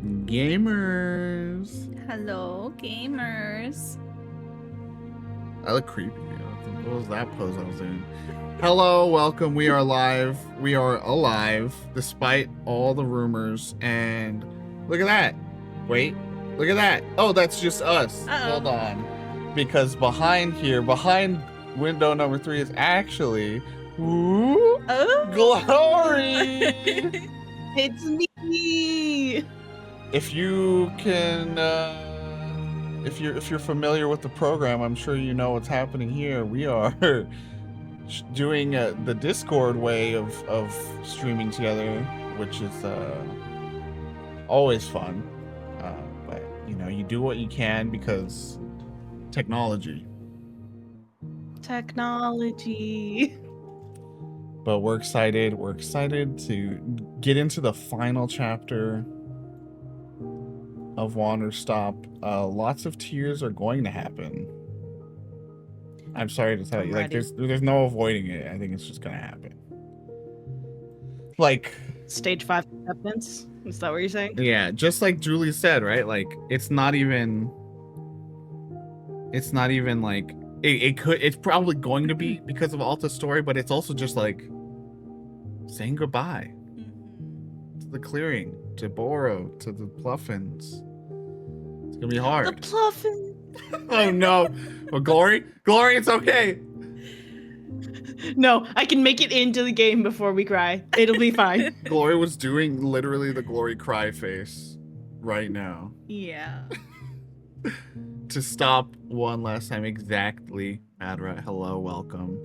Gamers. Hello, gamers. I look creepy. What was that pose I was in? Hello, welcome. We are live. We are alive, despite all the rumors. And look at that. Wait, look at that. Oh, that's just us. Hold on. Because behind here, behind window number 3 is actually Glory. It's me. If you can, if you're familiar with the program, I'm sure you know what's happening here. We are doing the Discord way of streaming together, which is always fun. But you know, you do what you can because technology. But we're excited. We're excited to get into the final chapter of Wanderstop. Lots of tears are going to happen. I'm sorry to tell you, like there's no avoiding it. I think it's just gonna happen. Like stage 5 acceptance. Is that what you're saying? Yeah, just like Julie said, right? Like it's not even like it's probably going to be because of Alta's story, but it's also just like saying goodbye to the clearing, to Boro, to the Pluffins. It's gonna be hard. The Pluffin. Oh no. Well, Glory, it's okay. No, I can make it into the game before we cry. It'll be fine. Glory was doing literally the Glory cry face right now. Yeah. To stop one last time. Exactly. Madrat, hello, welcome.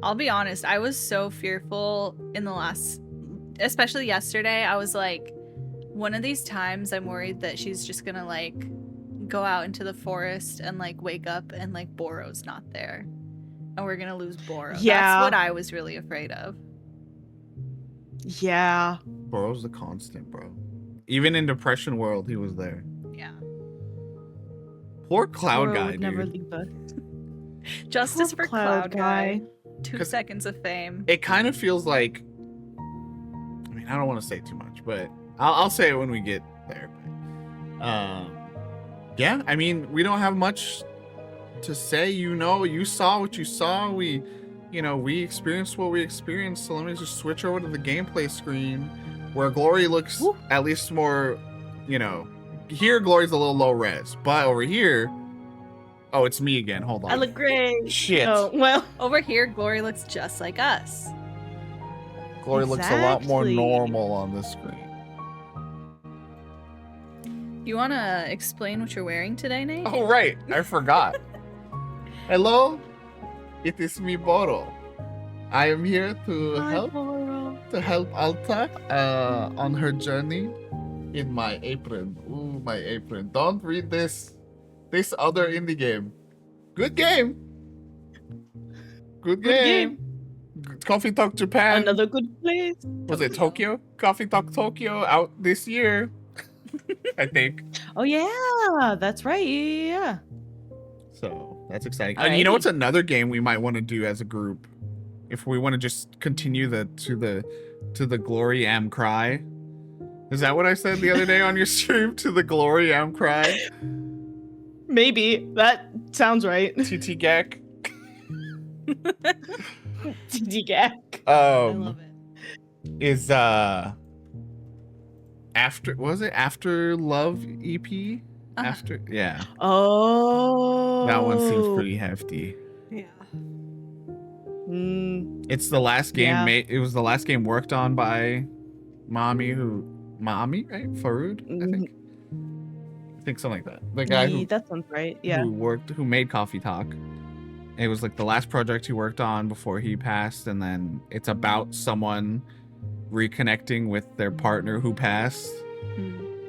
I'll be honest, I was so fearful in the last, especially yesterday. I was like, one of these times I'm worried that she's just gonna like go out into the forest and like wake up and like Boro's not there. And we're gonna lose Boro. Yeah. That's what I was really afraid of. Yeah. Boro's the constant, bro. Even in Depression World, he was there. Yeah. Poor Cloud Boro Guy, would dude. never leave us. Justice Poor for Cloud Guy. 2 'Cause seconds of fame. It kind of feels like, I mean, I don't want to say too much, but I'll say it when we get there. But, yeah, I mean, we don't have much to say. You know, you saw what you saw. We experienced what we experienced. So let me just switch over to the gameplay screen where Glory looks at least more, here Glory's a little low res, but over here, oh, it's me again. Hold on. I look great. Shit. Oh, well. Over here, Glory looks just like us. Glory looks a lot more normal on this screen. You want to explain what you're wearing today, Nate? Oh, right. I forgot. Hello. It is me, Boro. I am here to help Alta on her journey in my apron. Ooh, my apron. Don't read this other indie game. Good game. Good game. Coffee Talk Japan. Another good place. Was it Tokyo? Coffee Talk Tokyo out this year. I think. Oh yeah, that's right. Yeah. So that's exciting. And you know what's another game we might want to do as a group, if we want to just continue to the Glory Am Cry. Is that what I said the other day on your stream? To the Glory Am Cry. Maybe that sounds right. TT Gak. TT Gak. I love it. Is After Love EP? After, yeah. Oh. That one seems pretty hefty. Yeah. It's the last game it was the last game worked on by Mami, right? Farood, I think something like that. The guy who that sounds right. Yeah. who made Coffee Talk. It was like the last project he worked on before he passed, and then it's about someone reconnecting with their partner who passed.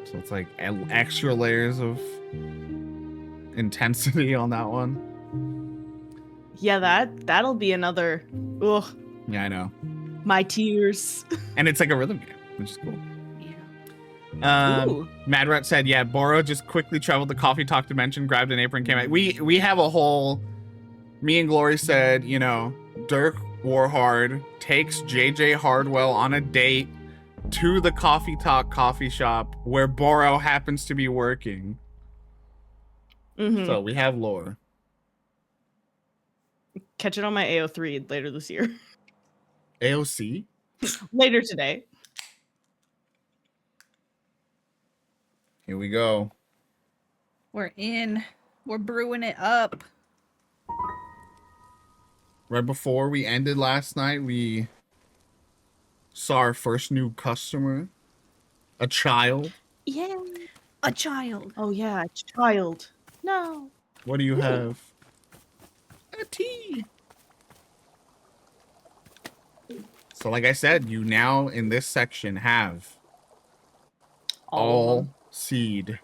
So it's like extra layers of intensity on that one. Yeah, that'll be another. Ugh. Yeah, I know. My tears. And it's like a rhythm game, which is cool. Yeah. Madrat said, yeah, Boro just quickly traveled the Coffee Talk dimension, grabbed an apron, came out. We have a whole. Me and Glory said, Dirk Warhard takes JJ Hardwell on a date to the Coffee Talk coffee shop where Boro happens to be working. Mhm. So we have lore. Catch it on my AO3 later this year. AOC? Later today. Here we go. We're in. We're brewing it up. Right before we ended last night, we saw our first new customer. A child. Yeah. A child. Oh yeah, child. No. What do you Ooh. have? A tea. So like I said, you now in this section have all seed.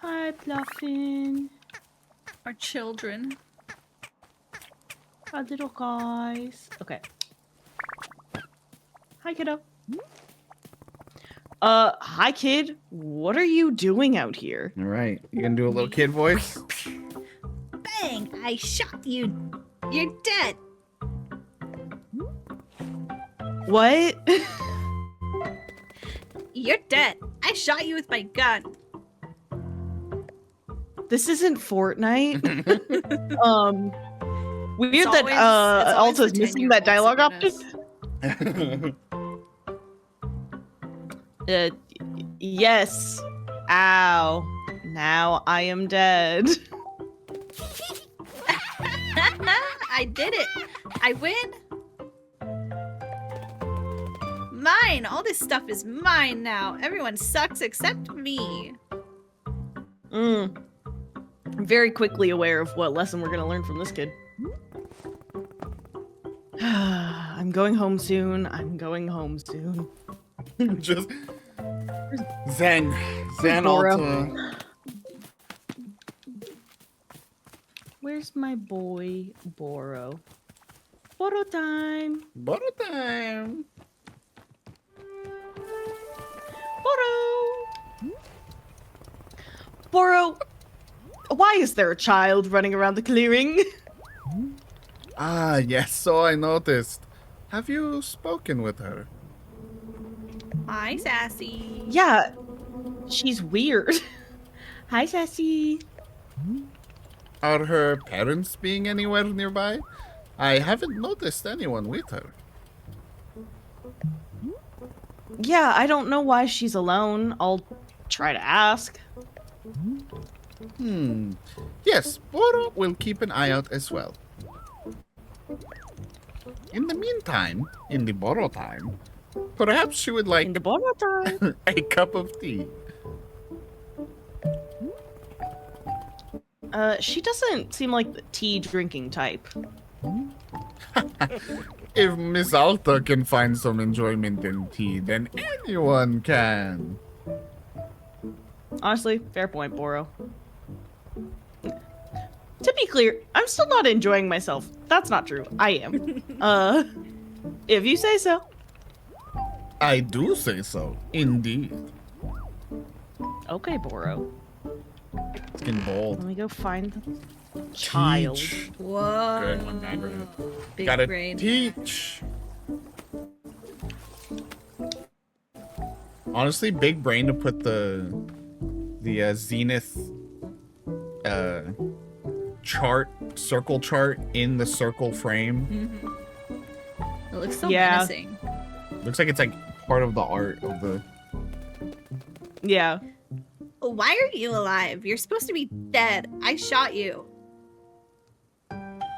Hi, Bluffin. Our children. Our little guys. Okay. Hi, kiddo. Hi, kid. What are you doing out here? All right. You gonna do a little kid voice? Bang! I shot you. You're dead. What? You're dead. I shot you with my gun. This isn't Fortnite. Weird It's that always Alta's the missing that 10-year-olds dialogue in option. Yes. Ow. Now I am dead. I did it. I win. Mine. All this stuff is mine now. Everyone sucks except me. I'm very quickly aware of what lesson we're gonna learn from this kid. I'm going home soon. I'm going home soon. Just Zen Boro. Alta. Where's my boy Boro? Boro time. Boro time. Boro. Boro. Why is there a child running around the clearing? Ah, yes, so I noticed. Have you spoken with her? Hi, Sassy. Yeah, she's weird. Hi, Sassy. Are her parents being anywhere nearby? I haven't noticed anyone with her. Yeah, I don't know why she's alone. I'll try to ask. Yes, Boro will keep an eye out as well. In the meantime, in the Boro time, perhaps she would like In the Boro time. a cup of tea. She doesn't seem like the tea drinking type. If Miss Alta can find some enjoyment in tea, then anyone can. Honestly, fair point, Boro. To be clear, I'm still not enjoying myself. That's not true. I am. If you say so. I do say so, indeed. Okay, Boro. It's getting bold. Let me go find the child. Teach. Whoa. Good one, Margaret. Big Gotta brain. teach. Honestly, big brain to put the zenith circle chart in the circle frame. It looks so Yeah. menacing. Looks like it's like part of the art of the. Yeah. Why are you alive? You're supposed to be dead. I shot you.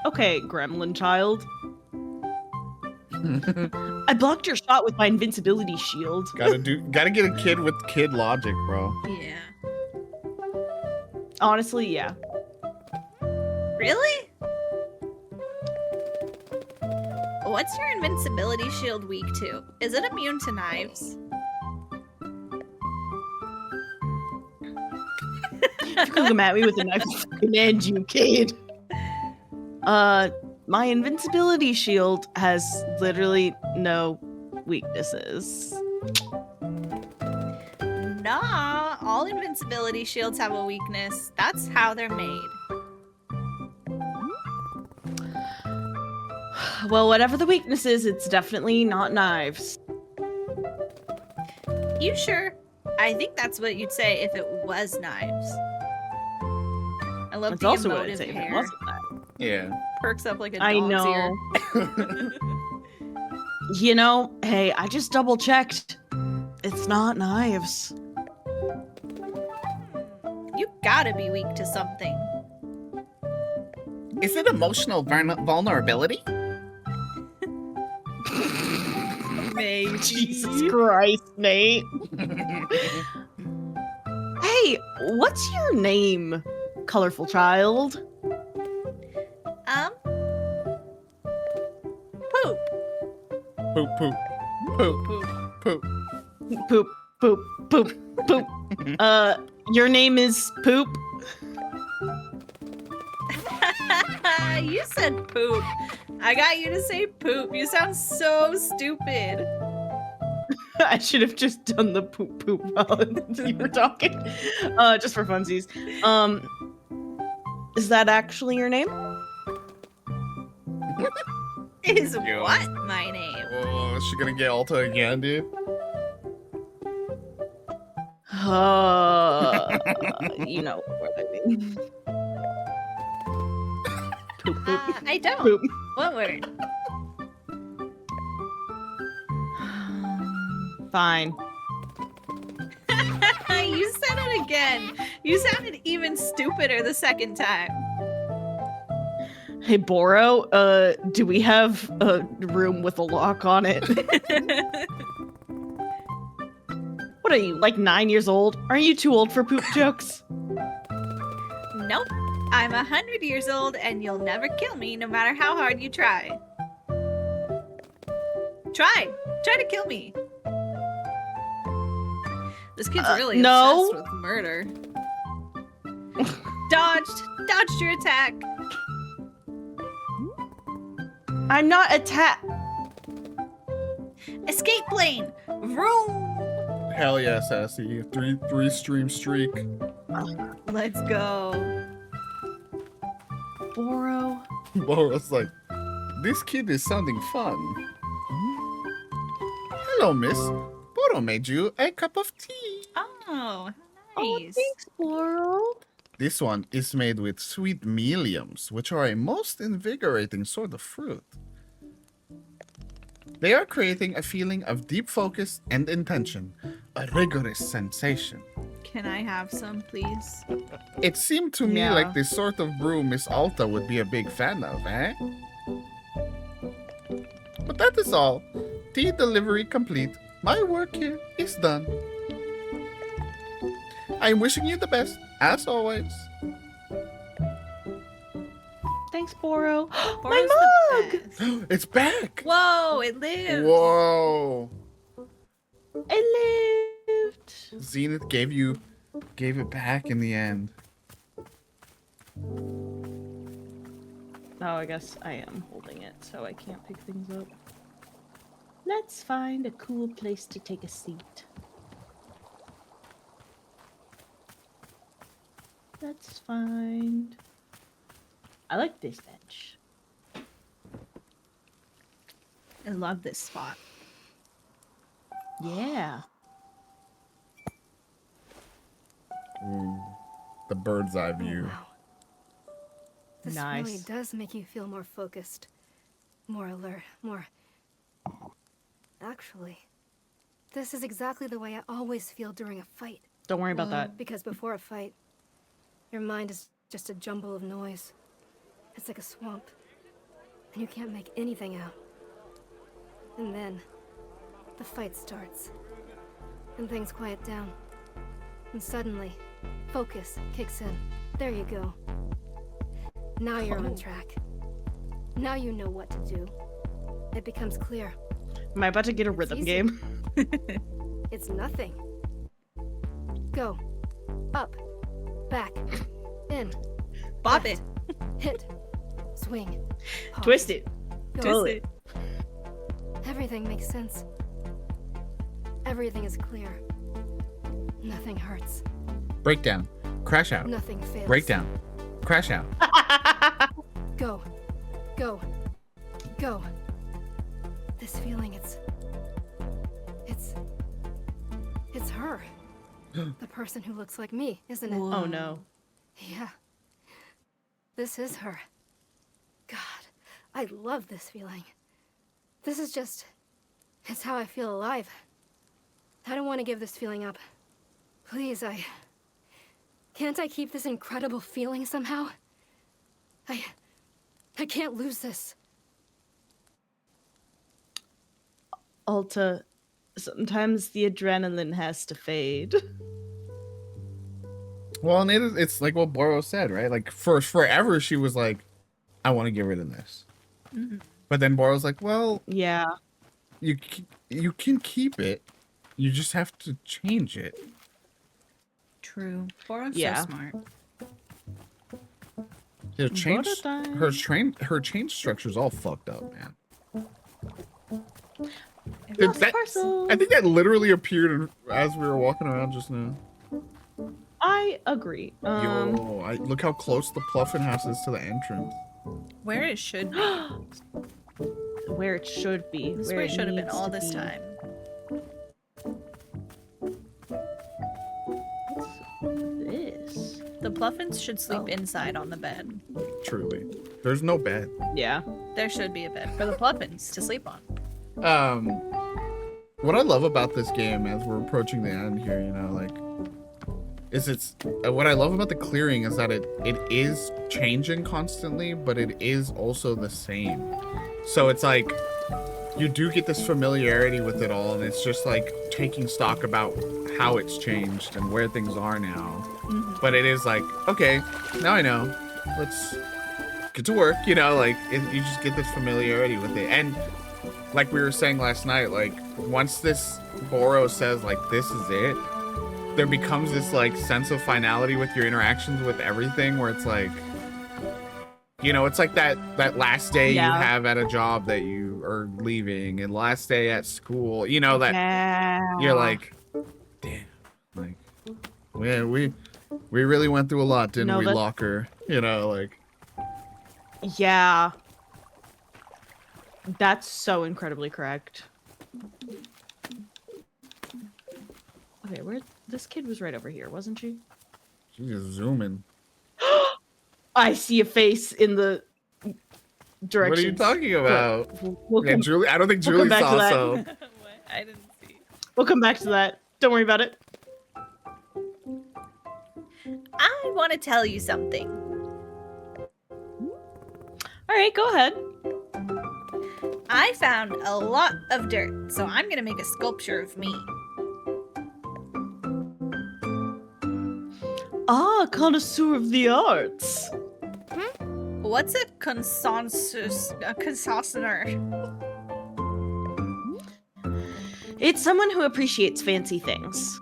Okay, gremlin child. I blocked your shot with my invincibility shield. Gotta get a kid with kid logic, bro. Yeah. Honestly, yeah. Really? What's your invincibility shield weak to? Is it immune to knives? If you could come at me with a knife, I'll fucking end you, kid. My invincibility shield has literally no weaknesses. Nah, all invincibility shields have a weakness. That's how they're made. Well, whatever the weakness is, it's definitely not knives. You sure? I think that's what you'd say if it was knives. I love That's the also what I'd emotive say if it hair. wasn't that. Yeah. Perks up like a I dog's know. ear. You know, hey, I just double checked. It's not knives. You gotta be weak to something. Is it emotional vulnerability? Maybe. Jesus Christ, Nate. Hey, what's your name, colorful child? Poop. Poop, poop, poop, Poop. poop. Poop, poop, poop, poop. Your name is Poop? You said poop. I got you to say poop. You sound so stupid. I should have just done the poop poop while you were talking. Just for funsies. Is that actually your name? Is Yo. what my name? Oh, is she gonna get Alta again, dude? You know what I mean. Poop poop. I don't. Poop. What word? Fine. You said it again. You sounded even stupider the second time. Hey, Boro, do we have a room with a lock on it? What are you, like 9 years old? Aren't you too old for poop jokes? Nope. I'm 100 years old and you'll never kill me no matter how hard you try. Try to kill me. This kid's really no. obsessed with murder. Dodged your attack. I'm not attacked. Escape plane. Vroom. Hell yeah, Sassy. Three stream streak. Let's go. Boro. Laura's like, this kid is sounding fun. Hello, miss. Boro made you a cup of tea. Oh, Oh, nice. thanks, Boro. This one is made with sweet meliums, which are a most invigorating sort of fruit. They are creating a feeling of deep focus and intention, a rigorous sensation. Can I have some, please? It seemed to me Yeah. like this sort of brew Miss Alta would be a big fan of, eh? But that is all. Tea delivery complete. My work here is done. I am wishing you the best, as always. Thanks, Boro. Boro's My the mug! best. It's back! Whoa, it lives. Whoa! I lived. Zenith gave it back in the end. Oh, I guess I am holding it, so I can't pick things up. Let's find a cool place to take a seat. Let's find... I like this bench. I love this spot. Yeah. The bird's eye view. Wow. This Nice. really does make you feel more focused, more alert, more... Actually, this is exactly the way I always feel during a fight. Don't worry about that. Because before a fight, your mind is just a jumble of noise. It's like a swamp, and you can't make anything out. And then, the fight starts, and things quiet down. And suddenly, focus kicks in. There you go. Now you're on track. Now you know what to do. It becomes clear. Am I about to get a rhythm easy. game? It's nothing. Go. Up. Back. In. Bop left, it. Hit. Swing. Pause, Twist it. go. Twist Twist it. Everything makes sense. Everything is clear. Nothing hurts. Breakdown. Crash out. Nothing fails. Breakdown. Crash out. Go. Go. go. This feeling, it's her. The person who looks like me, isn't it? Oh no. Yeah. This is her. God, I love this feeling. This is just... it's how I feel alive. I don't want to give this feeling up. Please, can't I keep this incredible feeling somehow? I can't lose this. Alta, sometimes the adrenaline has to fade. Well, and it's like what Boro said, right? Like for forever, she was like, "I want to get rid of this," but then Boro's like, "Well, Yeah. you can keep it. You just have to change it." True. Boro's Yeah. so smart. Her change, Boro time. her change structure's all fucked up, man. Lost That- parcel. I think that literally appeared as we were walking around just now. I agree. Look how close the Pluffin house is to the entrance. Where it should be. Where it should be. This is where it should have been needs all to this be. time. What's this? The Pluffins should sleep Oh. inside on the bed. Truly, there's no bed. Yeah. There should be a bed for the Pluffins to sleep on. What I love about this game as we're approaching the end here, you know, like, is what I love about the clearing is that it is changing constantly, but it is also the same. So it's like you do get this familiarity with it all, and it's just like taking stock about how it's changed and where things are now. But it is like, okay, now I know. Let's get to work, you know, like you just get this familiarity with it. And like we were saying last night, like once this Boro says like this is it, there becomes this like sense of finality with your interactions with everything, where it's like, you know, it's like that last day you have at a job that you are leaving, and last day at school, you know, that you're like, damn, like, we really went through a lot, didn't we, Locker? You know, like, yeah. That's so incredibly correct. Okay, where this kid was right over here, wasn't she? she's just zooming. I see a face in the direction. What are you talking about? We'll Yeah, come, Julie. I don't think we'll Julie come back to saw that. so. What? I didn't see. we'll come back to that. Don't worry about it. I want to tell you something. All right, go ahead. I found a lot of dirt, so I'm gonna make a sculpture of me. Ah, connoisseur of the arts. What's a consensus? A consensus? It's someone who appreciates fancy things.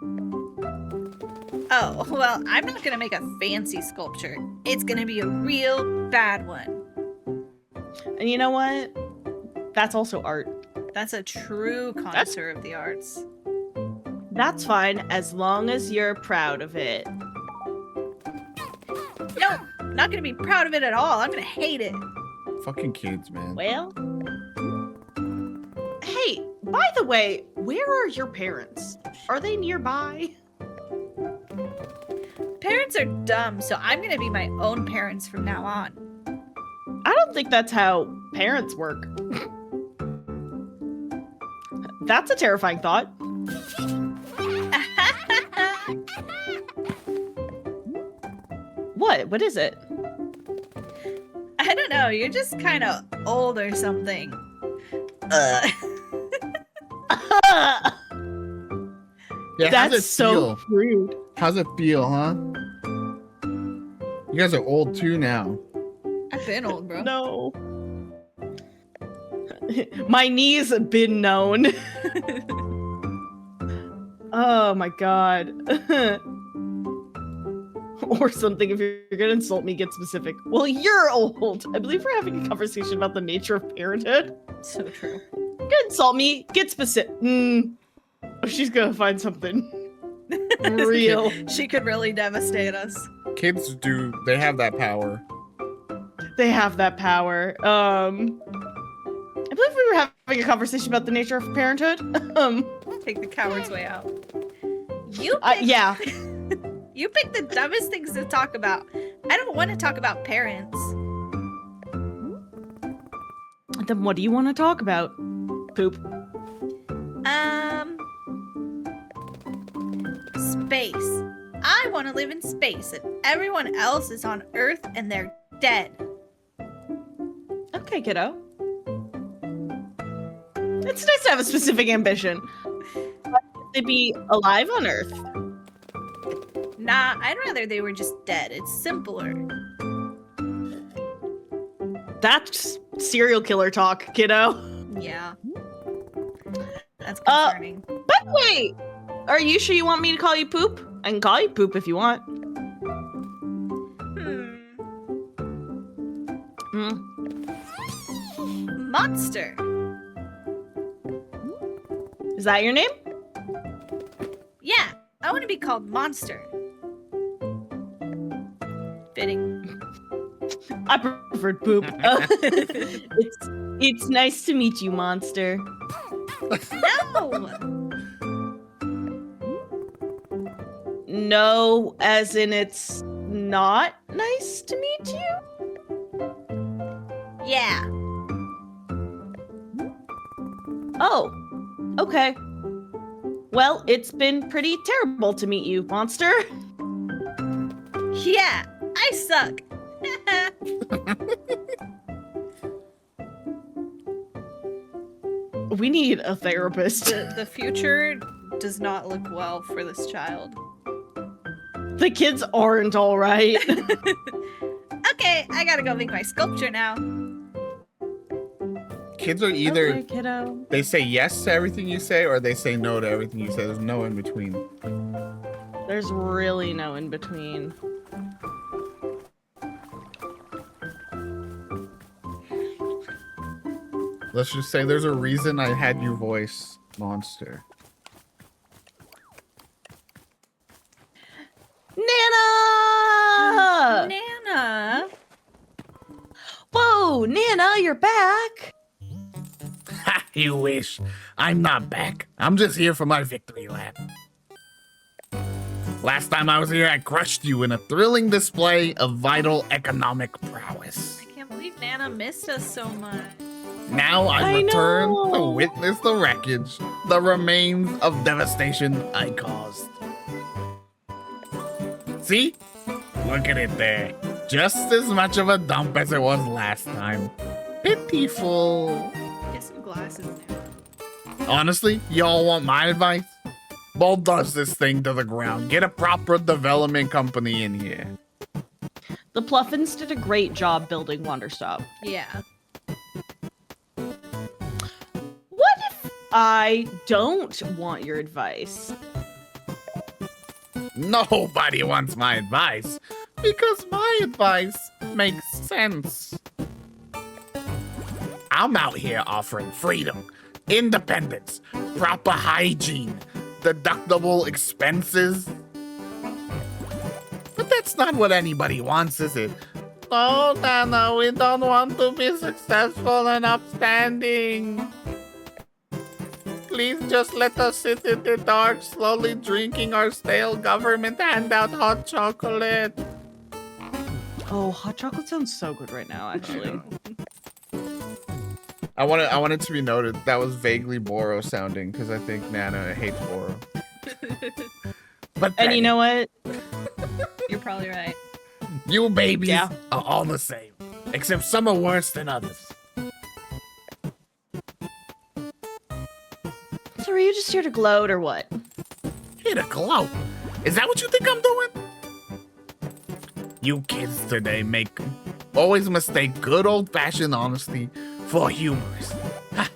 Oh, well, I'm not gonna make a fancy sculpture. It's gonna be a real bad one. And you know what? That's also art. That's a true connoisseur of the arts. That's fine as long as you're proud of it. No, not gonna be proud of it at all. I'm gonna hate it. Fucking kids, man. Well, hey, by the way, where are your parents? Are they nearby? Parents are dumb, so I'm gonna be my own parents from now on. I don't think that's how parents work. That's a terrifying thought. What? What is it? I don't know, you're just kind of old or something. Yeah, how's it That's so feel? rude. How's it feel, huh? You guys are old too now. I've been old, bro. No. My knees have been known. Oh my god. Or something. If you're gonna insult me, get specific. Well, you're old. I believe we're having a conversation about the nature of parenthood. So true. You're gonna insult me, get specific. Oh, she's gonna find something real. She could really devastate us. Kids they have that power. They have that power. I believe we were having a conversation about the nature of parenthood. Take the coward's way out. Yeah. You pick the dumbest things to talk about. I don't want to talk about parents. Then what do you want to talk about? Poop. Space. I want to live in space, and everyone else is on Earth, and they're dead. Okay, kiddo. It's nice to have a specific ambition. To be alive on Earth. Nah, I'd rather they were just dead. It's simpler. That's serial killer talk, kiddo. Yeah. That's concerning. But wait! Are you sure you want me to call you Poop? I can call you Poop if you want. Monster. Is that your name? Yeah, I want to be called Monster. Fitting. I preferred Poop. It's nice to meet you, Monster. No! No, as in it's not nice to meet you? Yeah. Oh, okay. Well, it's been pretty terrible to meet you, Monster. Yeah, I suck. We need a therapist. The future does not look well for this child. The kids aren't all right. Okay, I gotta go make my sculpture now. Kids are either Okay, kiddo. they say yes to everything you say or they say no to everything you say. There's no in between. There's really no in between. Let's just say there's a reason I had you voice Monster. Nana! Nana! Whoa, Nana, you're back. Ha! You wish. I'm not back. I'm just here for my victory lap. Last time I was here, I crushed you in a thrilling display of vital economic prowess. I can't believe Nana missed us so much. Now I I return to know. witness the wreckage, the remains of devastation I caused. See? Look at it there. Just as much of a dump as it was last time. Pitiful. Get some glasses now. Honestly, y'all want my advice? Bulldoze this thing to the ground. Get a proper development company in here. The Pluffins did a great job building Wanderstop. Yeah. What if I don't want your advice? Nobody wants my advice because my advice makes sense. I'm out here offering freedom, independence, proper hygiene, deductible expenses. But that's not what anybody wants, is it? Oh, Nana, we don't want to be successful and upstanding. Please just let us sit in the dark, slowly drinking our stale government handout hot chocolate. Oh, hot chocolate sounds so good right now, actually. I want it to be noted that was vaguely Boro sounding because I think Nana hates Boro. But And you know what? You're probably right. you babies Yeah. are all the same, except some are worse than others. So are you just here to gloat or what? Here to gloat. Is that what you think I'm doing? You kids today always mistake good old-fashioned honesty for humorous. Ha.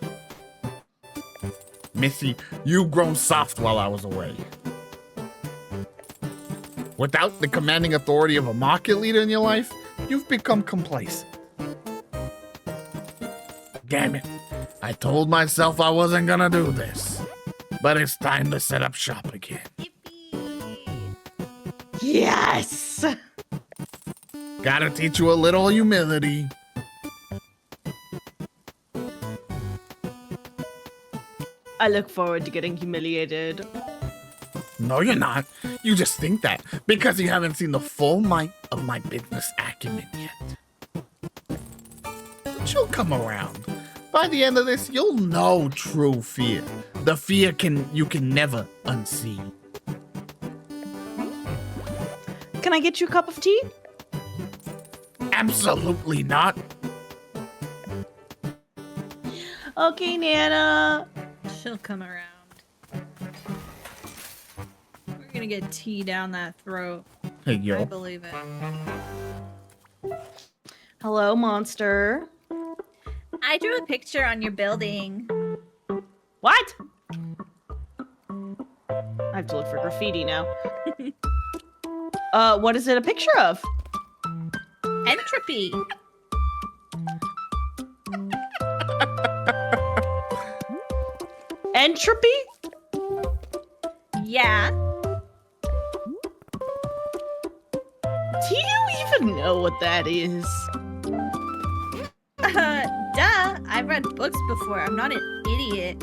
Missy, you've grown soft while I was away. Without the commanding authority of a market leader in your life, you've become complacent. Damn it. I told myself I wasn't gonna do this. But it's time to set up shop again. Yes! Gotta teach you a little humility. I look forward to getting humiliated. No, you're not. You just think that because you haven't seen the full might of my business acumen yet. But you'll come around. By the end of this, you'll know true fear. The fear you can never unsee. Can I get you a cup of tea? Absolutely not. Okay, Nana. She'll come around. We're gonna get tea down that throat. Hey, I yo. believe it. Hello, monster. I drew a picture on your building. What? I have to look for graffiti now. What is it a picture of? Entropy. Entropy? Yeah. Do you even know what that is? Duh. I've read books before. I'm not an idiot.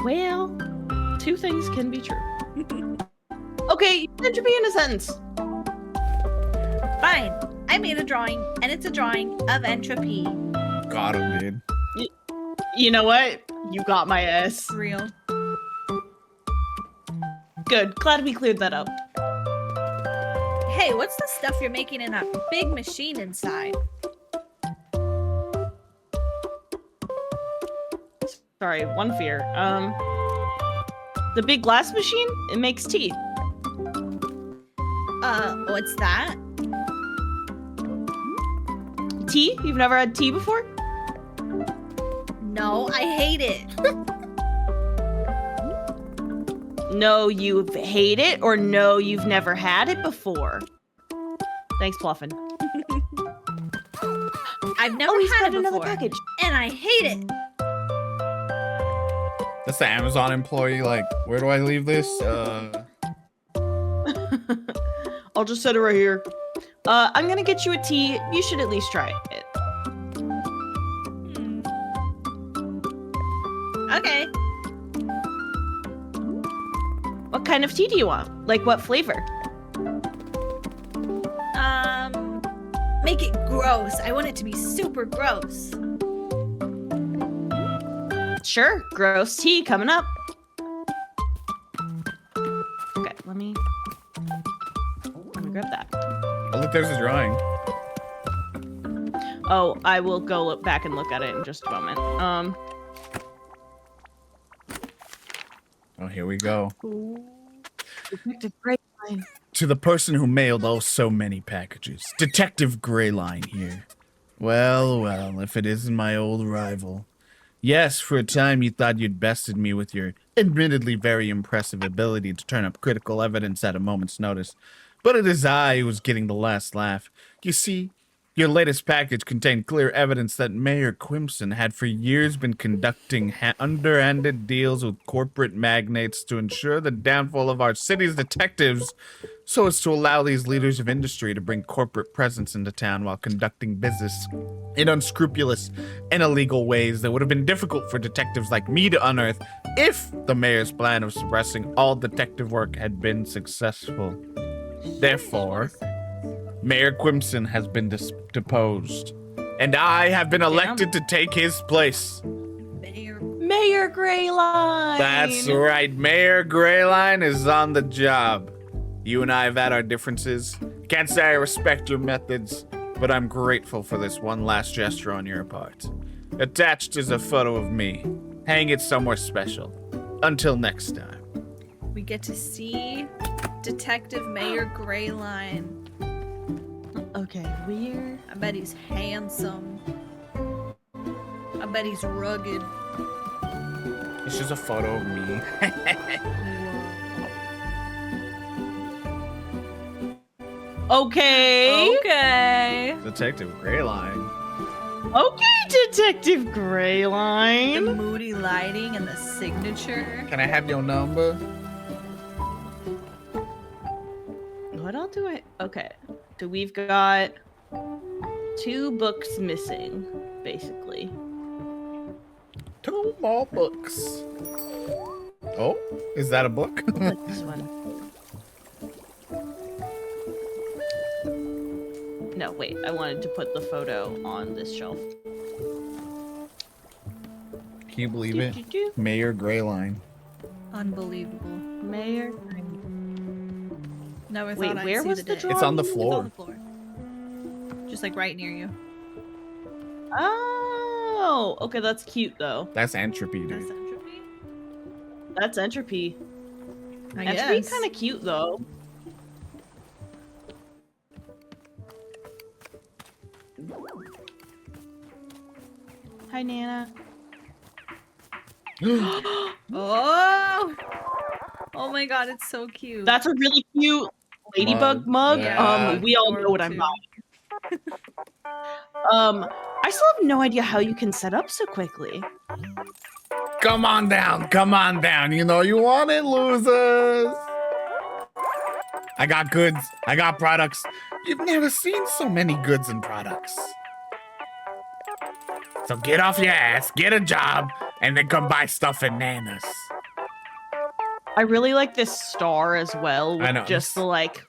Well, two things can be true. Okay, entropy in a sentence. Fine. I made a drawing, and it's a drawing of entropy. Got him, dude. You know what? You got my ass. Real. Good. Glad we cleared that up. Hey, what's the stuff you're making in that big machine inside? Sorry, one fear. The big glass machine, it makes tea. What's that? Tea? You've never had tea before? No, I hate it. No, you hate it, or no, you've never had it before? Thanks, Pluffin. I've never He's had got it another before, package. and I hate it. That's the Amazon employee. Like, where do I leave this? I'll just set it right here. I'm gonna get you a tea. You should at least try it. Okay. What kind of tea do you want? Like what flavor? Make it gross. I want it to be super gross. Sure, gross tea coming up. Okay, let me grab that. Oh, look, there's a drawing. Oh, I will go look back and look at it in just a moment. Oh, here we go. Detective Grayline. To the person who mailed oh so many packages, Detective Grayline here. Well, well, if it isn't my old rival. Yes, for a time you thought you'd bested me with your admittedly very impressive ability to turn up critical evidence at a moment's notice. But it is I who was getting the last laugh. You see, your latest package contained clear evidence that Mayor Quimson had for years been conducting underhanded deals with corporate magnates to ensure the downfall of our city's detectives, so as to allow these leaders of industry to bring corporate presence into town while conducting business in unscrupulous and illegal ways that would have been difficult for detectives like me to unearth if the mayor's plan of suppressing all detective work had been successful. Therefore, Mayor Quimson has been deposed, and I have been elected to take his place. Mayor Grayline. That's right, Mayor Grayline is on the job. You and I have had our differences. Can't say I respect your methods, but I'm grateful for this one last gesture on your part. Attached is a photo of me. Hang it somewhere special. Until next time. We get to see Detective Mayor Grayline. Okay, weird. I bet he's handsome. I bet he's rugged. It's just a photo of me. Okay. Okay. Detective Grayline. Okay, Detective The Grayline. moody lighting and the signature. Can I have your number? What all do I... Okay. So we've got 2 books missing, basically. 2 No more books. Oh, is that a book? This one. No, wait. I wanted to put the photo on this shelf. Can you believe it? Mayor Greyline. Unbelievable. Mayor. Never Wait, thought I'd where see was the the day. drawing? It's on the It's floor. on the floor. Just like right near you. Oh, okay, that's cute though. That's entropy, That's dude. entropy? That's entropy. I Entropy guess. kind of cute though. Hi, Nana. Oh! Oh my god, it's so cute. That's a really cute ladybug mug. Yeah. We all know what I'm adorable buying. I still have no idea how you can set up so quickly. Come on down. Come on down. You know you want it, losers. I got goods. I got products. You've never seen so many goods and products. So get off your ass, get a job, and then come buy stuff at Nana's. I really like this star as well. I know. Just the like.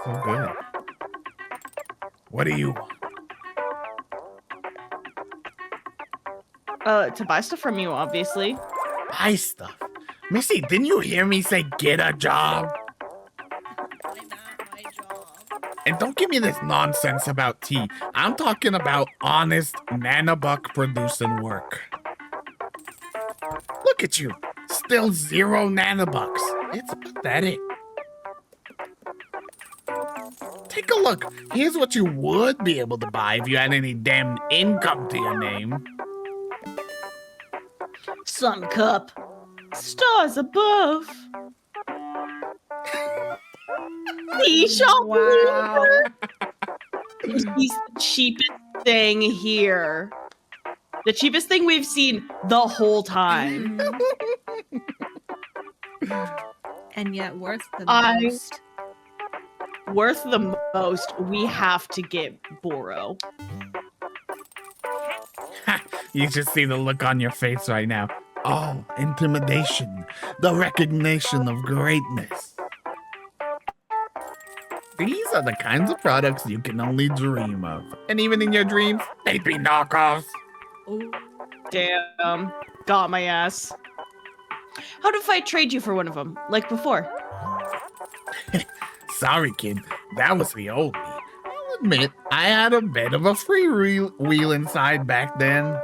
So good. What do you want? To buy stuff from you, obviously. Buy stuff. Missy, didn't you hear me say get a job? Why not my job? And don't give me this nonsense about tea. I'm talking about honest nanobuck producing work. Look at you. Still 0 nanobucks. It's pathetic. Take a look. Here's what you would be able to buy if you had any damn income to your name. Sun cup. Stars above. Tea shop. Wow. He's the cheapest thing here. The cheapest thing we've seen the whole time. And yet worth the I- most. Worth the most, we have to get Boro. You should see the look on your face right now. Oh, intimidation. The recognition of greatness. These are the kinds of products you can only dream of. And even in your dreams, they'd be knockoffs. Ooh. Damn. Got my ass. How if I trade you for one of them, like before? Sorry, kid. That was the old me. I'll admit, I had a bit of a wheel inside back then.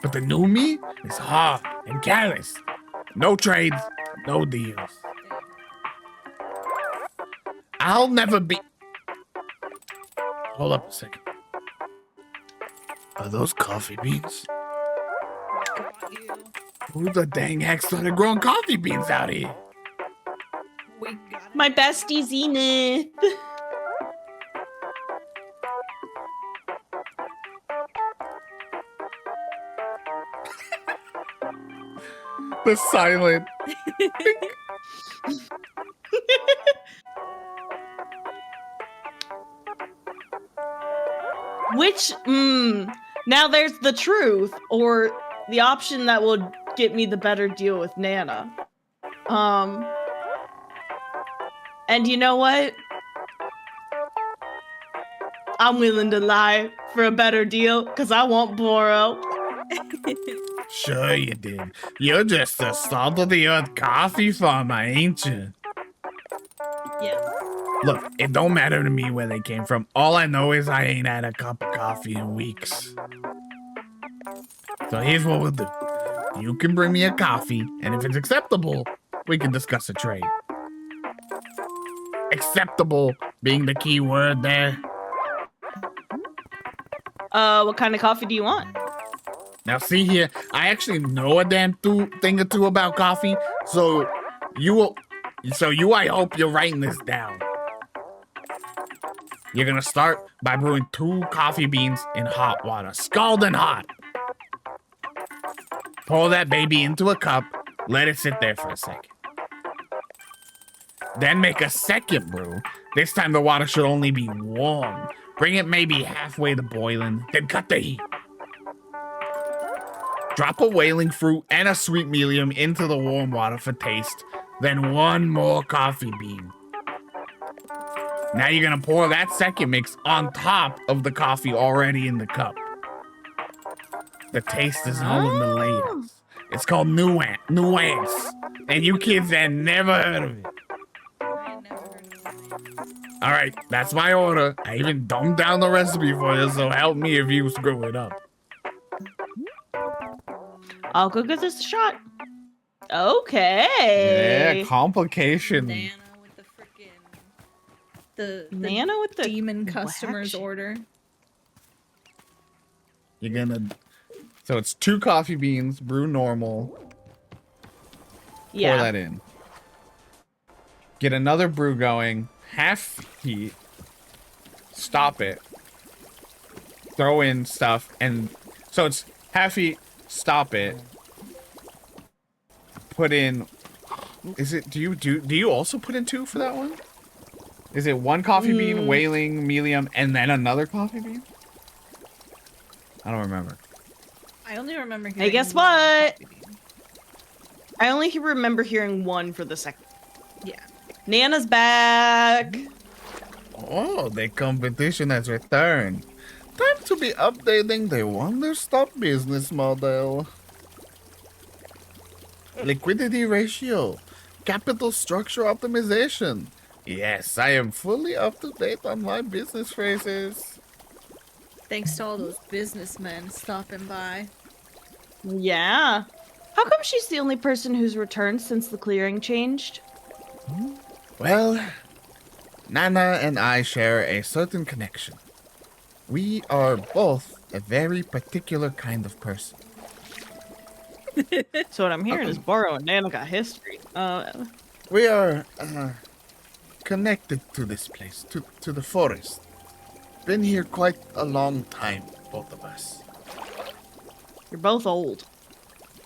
But the new me is hard and callous. No trades, no deals. I'll never be... Hold up a second. Are those coffee beans? Got you. Who the dang heck started growing coffee beans out here? We got it. My bestie Zenith. The silent. Which, now there's the truth, or the option that will get me the better deal with Nana. And you know what? I'm willing to lie for a better deal, because I want Boro. Sure you did. You're just a salt-of-the-earth coffee farmer, ain't you? Yeah. Look, it don't matter to me where they came from. All I know is I ain't had a cup of coffee in weeks. So here's what we'll do. You can bring me a coffee, and if it's acceptable, we can discuss a trade. Acceptable being the key word there. What kind of coffee do you want? Now see here, I actually know a damn thing or two about coffee, so I hope you're writing this down. You're gonna start by brewing 2 coffee beans in hot water, scalding hot. Pour that baby into a cup, let it sit there for a second. Then make a second brew. This time the water should only be warm. Bring it maybe halfway to boiling, then cut the heat. Drop a whaling fruit and a sweet medium into the warm water for taste. Then 1 more coffee bean. Now you're gonna pour that second mix on top of the coffee already in the cup. The taste is all in the layers. It's called nuance. And you kids had never heard of it. All right, that's my order. I even dumbed down the recipe for you, so help me if you screw it up. I'll go give this a shot. Okay. Yeah, complication. Nana with the freaking the Nana with the demon customer's whack. order. You're gonna. So it's 2 coffee beans, brew normal. Pour Yeah. that in. Get another brew going. Half heat. Stop it. Throw in stuff, and so it's half heat. Stop it. Put in. Is it? Do you also put in 2 for that one? Is it 1 coffee bean, whaling, medium, and then another coffee bean? I don't remember. I only remember hearing Hey, guess one what? coffee bean. I only remember hearing 1 for the second. Yeah. Nana's back. Oh, the competition has returned. Time to be updating the Wanderstop business model. Liquidity ratio. Capital structure optimization. Yes, I am fully up to date on my business phrases. Thanks to all those businessmen stopping by. Yeah. How come she's the only person who's returned since the clearing changed? Well, Nana and I share a certain connection. We are both a very particular kind of person. So what I'm hearing is Borrow and Nana got history. We are connected to this place, to the forest. Been here quite a long time, both of us. You're both old.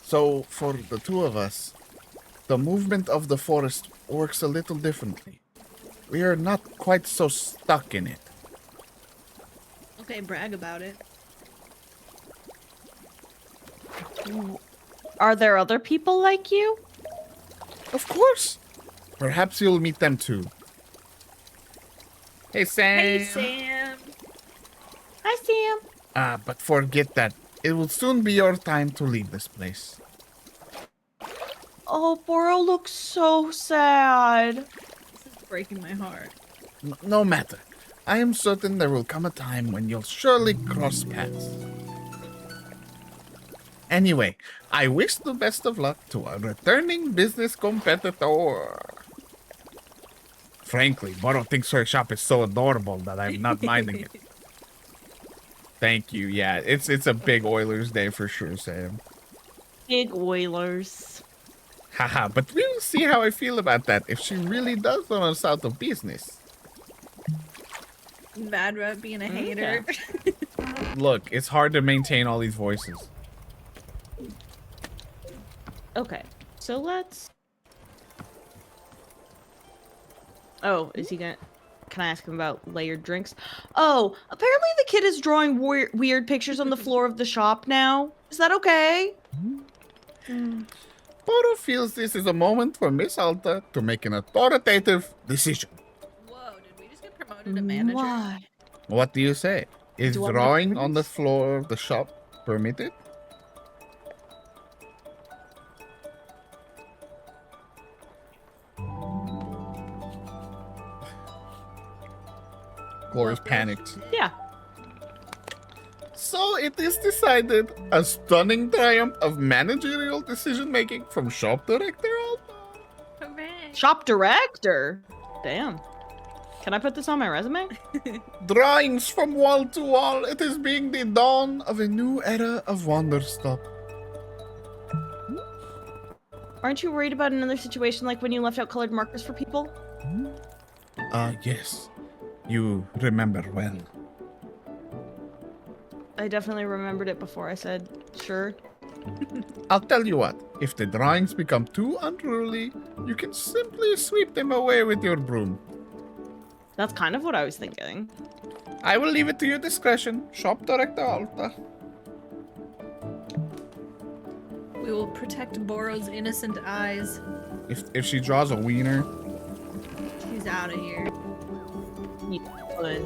So for the 2 of us, the movement of the forest works a little differently. We are not quite so stuck in it. Okay, brag about it. Are there other people like you? Of course. Perhaps you'll meet them too. Hey, Sam. Hey, Sam. Hi, Sam. But forget that. It will soon be your time to leave this place. Oh, Borrow looks so sad. This is breaking my heart. No matter. I am certain there will come a time when you'll surely cross paths. Anyway, I wish the best of luck to our returning business competitor. Frankly, Boro thinks her shop is so adorable that I'm not minding it. Thank you. Yeah, it's a big Oilers day for sure, Sam. Big Oilers. Haha, but we'll see how I feel about that if she really does run us out of business. Mad about being a hater. Look, it's hard to maintain all these voices. Okay, so let's... Oh, is he gonna... Can I ask him about layered drinks? Oh, apparently the kid is drawing weird pictures on the floor of the shop now. Is that okay? Boro feels this is a moment for Miss Alta to make an authoritative decision. Whoa, did we just get promoted to manager? Why? What do you say? Is Do I drawing make on the drinks? floor of the shop permitted? Gloria's panicked. Yeah. So it is decided, a stunning triumph of managerial decision-making from shop director Alta. Hooray. Shop director? Damn. Can I put this on my resume? Drawings from wall to wall, it is being the dawn of a new era of Wanderstop. Aren't you worried about another situation like when you left out colored markers for people? Yes. You remember well. I definitely remembered it before I said sure. I'll tell you what, if the drawings become too unruly, you can simply sweep them away with your broom. That's kind of what I was thinking. I will leave it to your discretion, Shop Director Alta. We will protect Boro's innocent eyes. If she draws a wiener, She's out of here. Good.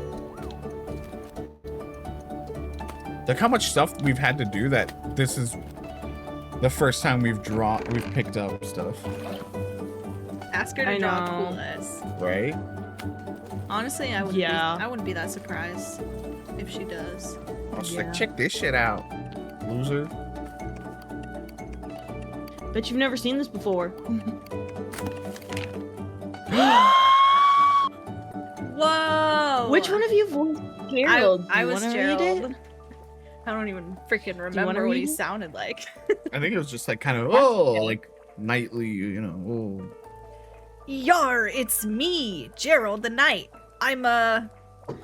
look how much stuff we've had to do that this is the first time we've picked up stuff, Ask her to I draw know. cool S. right? Honestly, I wouldn't. Yeah. I wouldn't be that surprised if she does. I was Yeah. like, check this shit out, loser. Bet you've never seen this before. Whoa! Which one of you voiced Gerald? Do I you was wanna read Gerald. it? I don't even freaking wanna remember what he read it? sounded like. I think it was just like kind of like nightly, you know. Oh. Yar, it's me, Gerald the Knight. I'm,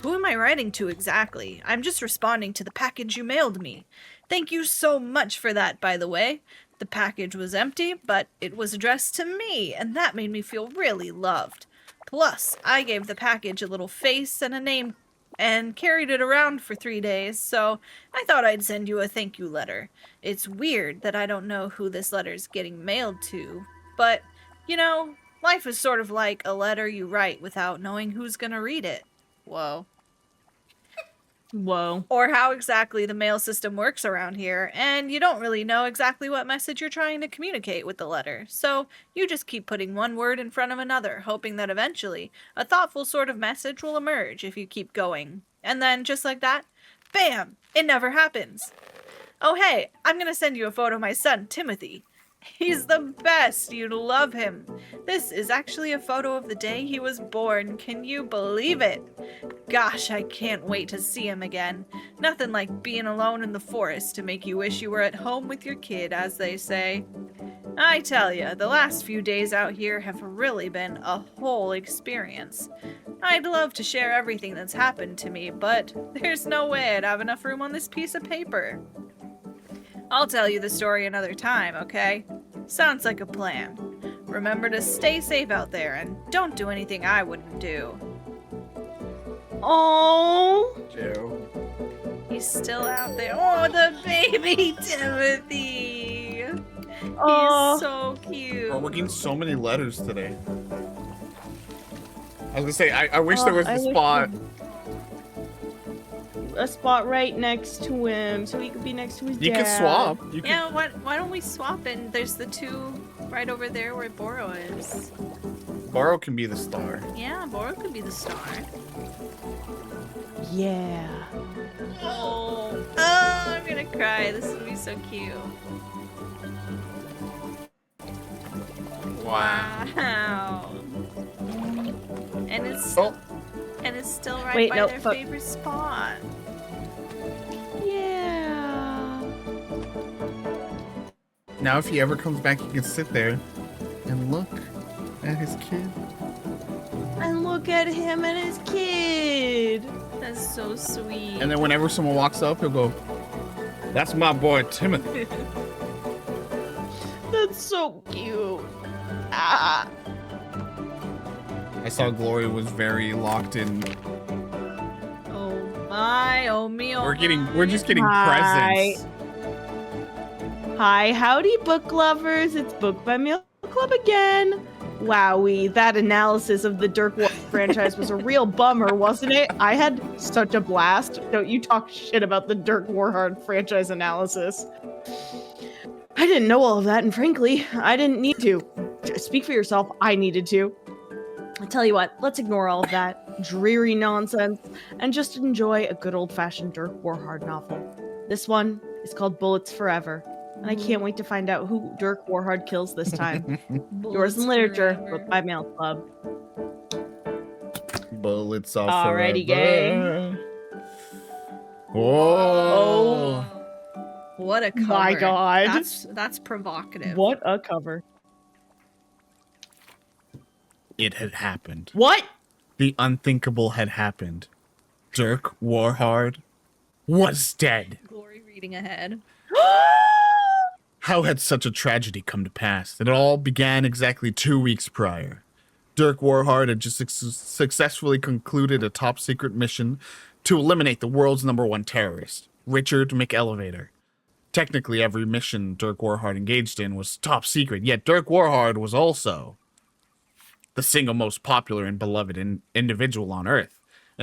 who am I writing to exactly? I'm just responding to the package you mailed me. Thank you so much for that, by the way. The package was empty, but it was addressed to me, and that made me feel really loved. Plus, I gave the package a little face and a name and carried it around for 3 days, so I thought I'd send you a thank you letter. It's weird that I don't know who this letter's getting mailed to, but, you know, life is sort of like a letter you write without knowing who's gonna read it. Whoa. Whoa. Or how exactly the mail system works around here, and you don't really know exactly what message you're trying to communicate with the letter. So you just keep putting one word in front of another, hoping that eventually a thoughtful sort of message will emerge if you keep going. And then, just like that, bam! It never happens. Oh hey, I'm gonna send you a photo of my son, Timothy. He's the best. You'd love him. This is actually a photo of the day he was born. Can you believe it? Gosh, I can't wait to see him again. Nothing like being alone in the forest to make you wish you were at home with your kid, as they say. I tell ya, the last few days out here have really been a whole experience. I'd love to share everything that's happened to me, but there's no way I'd have enough room on this piece of paper. I'll tell you the story another time, okay? Sounds like a plan. Remember to stay safe out there and don't do anything I wouldn't do. Oh. Joe. He's still out there. Oh, the baby Timothy! Oh. He's so cute. Bro, we're getting so many letters today. I was gonna say, I wish there was I a wish spot. A spot right next to him, so he could be next to his You dad. could swap. You could. Yeah, why don't we swap and there's the two right over there where Boro is. Boro can be the star. Yeah, Boro could be the star. Yeah. Oh, I'm gonna cry. This would be so cute. Wow. And it's Oh, still right Wait, by no, their fuck. favorite spot. Yeah. now if he ever comes back, he can sit there and look at his kid. And look at him and his kid. That's so sweet. And then whenever someone walks up, he'll go, "That's my boy Timothy." That's so cute. Ah. I saw Glory was very locked in. Oh my, oh me, oh We're just getting Hi. presents. Hi, howdy, book lovers. It's Book by Mail Club again. Wowie, that analysis of the Dirk War franchise was a real bummer, wasn't it? I had such a blast. Don't you talk shit about the Dirk Warhard franchise analysis. I didn't know all of that, and frankly, I didn't need to. Speak for yourself, I needed to. I tell you what, let's ignore all of that dreary nonsense and just enjoy a good old-fashioned Dirk Warhard novel. This one is called Bullets Forever, and I can't wait to find out who Dirk Warhard kills this time. Yours in Literature, Book by Mail Club. Bullets off Alrighty, forever. gang. Whoa. What a cover. My God. That's provocative. What a cover. It had happened. What? The unthinkable had happened. Dirk Warhard was dead. Glory reading ahead. How had such a tragedy come to pass? It all began exactly 2 weeks prior. Dirk Warhard had just successfully concluded a top-secret mission to eliminate the world's #1 terrorist, Richard McElevator. Technically, every mission Dirk Warhard engaged in was top secret, yet Dirk Warhard was also the single most popular and beloved individual on Earth,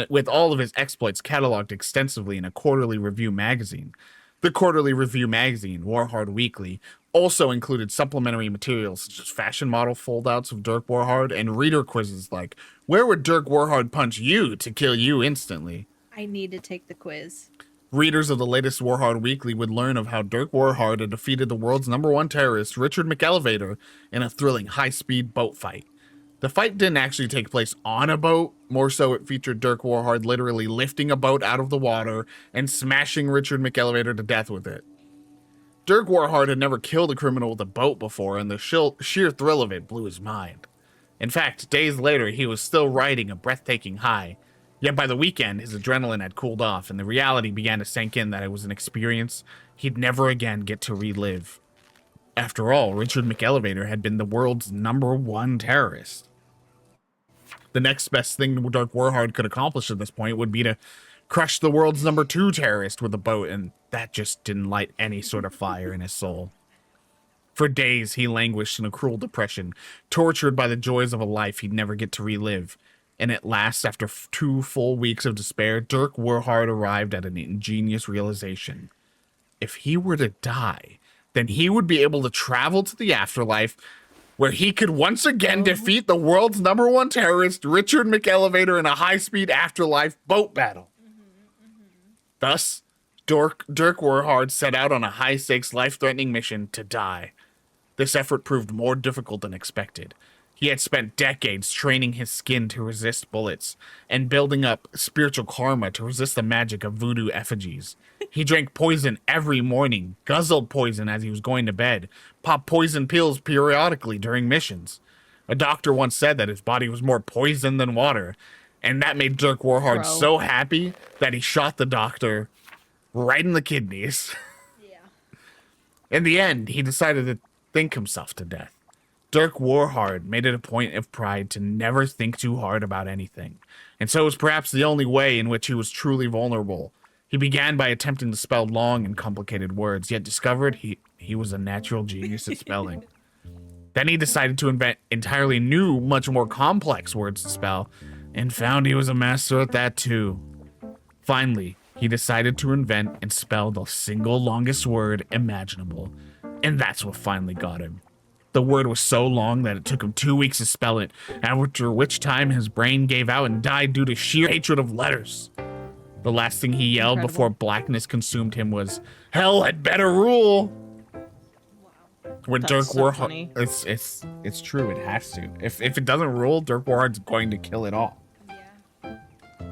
with all of his exploits cataloged extensively in a quarterly review magazine. The quarterly review magazine, Warhard Weekly, also included supplementary materials such as fashion model foldouts of Dirk Warhard and reader quizzes like, where would Dirk Warhard punch you to kill you instantly? I need to take the quiz. Readers of the latest Warhard Weekly would learn of how Dirk Warhard had defeated the world's #1 terrorist, Richard McElevator, in a thrilling high-speed boat fight. The fight didn't actually take place on a boat, more so it featured Dirk Warhard literally lifting a boat out of the water and smashing Richard McElevator to death with it. Dirk Warhard had never killed a criminal with a boat before, and the sheer thrill of it blew his mind. In fact, days later, he was still riding a breathtaking high. Yet by the weekend, his adrenaline had cooled off, and the reality began to sink in that it was an experience he'd never again get to relive. After all, Richard McElevator had been the world's #1 terrorist. The next best thing Dirk Warhard could accomplish at this point would be to crush the world's #2 terrorist with a boat, and that just didn't light any sort of fire in his soul. For days, he languished in a cruel depression, tortured by the joys of a life he'd never get to relive. And at last, after 2 full weeks of despair, Dirk Warhard arrived at an ingenious realization. If he were to die, then he would be able to travel to the afterlife, where he could once again defeat the world's #1 terrorist, Richard McElevator, in a high-speed afterlife boat battle. Thus, Dirk Warhard set out on a high-stakes, life-threatening mission to die. This effort proved more difficult than expected. He had spent decades training his skin to resist bullets and building up spiritual karma to resist the magic of voodoo effigies. He drank poison every morning, guzzled poison as he was going to bed, popped poison pills periodically during missions. A doctor once said that his body was more poison than water, and that made Dirk Warhard so happy that he shot the doctor right in the kidneys. Yeah. In the end, he decided to think himself to death. Dirk Warhard made it a point of pride to never think too hard about anything, and so it was perhaps the only way in which he was truly vulnerable. He began by attempting to spell long and complicated words, yet discovered he was a natural genius at spelling. Then he decided to invent entirely new, much more complex words to spell, and found he was a master at that too. Finally, he decided to invent and spell the single longest word imaginable, and that's what finally got him. The word was so long that it took him 2 weeks to spell it, after which time his brain gave out and died due to sheer hatred of letters. The last thing he yelled before blackness consumed him was, "Hell had better rule!" When That's Dirk so Warhard, funny. it's true, it has to. If it doesn't rule, Dirk Warhard's going to kill it all. Yeah.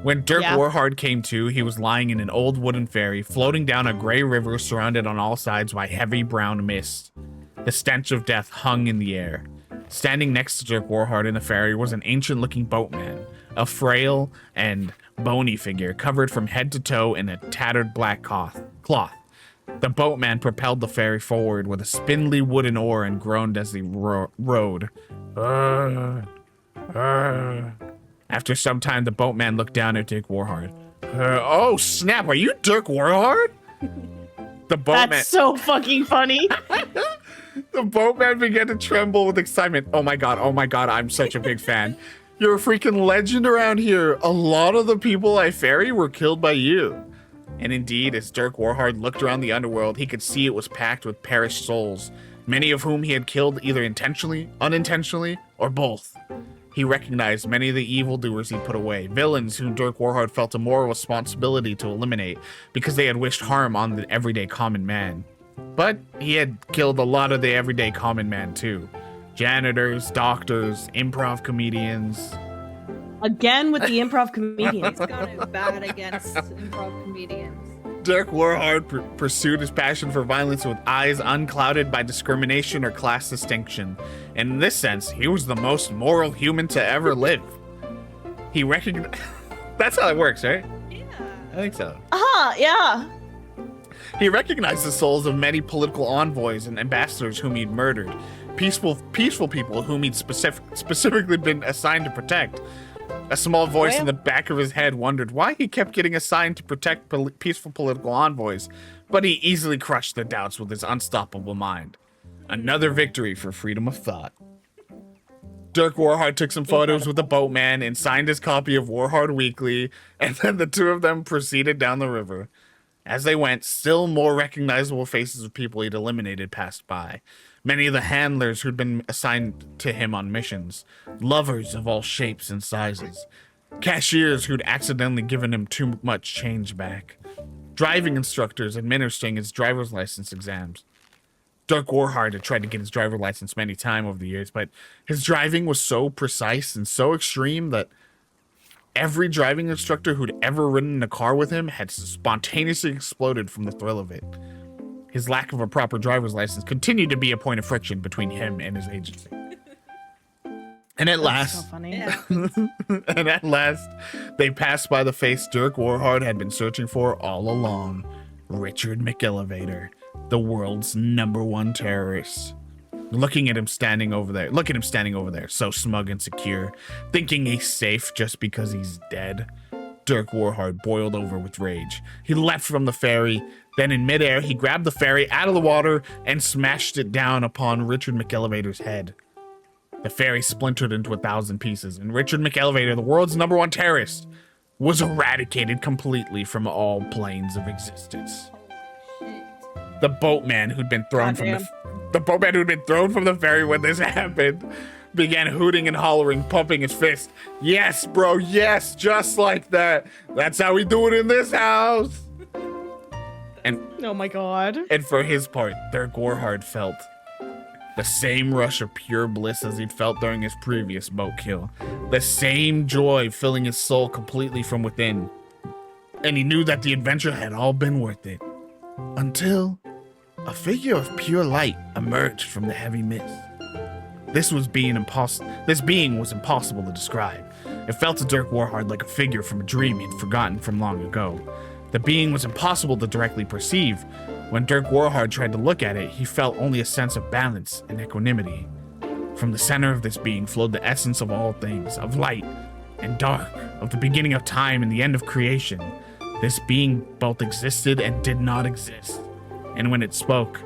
When Dirk Yeah. Warhard came to, he was lying in an old wooden ferry, floating down a gray river surrounded on all sides by heavy brown mist. The stench of death hung in the air. Standing next to Dirk Warhard in the ferry was an ancient-looking boatman, a frail and bony figure covered from head to toe in a tattered black cloth. The boatman propelled the ferry forward with a spindly wooden oar and groaned as he rowed. After some time, the boatman looked down at Dirk Warhard. Oh, snap, are you Dirk Warhard? The boatman... That's so fucking funny. The boatman began to tremble with excitement. Oh my god, I'm such a big fan. You're a freaking legend around here. A lot of the people I ferry were killed by you. And indeed, as Dirk Warhard looked around the underworld, he could see it was packed with perished souls, many of whom he had killed either intentionally, unintentionally, or both. He recognized many of the evildoers he put away, villains whom Dirk Warhard felt a moral responsibility to eliminate because they had wished harm on the everyday common man. But he had killed a lot of the everyday common man too. Janitors, doctors, improv comedians. Again with the improv comedians. It's gone bad against improv comedians. Dirk Warhard pursued his passion for violence with eyes unclouded by discrimination or class distinction. And in this sense, he was the most moral human to ever live. He recognized... That's how it works, right? Yeah. I think so. Yeah. He recognized the souls of many political envoys and ambassadors whom he'd murdered, peaceful people whom he'd specifically been assigned to protect. A small voice in the back of his head wondered why he kept getting assigned to protect peaceful political envoys, but he easily crushed the doubts with his unstoppable mind. Another victory for freedom of thought. Dirk Warhard took some photos with the boatman and signed his copy of Warhard Weekly, and then the two of them proceeded down the river. As they went, still more recognizable faces of people he'd eliminated passed by. Many of the handlers who'd been assigned to him on missions, lovers of all shapes and sizes, cashiers who'd accidentally given him too much change back, driving instructors administering his driver's license exams. Dirk Warhard had tried to get his driver's license many times over the years, but his driving was so precise and so extreme that every driving instructor who'd ever ridden in a car with him had spontaneously exploded from the thrill of it. His lack of a proper driver's license continued to be a point of friction between him and his agency. And at last, So funny. Yeah. and at last, they passed by the face Dirk Warhard had been searching for all along. Richard McElevator, the world's #1 terrorist. Look at him standing over there, so smug and secure, thinking he's safe just because he's dead. Dirk Warhard boiled over with rage. He leapt from the ferry, then in midair, he grabbed the ferry out of the water and smashed it down upon Richard McElevator's head. The ferry splintered into 1,000 pieces, and Richard McElevator, the world's #1 terrorist, was eradicated completely from all planes of existence. The boatman who'd been thrown from the ferry when this happened began hooting and hollering, pumping his fist. Yes, bro, yes, just like that. That's how we do it in this house. Oh my god. And for his part, Dirk Warhard felt the same rush of pure bliss as he'd felt during his previous boat kill. The same joy filling his soul completely from within. And he knew that the adventure had all been worth it. Until a figure of pure light emerged from the heavy mist. This being was impossible to describe. It felt to Dirk Warhard like a figure from a dream he'd forgotten from long ago. The being was impossible to directly perceive. When Dirk Warhard tried to look at it, he felt only a sense of balance and equanimity. From the center of this being flowed the essence of all things, of light and dark, of the beginning of time and the end of creation. This being both existed and did not exist. And when it spoke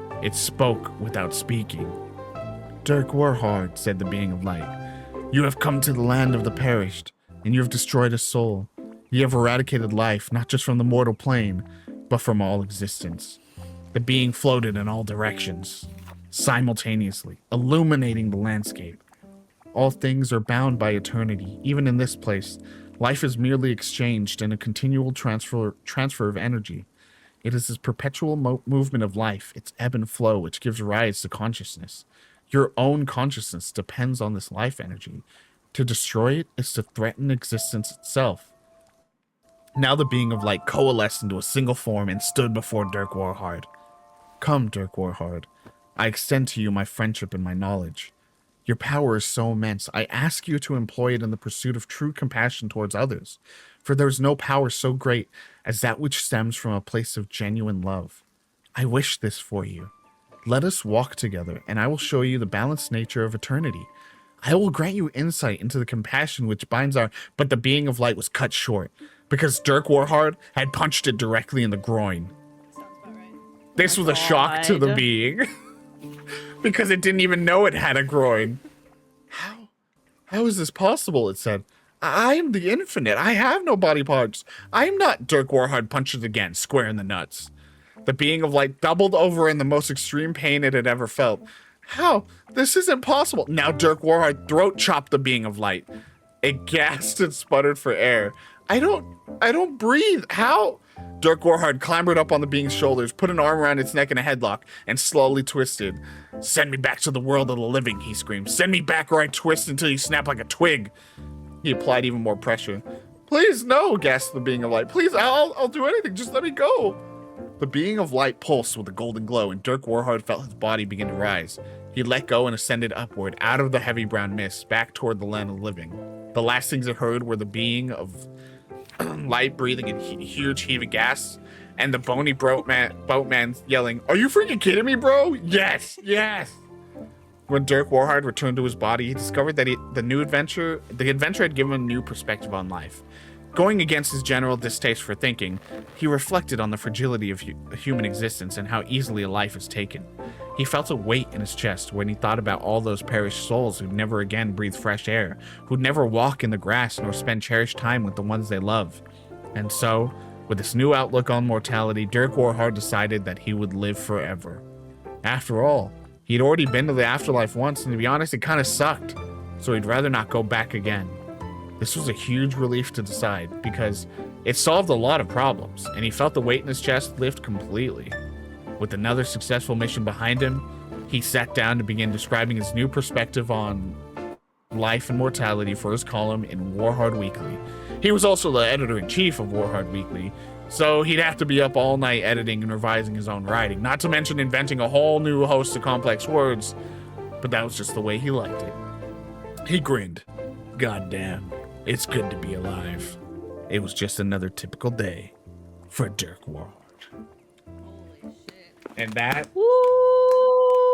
without speaking. Dirk Warhard, said the being of light, you have come to the land of the perished, and you have destroyed a soul. You have eradicated life, not just from the mortal plane, but from all existence. The being floated in all directions, simultaneously, illuminating the landscape. All things are bound by eternity. Even in this place, life is merely exchanged in a continual transfer of energy. It is this perpetual movement of life, its ebb and flow, which gives rise to consciousness. Your own consciousness depends on this life energy. To destroy it is to threaten existence itself. Now the being of light coalesced into a single form and stood before Dirk Warhard. Come, Dirk Warhard. I extend to you my friendship and my knowledge. Your power is so immense, I ask you to employ it in the pursuit of true compassion towards others, for there is no power so great as that which stems from a place of genuine love. I wish this for you. Let us walk together, and I will show you the balanced nature of eternity. I will grant you insight into the compassion which binds our... But the being of light was cut short, because Dirk Warhard had punched it directly in the groin. This was a shock to the being, because it didn't even know it had a groin. How is this possible? It said. I am the infinite. I have no body parts. I am not. Dirk Warhard punched it again, square in the nuts. The being of light doubled over in the most extreme pain it had ever felt. How? This isn't possible. Now Dirk Warhard throat chopped the being of light. It gasped and sputtered for air. I don't breathe. How? Dirk Warhard clambered up on the being's shoulders, put an arm around its neck in a headlock, and slowly twisted. Send me back to the world of the living, he screamed. Send me back or I twist until you snap like a twig. He applied even more pressure. Please, no, gasped the being of light. Please, I'll do anything. Just let me go. The being of light pulsed with a golden glow, and Dirk Warhard felt his body begin to rise. He let go and ascended upward, out of the heavy brown mist, back toward the land of the living. The last things it heard were the being of light breathing in huge heaving gas, and the bony boatman yelling, "Are you freaking kidding me, bro? Yes, yes!" When Dirk Warhard returned to his body, he discovered that the adventure had given him a new perspective on life. Going against his general distaste for thinking, he reflected on the fragility of human existence and how easily a life is taken. He felt a weight in his chest when he thought about all those perished souls who'd never again breathe fresh air, who'd never walk in the grass nor spend cherished time with the ones they love. And so, with this new outlook on mortality, Dirk Warhard decided that he would live forever. After all, he'd already been to the afterlife once, and to be honest, it kind of sucked, so he'd rather not go back again. This was a huge relief to decide, because it solved a lot of problems, and he felt the weight in his chest lift completely. With another successful mission behind him, he sat down to begin describing his new perspective on life and mortality for his column in Warhard Weekly. He was also the editor-in-chief of Warhard Weekly, so he'd have to be up all night editing and revising his own writing, not to mention inventing a whole new host of complex words, but that was just the way he liked it. He grinned. Goddamn, it's good to be alive. It was just another typical day for Dirk Warhard. Holy shit. And that Woo!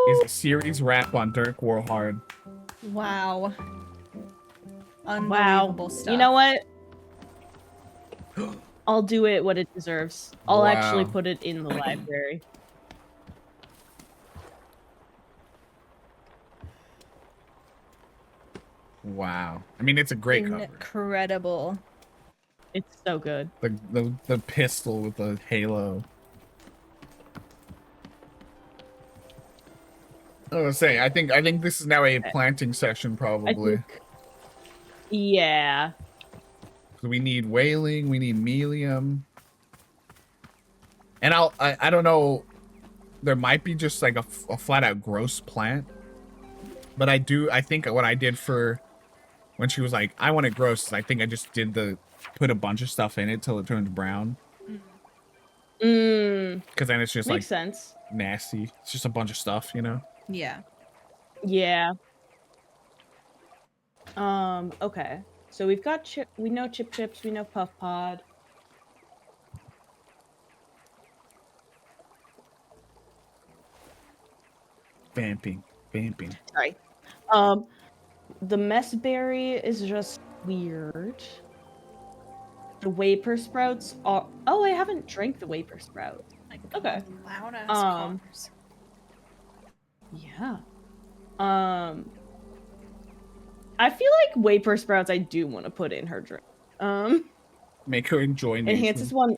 is a series wrap on Dirk Warhard. Wow. Wow. Unbelievable stuff. You know what? I'll do it what it deserves. I'll actually Wow. put it in the library. Wow. I mean, it's a great cover. Incredible. It's so good. The pistol with the halo. I was gonna say, I think this is now a planting session, I probably. think. Yeah. So we need whaling, we need melium. And I don't know, there might be just like a flat out gross plant. But I think what I did for when she was like, I want it gross, I think I just put a bunch of stuff in it till it turns brown. Because then it's just Makes like sense. nasty. It's just a bunch of stuff, you know? Yeah. Yeah. Okay. So we've got we know Chip Chips, we know Puff Pod. Vamping. Sorry. The mess berry is just weird. The Waper Sprouts are... Oh, I haven't drank the Waper Sprout. Like, Okay. loud ass Um, cars. Yeah. I feel like Waper Sprouts I do want to put in her drink. Make her enjoy nature. Enhances one...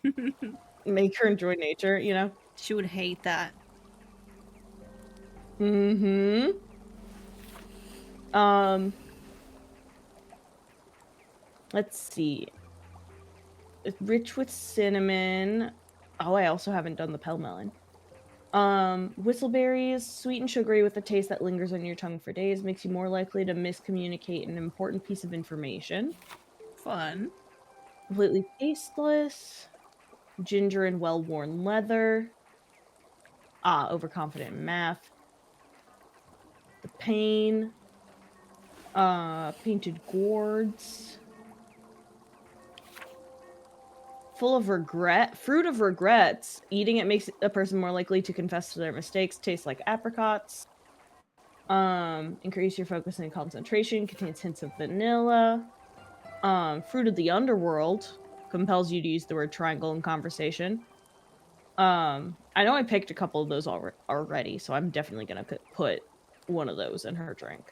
Make her enjoy nature, you know? She would hate that. Mm-hmm. Let's see. It's rich with cinnamon. Oh, I also haven't done the pell melon. Whistleberries, sweet and sugary with a taste that lingers on your tongue for days, makes you more likely to miscommunicate an important piece of information. Fun. Completely tasteless. Ginger and well-worn leather. Overconfident in math. The pain. Painted gourds. Full of regret. Fruit of regrets. Eating it makes a person more likely to confess to their mistakes. Tastes like apricots. Increase your focus and concentration. Contains hints of vanilla. Fruit of the underworld. Compels you to use the word triangle in conversation. I know I picked a couple of those already, so I'm definitely gonna put one of those in her drink.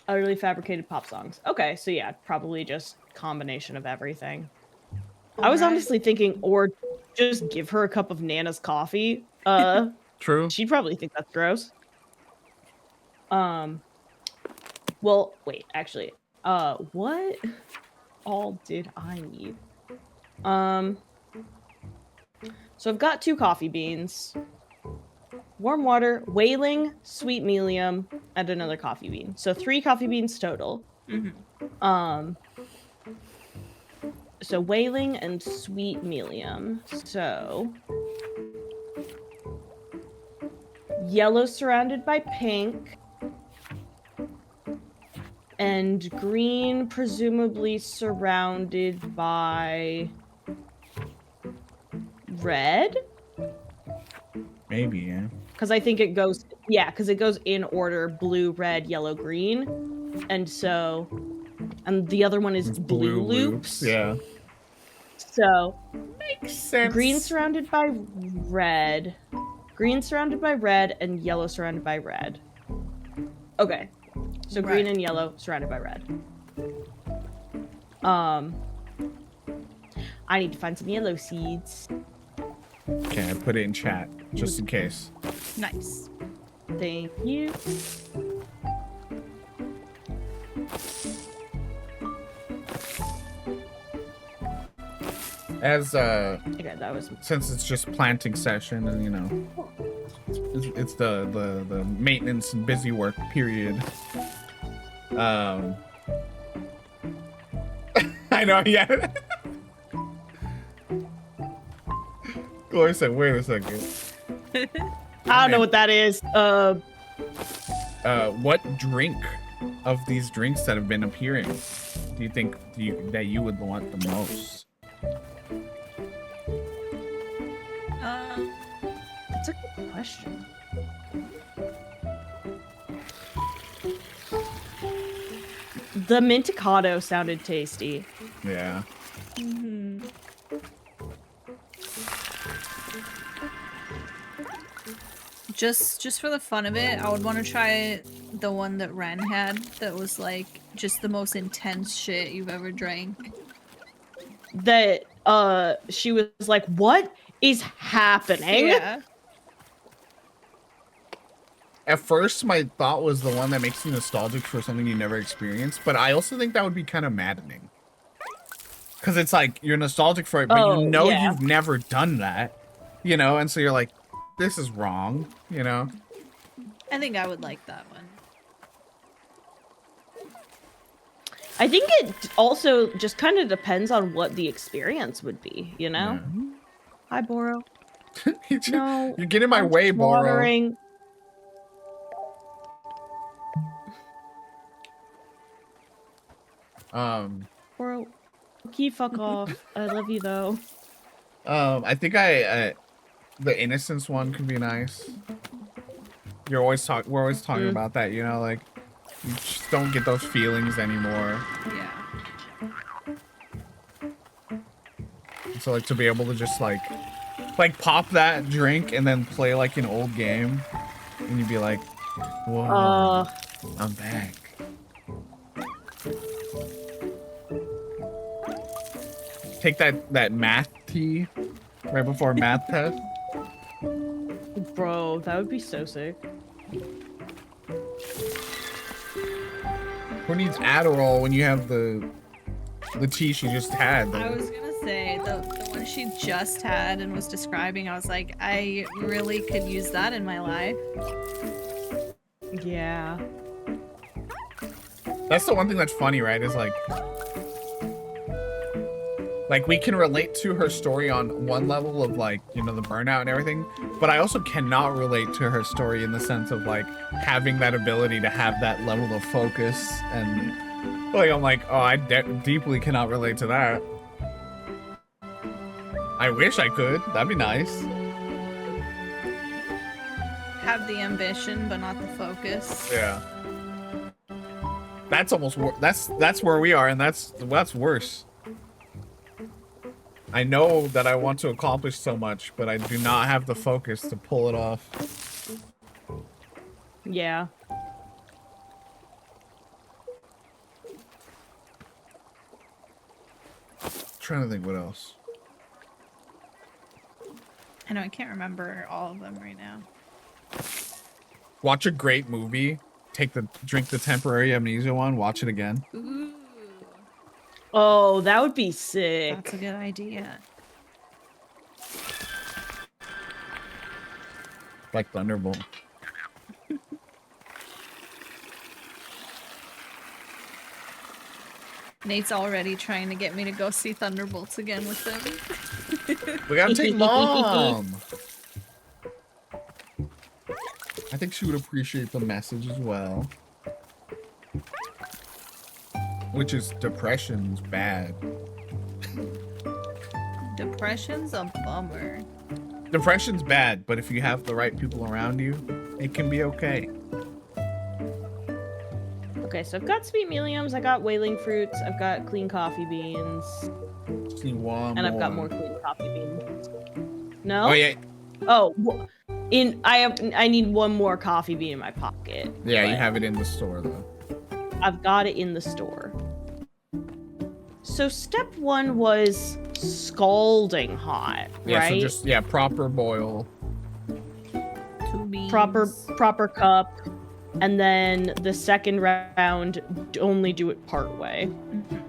Utterly fabricated pop songs. Okay, so yeah, probably just combination of everything. I was honestly thinking, or just give her a cup of Nana's coffee. True. She'd probably think that's gross. Well, wait, actually, what all did I need? So I've got 2 coffee beans, warm water, whaling, sweet melium, and another coffee bean. So 3 coffee beans total. Mm-hmm. So whaling and sweet melium. So yellow surrounded by pink. And green presumably surrounded by red? Maybe, yeah. Because I think it goes, because it goes in order: blue, red, yellow, green. And so and the other one is It's blue loops. Yeah. So Makes sense. green surrounded by red, green surrounded by red, and yellow surrounded by red. Okay, so green Right. and yellow surrounded by red. I need to find some yellow seeds. Okay, I put it in chat just in case. Nice. Thank you. As Okay, that was since it's just planting session and you know it's the maintenance and busy work period. I know, yeah. Gloria said, wait a second. I don't know what that is. What drink of these drinks that have been appearing do you think that you would want the most? That's a good question. The Mintacado sounded tasty. Yeah. Mhm. Just for the fun of it, I would want to try the one that Ren had that was like just the most intense shit you've ever drank. That she was like, "What is happening?" Yeah. At first, my thought was the one that makes you nostalgic for something you never experienced, but I also think that would be kind of maddening. Because it's like, you're nostalgic for it, but Oh, you know yeah. you've never done that, you know? And so you're like, this is wrong, you know? I think I would like that one. I think it also just kind of depends on what the experience would be, you know? Hi, Boro. No, You're getting my I'm way, just Boro. watering. Boro, key fuck off. I love you though. I think the innocence one could be nice. We're always talking about that, you know, like you just don't get those feelings anymore. Yeah. So like to be able to just like pop that drink and then play like an old game, and you'd be like, whoa, I'm back. Take that math tea right before math test. Bro, that would be so sick. Who needs Adderall when you have the tea she just had? I was gonna say the one she just had and was describing, I was like, I really could use that in my life. Yeah. That's the one thing that's funny, right? Is like we can relate to her story on one level of like, you know, the burnout and everything, but I also cannot relate to her story in the sense of like having that ability to have that level of focus, and like I'm like, oh, I deeply cannot relate to that. I wish I could. That'd be nice. Have the ambition, but not the focus. Yeah. That's almost that's where we are, and that's worse. I know that I want to accomplish so much, but I do not have the focus to pull it off. Yeah. Trying to think what else. I know I can't remember all of them right now. Watch a great movie. Drink the temporary amnesia one. Watch it again. Ooh, Oh, that would be sick. that's a good idea. Like Thunderbolt. Nate's already trying to get me to go see Thunderbolts again with him. We gotta take Mom. I think she would appreciate the message as well. Which is depression's bad. Depression's a bummer. Depression's bad, but if you have the right people around you, it can be okay. Okay, so I've got sweet milliums, I got whaling fruits, I've got clean coffee beans, Just need one and I've got more. more clean coffee beans. No? Oh yeah, Oh, I need one more coffee bean in my pocket. yeah. You but have it in the store though. I've got it in the store. So step 1 was scalding hot, Yeah. right? So just proper boil. 2 beans. proper cup, and then the second round only do it part way. Mhm.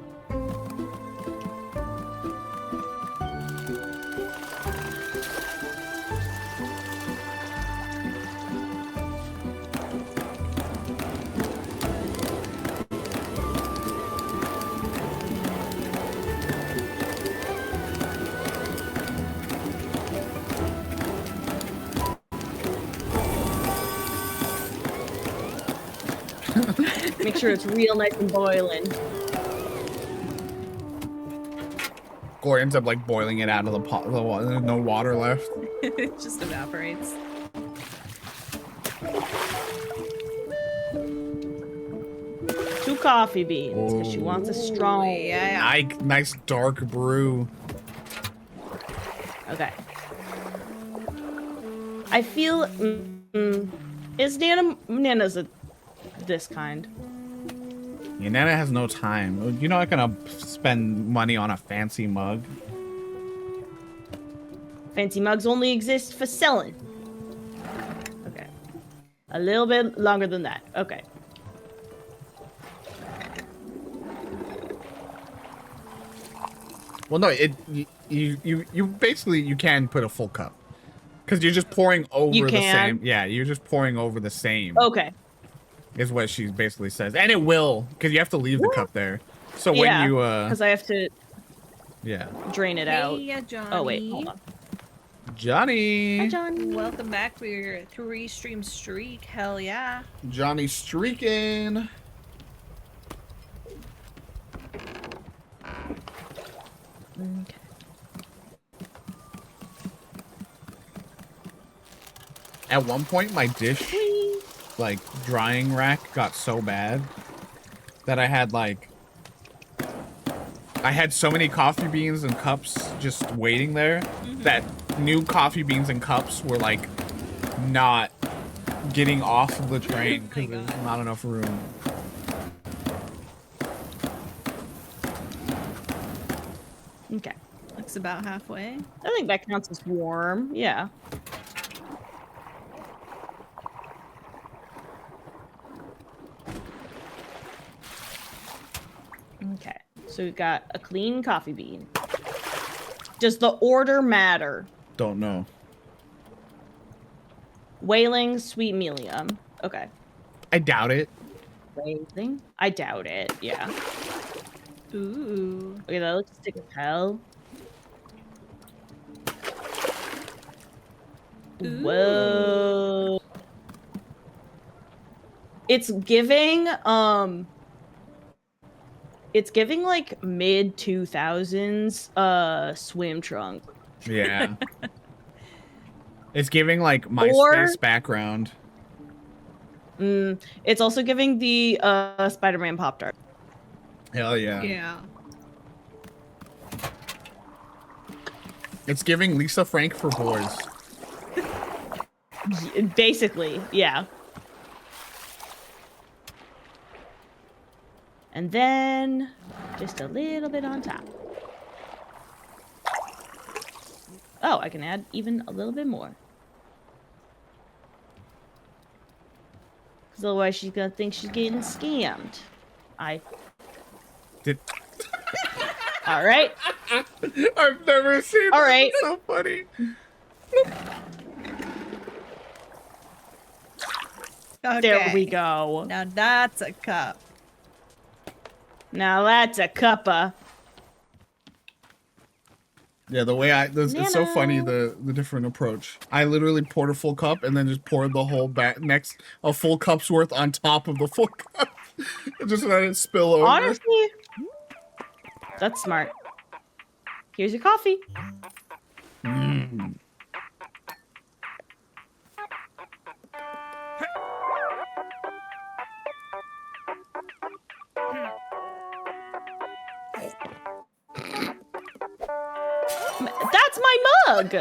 Make sure it's real nice and boiling. Gore ends up like boiling it out of the pot. There's no water left. It just evaporates. Two coffee beans, because she wants a strong. Yeah. Nice dark brew. Okay. I feel. Is Nana's this kind? Yeah, Nana has no time. You're not gonna spend money on a fancy mug. Fancy mugs only exist for selling. Okay. A little bit longer than that. Okay. Well, no, you basically you can put a full cup because you're just pouring over You the can? same. Yeah, you're just pouring over the same. Okay. Is what she basically says, and it will because you have to leave the cup there. So when Yeah, you because I have to yeah, drain it out. Hey, Johnny. Oh wait, hold on. Johnny, Hi, Johnny. Welcome back for your 3-stream streak. Hell yeah. Johnny streaking. Okay. At one point, my dish like drying rack got so bad that I had so many coffee beans and cups just waiting there that new coffee beans and cups were like not getting off of the train because there's not enough room. Okay. Looks about halfway. I think that counts as warm. Yeah. Okay. So we've got a clean coffee bean. Does the order matter? Don't know. Whaling, sweet medium. Okay. I doubt it. Whaling? I doubt it. Yeah. Ooh. Okay, that looks thick as hell. Ooh. Whoa. It's giving like mid 2000s swim trunk. Yeah. It's giving like MySpace background. It's also giving the Spider-Man Pop Tart. Hell yeah. Yeah. It's giving Lisa Frank for boys. Basically, yeah. And then just a little bit on top. Oh, I can add even a little bit more. Because otherwise she's gonna think she's getting scammed. Did All right. I've never seen All that. right. It's so funny. Okay. There we go. Now that's a cup. Now that's a cuppa. Yeah, the way it's so funny the different approach. I literally poured a full cup and then just poured the whole a full cup's worth on top of the full cup. Just let it spill over. Honestly, that's smart. Here's your coffee. That's my mug.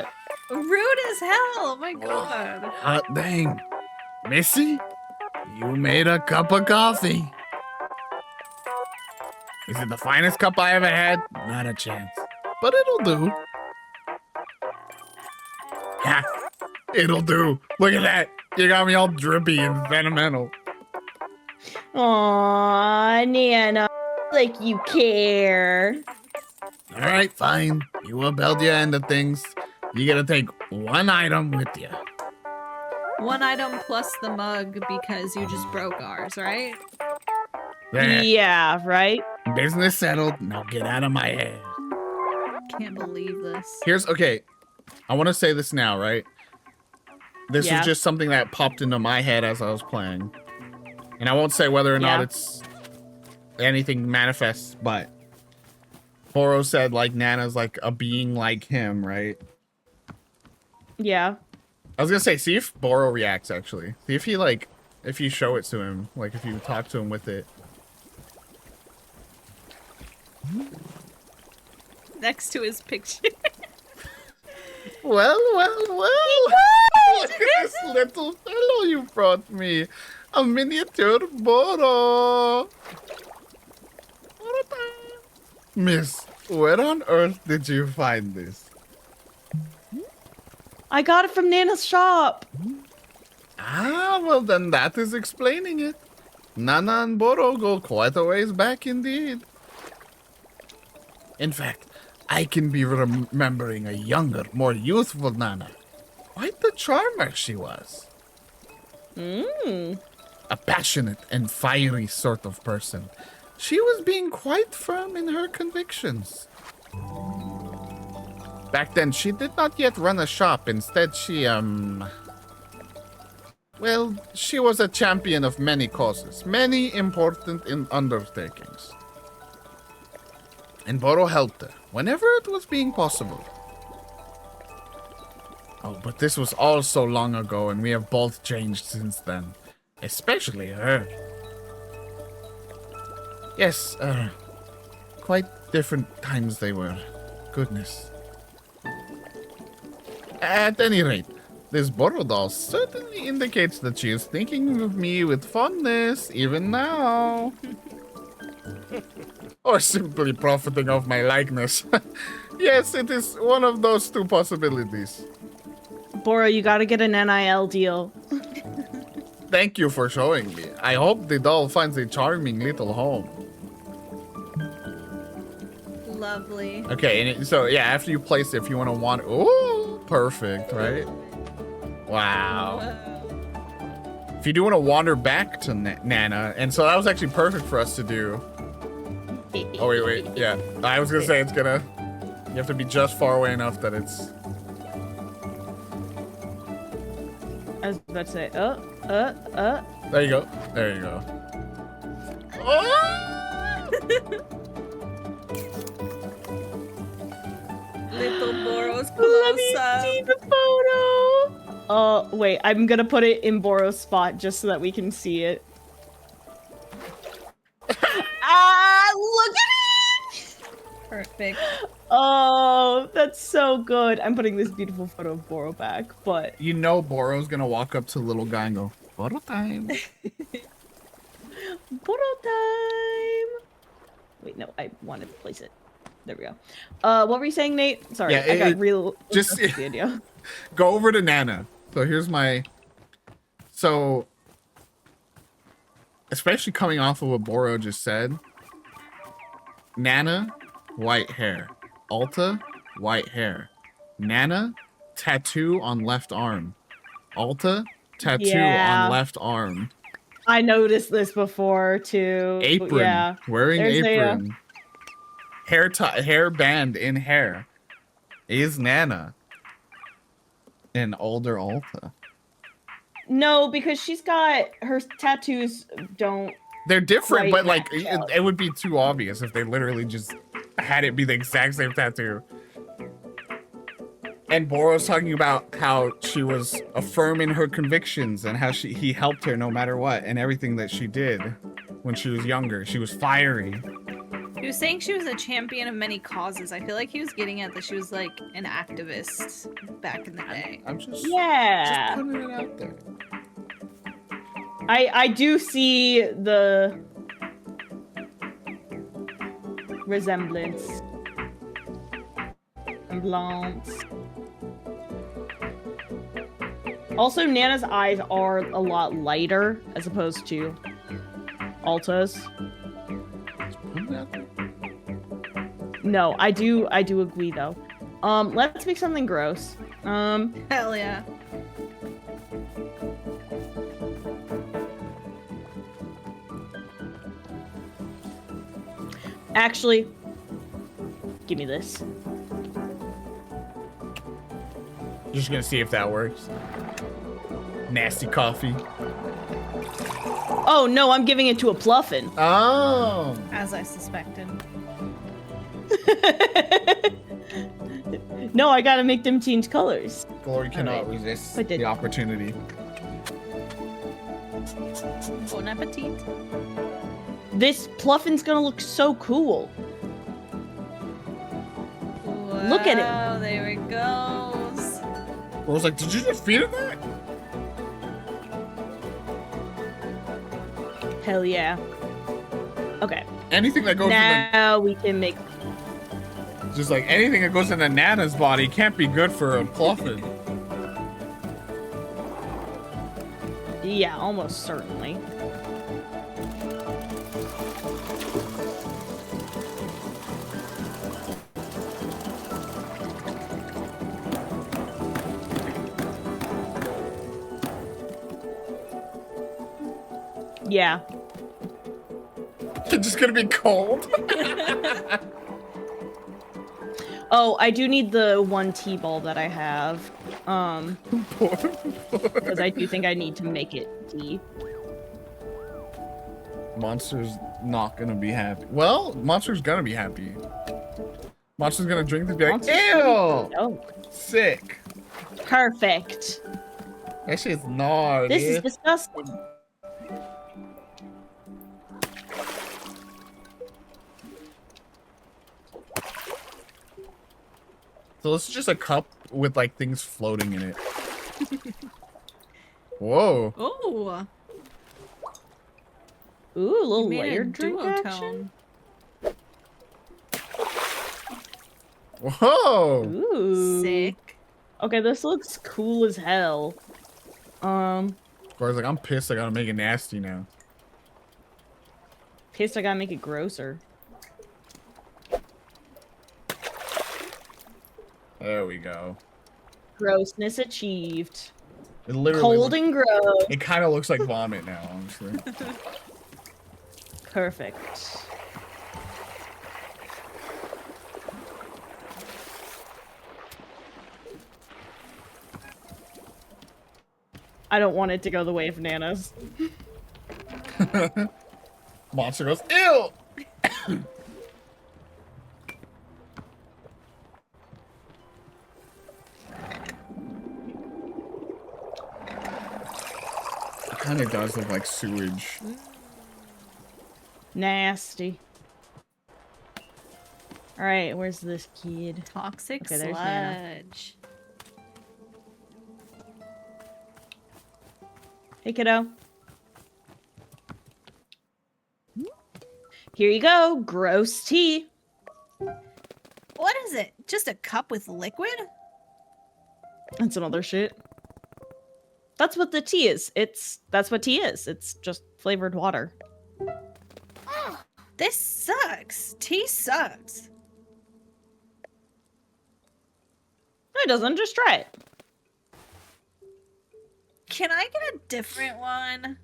Rude as hell. Oh my god. Hot dang. Missy, you made a cup of coffee. Is it the finest cup I ever had? Not a chance. But it'll do. Ha! It'll do. Look at that. You got me all drippy and sentimental. Aw, Nana, like you care. All right, fine. You upheld your end of things. You gotta take one item with you. One item plus the mug because you just broke ours, right? There. Yeah, right? Business settled. Now get out of my head. Can't believe this. Okay. I want to say this now, right? This Yeah. is just something that popped into my head as I was playing. And I won't say whether or not Yeah. it's anything manifests, but Boro said like Nana's like a being like him, right? Yeah. I was gonna say, see if Boro reacts actually. See if he like, if you show it to him, like if you talk to him with it. Next to his picture. Well. Look at this little fellow you brought me. A miniature Boro. Miss, where on earth did you find this? I got it from Nana's shop. Ah, well then that is explaining it. Nana and Boro go quite a ways back indeed. In fact, I can be remembering a younger, more youthful Nana. Quite the charmer she was. A passionate and fiery sort of person. She was being quite firm in her convictions. Back then, she did not yet run a shop. Instead, well, she was a champion of many causes, many important undertakings. And Boro helped her whenever it was being possible. Oh, but this was all so long ago, and we have both changed since then. Especially her. Yes, quite different times they were. Goodness. At any rate, this Boro doll certainly indicates that she is thinking of me with fondness, even now. Or simply profiting off my likeness. Yes, it is one of those two possibilities. Boro, you gotta get an NIL deal. Thank you for showing me. I hope the doll finds a charming little home. Lovely. Okay, and so yeah, after you place it, if you want to wander, ooh, perfect, right? Wow. If you do want to wander back to Nana, and so that was actually perfect for us to do. Oh wait, yeah. I was gonna say it's gonna. You have to be just far away enough that it's. I was about to say, There you go. There you go. Oh! Little Boro's Let close me up. see the photo. Oh, wait, I'm gonna put it in Boro's spot just so that we can see it. Ah, look at it! Perfect. Oh, that's so good. I'm putting this beautiful photo of Boro back, but You know Boro's gonna walk up to the little guy and go, Boro time. Boro time. Wait, no, I wanted to place it. There we go. What were you saying, Nate? Sorry, Yeah, I got real just- obsessed with the idea. Go over to Nana. So here's my. So, especially coming off of what Boro just said, Nana, white hair. Alta, white hair. Nana, tattoo on left arm. Alta, tattoo Yeah. on left arm. I noticed this before too. Apron, Yeah. wearing There's apron. Hair band in hair. Is Nana an older Alta? No, because she's got her tattoos don't. They're different, Right, but like match up. it would be too obvious if they literally just had it be the exact same tattoo. And Boro's talking about how she was firm in her convictions and how he helped her no matter what and everything that she did when she was younger. She was fiery. He He was saying she was a champion of many causes. I feel like he was getting at that she was like an activist back in the day. I'm just Yeah. putting it out there. I do see the resemblance. Also, Nana's eyes are a lot lighter as opposed to Alta's. Just putting it out there. No, I do agree though. Let's make something gross. Hell yeah. Actually, give me this. Just gonna see if that works. Nasty coffee. Oh no, I'm giving it to a Pluffin. Oh. As I suspected. No, I gotta make them change colors. Glory cannot Alright. resist But the opportunity. Bon appetit. This Pluffin's gonna look so cool. Look at it. Wow, there it goes. I was like, did you just feed it that? Hell yeah. Okay, Anything that goes in now we can make. the, just like anything that goes into Nana's body can't be good for a Pluffin. Yeah, almost certainly. Yeah. It's just gonna be cold. Oh, I do need the one T-ball that I have. Because I do think I need to make it T. Monster's not gonna be happy. Well, Monster's gonna be happy. Monster's gonna drink this and be like, Monster's ew! Oh, Sick. perfect. That shit's gnarly. This is disgusting. So this is just a cup with like things floating in it. Whoa. Oh, Ooh, a little made a layered drink action. duotone. Whoa. Ooh. Sick. Okay, this looks cool as hell. Guard's like, I'm pissed I gotta make it nasty now. Pissed I gotta make it grosser. There we go. Grossness achieved. It literally Cold and gross. it kind of looks like vomit now, honestly. Perfect. I don't want it to go the way of Nana's. Monster goes, ew! It kind of does look like sewage. Nasty. Alright, where's this kid? Toxic Okay, there's Nana. sludge. Hey, kiddo. Here you go. Gross tea. What is it? Just a cup with liquid? That's another shit. That's what the tea is. That's what tea is. It's just flavored water. This sucks. Tea sucks. No, it doesn't. Just try it. Can I get a different one?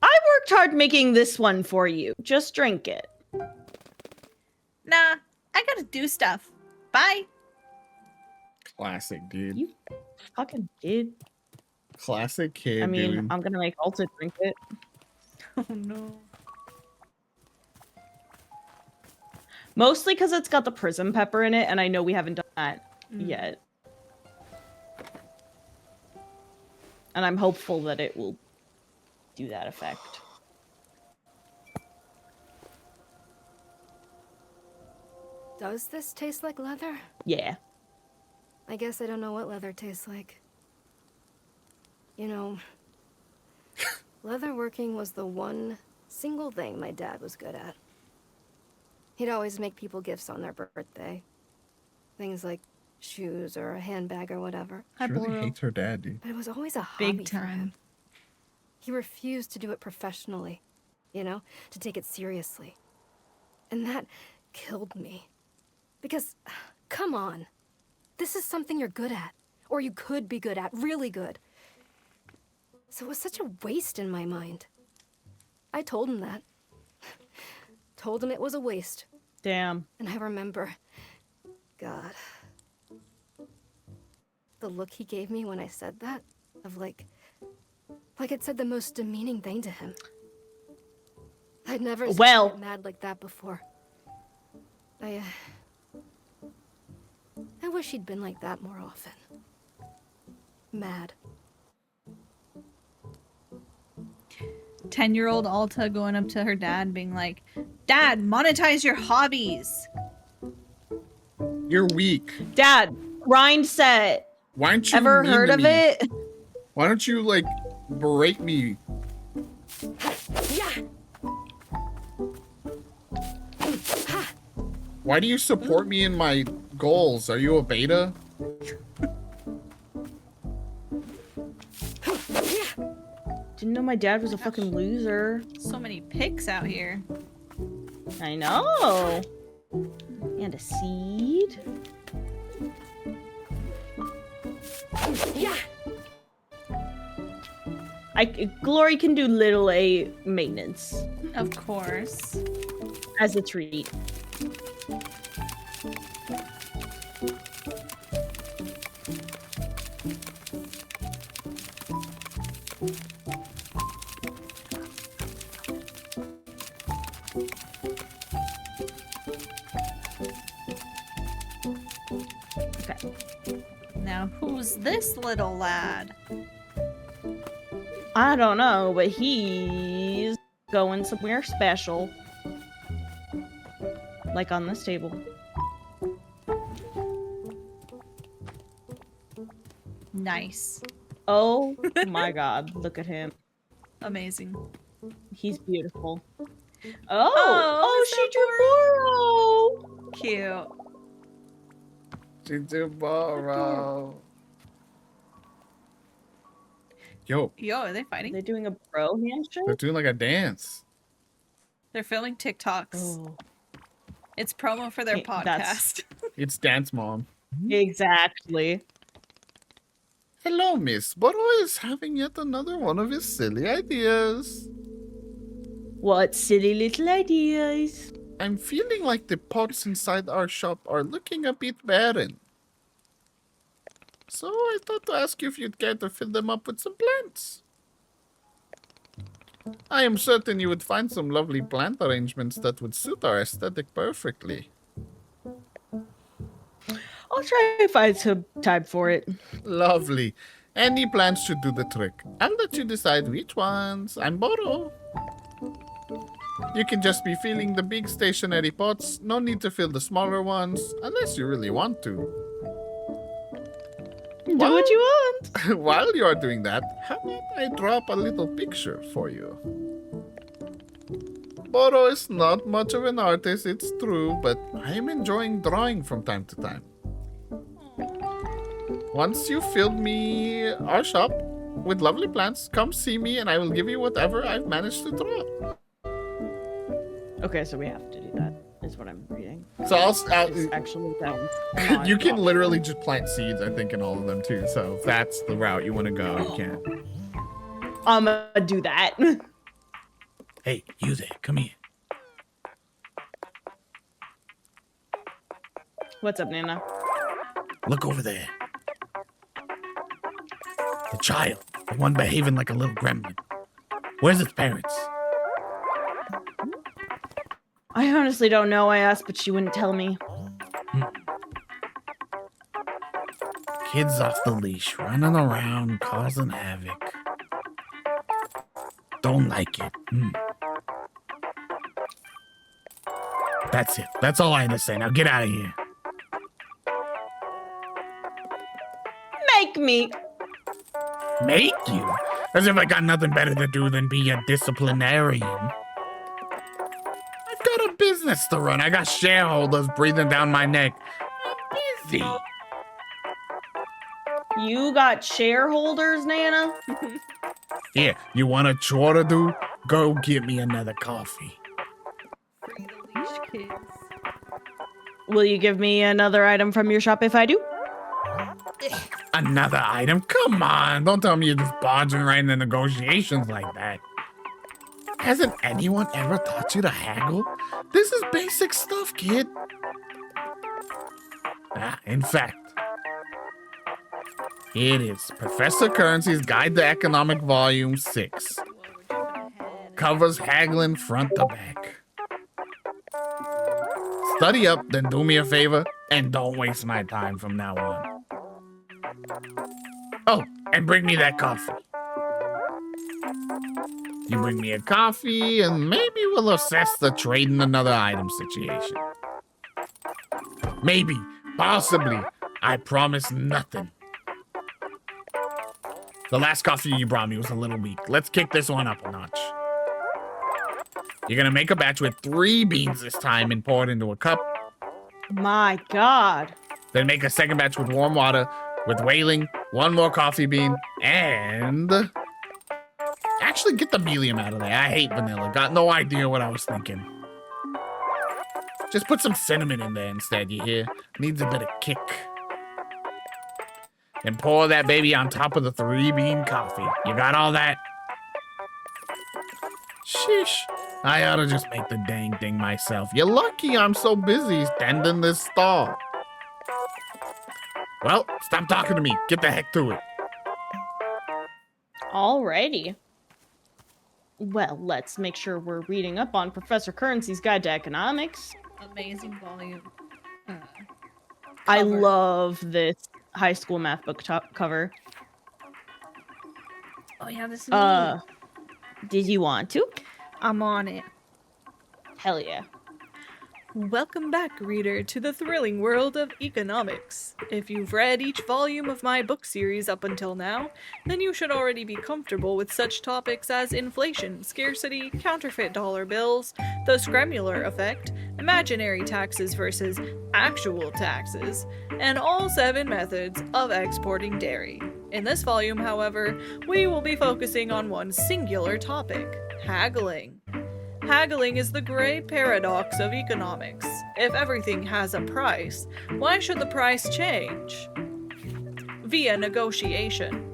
I worked hard making this one for you. Just drink it. Nah, I gotta do stuff. Bye. Classic, dude. You fucking kid. Classic kid, I mean, dude. I'm gonna make Alta drink it. Oh no. Mostly because it's got the prism pepper in it, and I know we haven't done that yet. And I'm hopeful that it will do that effect. Does this taste like leather? Yeah. I guess I don't know what leather tastes like. You know, leatherworking was the one single thing my dad was good at. He'd always make people gifts on their birthday. Things like shoes or a handbag or whatever. She really hates her dad, dude. But it was always a Big hobby for time. him. He refused to do it professionally, you know, to take it seriously. And that killed me. Because, come on, this is something you're good at. Or you could be good at, really good. So it was such a waste in my mind. I told him that. Told him it was a waste. Damn. And I remember, God, the look he gave me when I said that, of like it said the most demeaning thing to him. I'd never seen him get mad like that before. I wish he'd been like that more often. Mad. 10-year-old Alta going up to her dad being like, Dad, monetize your hobbies. You're weak. Dad, grind set. Why aren't you Ever mean heard to of me? it? Why don't you, like, berate me? Why do you support me in my goals? Are you a beta? Didn't know my dad was a fucking loser. So many pics out here. I know. And a seed. Yeah. Glory can do little A maintenance Of course. as a treat. Okay. Now, who's this little lad? I don't know, but he's going somewhere special. Like on this table. Nice. Oh my god, look at him. Amazing. He's beautiful. Oh, she drew Boro. Cute. Tomorrow. Yo, Yo, are they Are fighting? they doing a bro handshake? they're doing like a dance. They're filming TikToks. Oh, It's promo for their Hey, that's- podcast. It's Dance Mom. exactly. Hello, Miss. Boro is having yet another one of his silly ideas. What silly little ideas. I'm feeling like the pots inside our shop are looking a bit barren. So I thought to ask you if you'd care to fill them up with some plants. I am certain you would find some lovely plant arrangements that would suit our aesthetic perfectly. I'll try to find some time for it. Lovely. Any plants should do the trick. I'll let you decide which ones. I'm Boro. You can just be filling the big stationary pots. No need to fill the smaller ones, unless you really want to. Do what you want. While you are doing that, how about I drop a little picture for you? Boro is not much of an artist, it's true, but I am enjoying drawing from time to time. Once you filled me our shop with lovely plants, come see me and I will give you whatever I've managed to draw. Okay, so we have to do that, is what I'm reading. So This actually sounds you can not literally just plant seeds, I think, in all of them too. So if that's the route you want to go, you can. I'm gonna do that. Hey, you there, come here. What's up, Nana? Look over there. The child, the one behaving like a little gremlin. Where's its parents? I honestly don't know. I asked, but she wouldn't tell me. Kids off the leash, running around, causing havoc. Don't like it. That's it. That's all I had to say. Now get out of here. Make me. Make you? As if I got nothing better to do than be a disciplinarian. I've got a business to run. I got shareholders breathing down my neck. I'm busy. You got shareholders, Nana? Here, you want a chore to do? Go get me another coffee. Free the leash kids. Will you give me another item from your shop if I do? Another item? Come on. Don't tell me you're just barging right into negotiations like that. Hasn't anyone ever taught you to haggle? This is basic stuff, kid. In fact, here it is. Professor Currency's Guide to Economic Volume 6. Covers haggling front to back. Study up, then do me a favor, and don't waste my time from now on. Oh, and bring me that coffee. You bring me a coffee, and maybe we'll assess the trade in another item situation. Maybe, possibly. I promise nothing. The last coffee you brought me was a little weak. Let's kick this one up a notch. You're gonna make a batch with 3 beans this time and pour it into a cup. My God. Then make a second batch with warm water, with whaling, 1 more coffee bean, and... Actually, get the helium out of there. I hate vanilla. Got no idea what I was thinking. Just put some cinnamon in there instead, you hear? Needs a bit of kick. And pour that baby on top of the 3-bean coffee. You got all that? Sheesh. I ought to just make the dang thing myself. You're lucky I'm so busy tending this stall. Well, stop talking to me. Get the heck to it. Alrighty. Well, let's make sure we're reading up on Professor Currency's Guide to Economics. Amazing volume. I Cover. love this high school math book cover. Oh yeah, this is neat. Did you want to? I'm on it. Hell yeah. Welcome back, reader, to the thrilling world of economics. If you've read each volume of my book series up until now, then you should already be comfortable with such topics as inflation, scarcity, counterfeit dollar bills, the Scremular effect, imaginary taxes versus actual taxes, and all 7 methods of exporting dairy. In this volume, however, we will be focusing on one singular topic: haggling. Haggling is the great paradox of economics. If everything has a price, why should the price change? Via negotiation.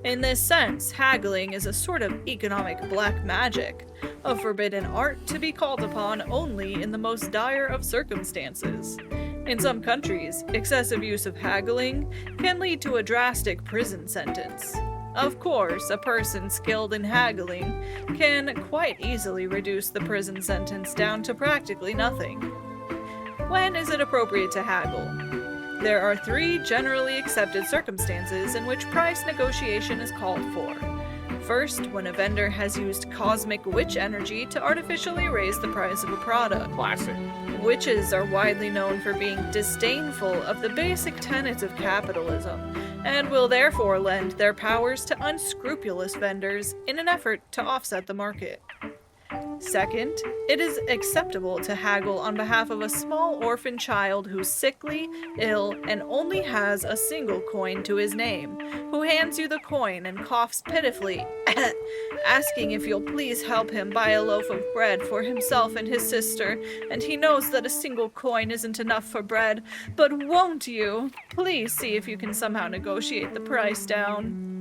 In this sense, haggling is a sort of economic black magic, a forbidden art to be called upon only in the most dire of circumstances. In some countries, excessive use of haggling can lead to a drastic prison sentence. Of course, a person skilled in haggling can quite easily reduce the prison sentence down to practically nothing. When is it appropriate to haggle? There are 3 generally accepted circumstances in which price negotiation is called for. First, when a vendor has used cosmic witch energy to artificially raise the price of a product. Classic. Witches are widely known for being disdainful of the basic tenets of capitalism, and will therefore lend their powers to unscrupulous vendors in an effort to offset the market. Second, it is acceptable to haggle on behalf of a small orphan child who's sickly, ill, and only has a single coin to his name, who hands you the coin and coughs pitifully, asking if you'll please help him buy a loaf of bread for himself and his sister, and he knows that a single coin isn't enough for bread, but won't you? Please see if you can somehow negotiate the price down.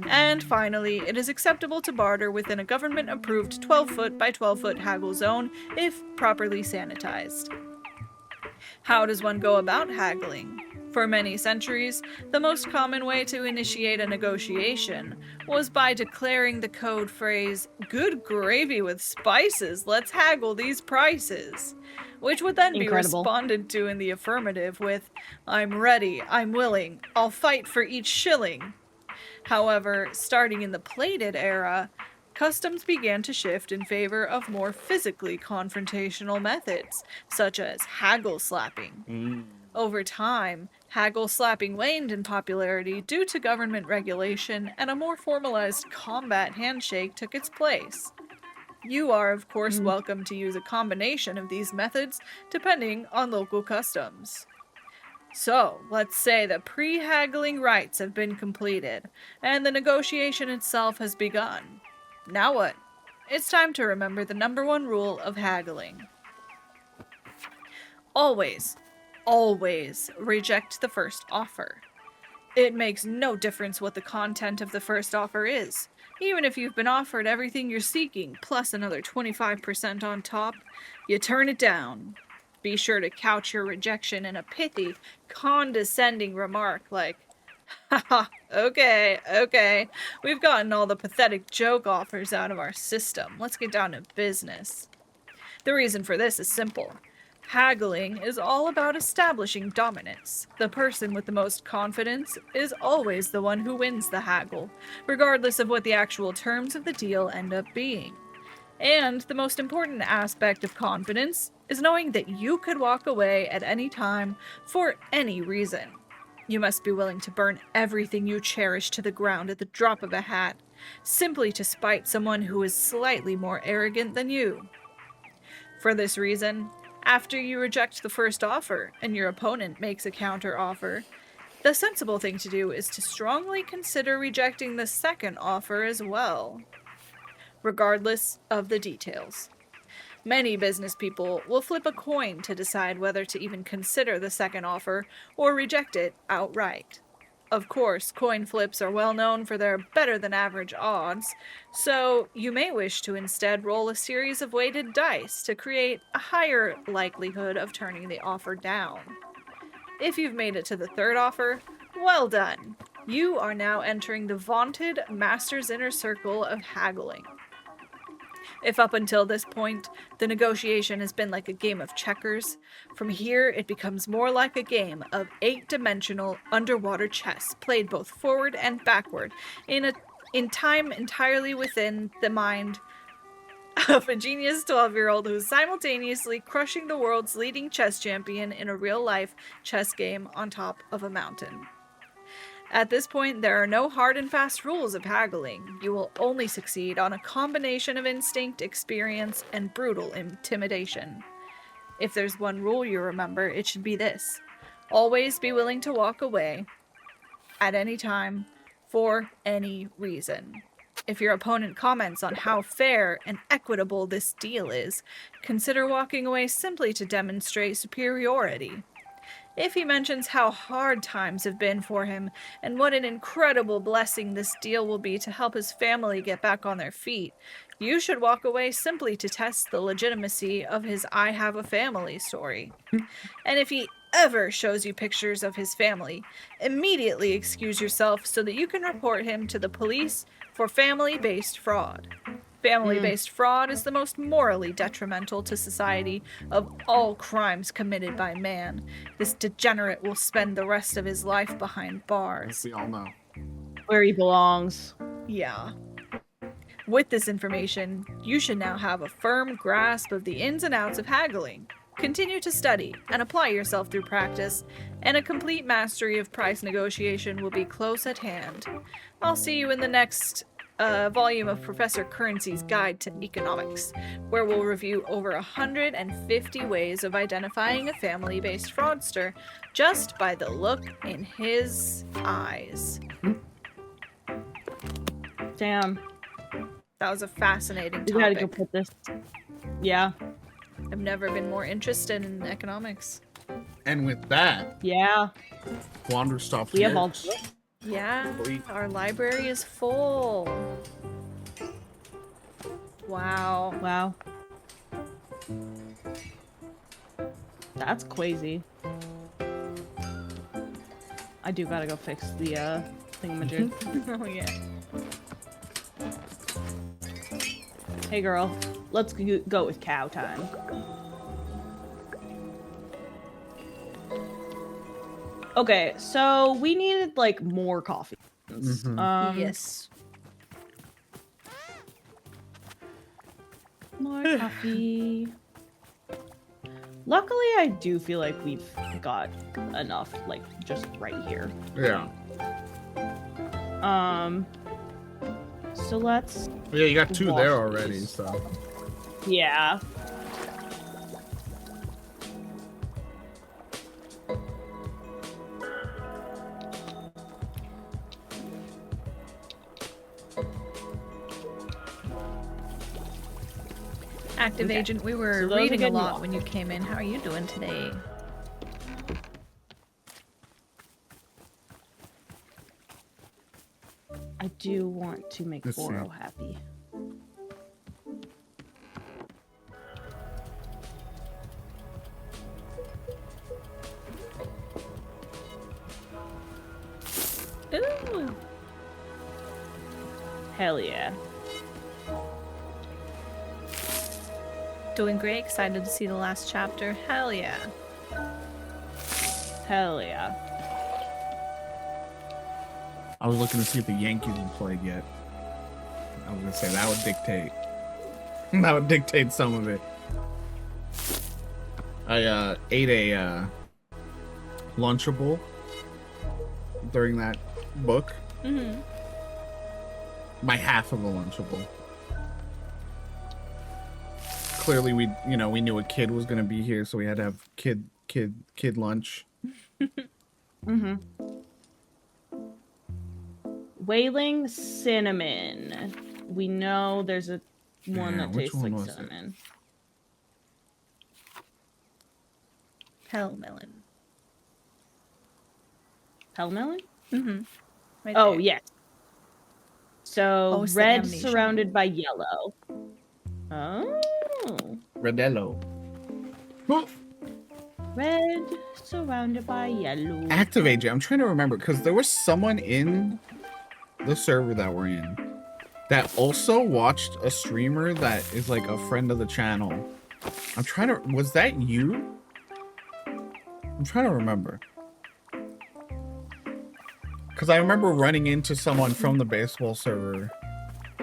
And finally, it is acceptable to barter within a government-approved 12-foot by 12-foot haggle zone if properly sanitized. How does one go about haggling? For many centuries, the most common way to initiate a negotiation was by declaring the code phrase, "Good gravy with spices, let's haggle these prices," which would then Incredible. be responded to in the affirmative with, "I'm ready, I'm willing, I'll fight for each shilling." However, starting in the plated era, customs began to shift in favor of more physically confrontational methods, such as haggle slapping. Over time, haggle slapping waned in popularity due to government regulation, and a more formalized combat handshake took its place. You are, of course, welcome to use a combination of these methods depending on local customs. So, let's say the pre-haggling rites have been completed, and the negotiation itself has begun. Now what? It's time to remember the number one rule of haggling. Always, always reject the first offer. It makes no difference what the content of the first offer is. Even if you've been offered everything you're seeking, plus another 25% on top, you turn it down. Be sure to couch your rejection in a pithy, condescending remark like, haha, okay, we've gotten all the pathetic joke offers out of our system. Let's get down to business. The reason for this is simple. Haggling is all about establishing dominance. The person with the most confidence is always the one who wins the haggle, regardless of what the actual terms of the deal end up being. And the most important aspect of confidence is knowing that you could walk away at any time for any reason. You must be willing to burn everything you cherish to the ground at the drop of a hat, simply to spite someone who is slightly more arrogant than you. For this reason, after you reject the first offer and your opponent makes a counter offer, the sensible thing to do is to strongly consider rejecting the second offer as well, regardless of the details. Many business people will flip a coin to decide whether to even consider the second offer or reject it outright. Of course, coin flips are well known for their better-than-average odds, so you may wish to instead roll a series of weighted dice to create a higher likelihood of turning the offer down. If you've made it to the third offer, well done! You are now entering the vaunted Master's Inner Circle of haggling. If up until this point, the negotiation has been like a game of checkers, from here it becomes more like a game of 8-dimensional underwater chess, played both forward and backward, in time entirely within the mind of a genius 12-year-old who's simultaneously crushing the world's leading chess champion in a real-life chess game on top of a mountain. At this point, there are no hard and fast rules of haggling. You will only succeed on a combination of instinct, experience, and brutal intimidation. If there's one rule you remember, it should be this. Always be willing to walk away at any time for any reason. If your opponent comments on how fair and equitable this deal is, consider walking away simply to demonstrate superiority. If he mentions how hard times have been for him and what an incredible blessing this deal will be to help his family get back on their feet, you should walk away simply to test the legitimacy of his I have a family story. And if he ever shows you pictures of his family, immediately excuse yourself so that you can report him to the police for family-based fraud. Family-based fraud is the most morally detrimental to society of all crimes committed by man. This degenerate will spend the rest of his life behind bars. We all know. Where he belongs. Yeah. With this information, you should now have a firm grasp of the ins and outs of haggling. Continue to study and apply yourself through practice, and a complete mastery of price negotiation will be close at hand. I'll see you in the next volume of Professor Currency's Guide to Economics, where we'll review over 150 ways of identifying a family-based fraudster just by the look in his eyes. Damn. That was a fascinating topic. You gotta go put this. Yeah. I've never been more interested in economics. And with that, Yeah. Wanderstop. We have all. Yeah, our library is full. Wow. Wow. That's crazy. I do gotta go fix the thingamajig. Oh yeah. Hey girl, let's go with cow time. Okay, so we needed like more coffee. Mhm. Yes. More coffee. Luckily, I do feel like we've got enough, like, just right here. Yeah. So let's... Yeah, you got 2 wash there already, these. so. Yeah. Active Okay. agent, we were So those are reading a good lot new when you came in. How are you doing today? I do want to make Let's see. Boro happy. Ooh. Hell yeah. Doing great. Excited to see the last chapter. Hell yeah. Hell yeah. I was looking to see if the Yankees had played yet. I was gonna say that would dictate. That would dictate some of it. I ate a Lunchable during that book. Mm-hmm. My half of a Lunchable. Clearly, we knew a kid was gonna be here, so we had to have kid lunch. Mm-hmm. Wailing cinnamon. We know there's a one Yeah, that which tastes one like was it? cinnamon. Hell melon. Hellmelon? Mm-hmm. Right Oh, there. yes. So Oh, it's the red amnesia. surrounded by yellow. Oh. Redello. Oh, Red surrounded by yellow. Activate. I'm trying to remember because there was someone in the server that we're in that also watched a streamer that is like a friend of the channel. I'm trying to. Was that you? I'm trying to remember. Because I remember running into someone from the baseball server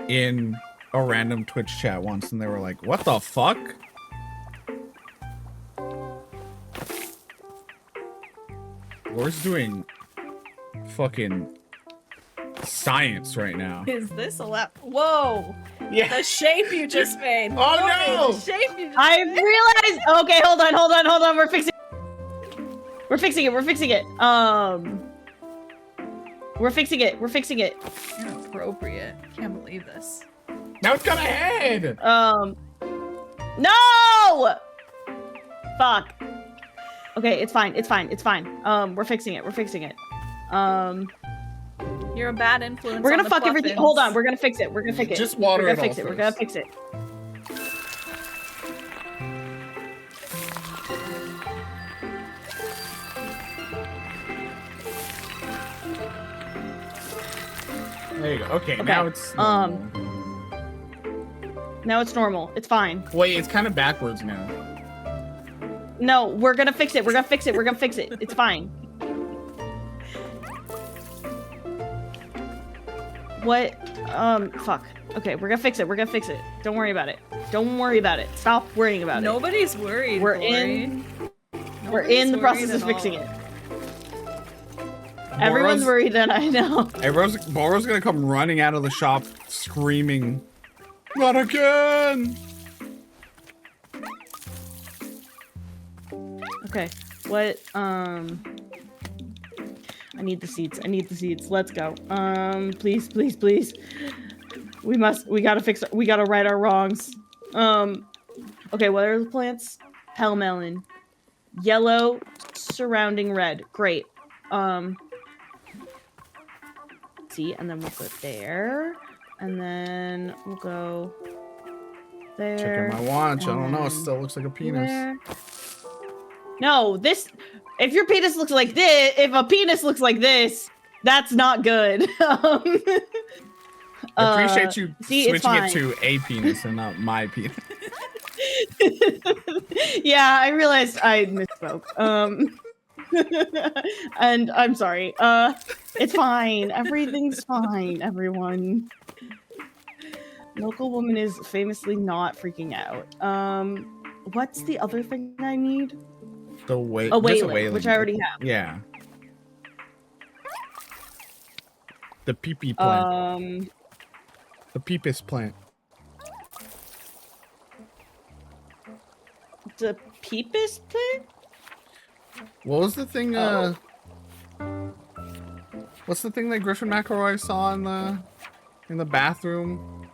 in a random Twitch chat once, and they were like, "What the fuck?" Laura's doing fucking science right now. Is this a lap? Whoa! Yeah. The shape you just made. Oh, Lori, no! The shape you just I made. realized. Okay, hold on. We're fixing it. We're fixing it. We're fixing it. Inappropriate. Can't believe this. Now it's got a head! No! Fuck. Okay, it's fine. We're fixing it. You're a bad influence. We're on gonna the fuck everything. Fluffins. Hold on, we're gonna fix it. Just water We're it gonna all fix it. We're first. gonna fix it. There you go. Okay, now it's normal. Now it's normal. It's fine. Wait, it's kind of backwards now. No, we're gonna fix it. It's fine. What? Fuck. Okay, we're gonna fix it. Don't worry about it. Stop worrying about it. Nobody's worried. We're Lori. in Nobody's the process worried of at fixing all. it. Everyone's worried that I know. Boro's gonna come running out of the shop screaming, "Not again!" Okay. What? I need the seeds. Let's go. Please. We gotta fix it. We gotta right our wrongs. Okay, what are the plants? Hellmelon. Yellow surrounding red. Great. See, and then we'll go there. And then we'll go there. Checking my watch. I don't know. It and still looks like a penis. there. No, this. If your penis looks like this, if a penis looks like this, that's not good. I appreciate you see, it's switching it fine. to a penis and not my penis. Yeah, I realized I misspoke. And I'm sorry. It's fine. Everything's fine, everyone. Local woman is famously not freaking out. What's the other thing I need? The way, A just a whaling, which I already have. Yeah. The pee-pee plant. The peepus plant. The peepus thing? What was the thing? Oh. What's the thing that Griffin McElroy saw in the bathroom?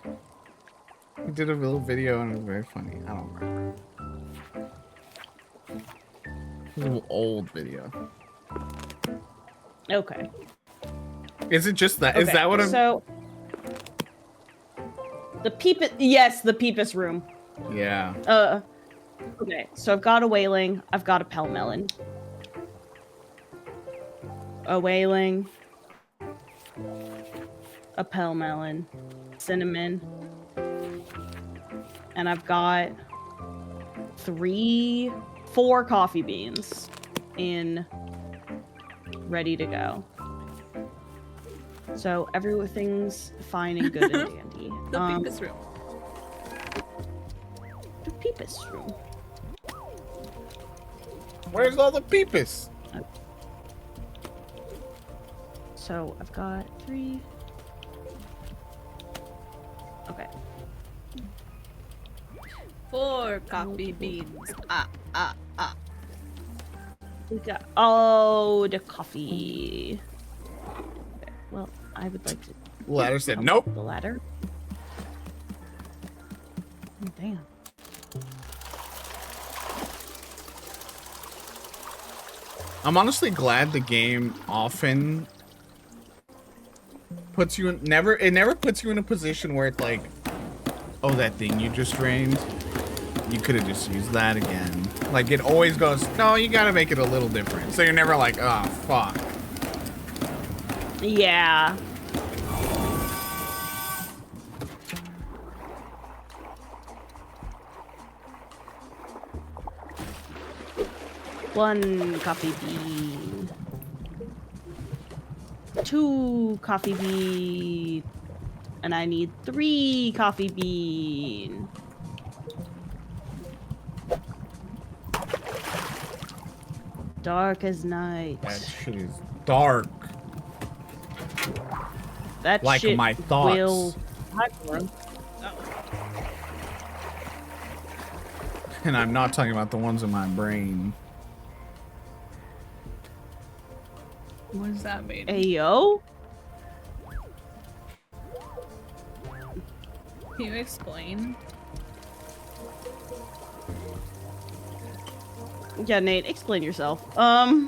He did a little video and it was very funny. I don't remember. It was an old video. Okay. Is it just that? Okay, Is that what I'm? So the peepus. Yes, the peepus room. Yeah. Okay, so I've got a whaling. I've got a pell melon. A whaling. A pell melon. Cinnamon. And I've got 4 coffee beans in ready to go. So everything's fine and good and dandy. The peepus room. The peepus room. Where's all the peepus? So I've got 3. Okay. 4 coffee beans. We got the coffee. Okay, well, I would like to. Ladder said help nope. The ladder. Oh, damn. I'm honestly glad the game often puts you in it never puts you in a position where it's like, oh, that thing you just drained, you could have just used that again. Like, it always goes, no, you gotta make it a little different. So you're never like, oh, fuck. Yeah. One coffee bean. 2 coffee bean. And I need 3 coffee bean. Dark as night. That shit is dark. That Like shit my thoughts. will... And I'm not talking about the ones in my brain. What does that mean? Ayo? Can you explain? Yeah, Nate, explain yourself. Bottle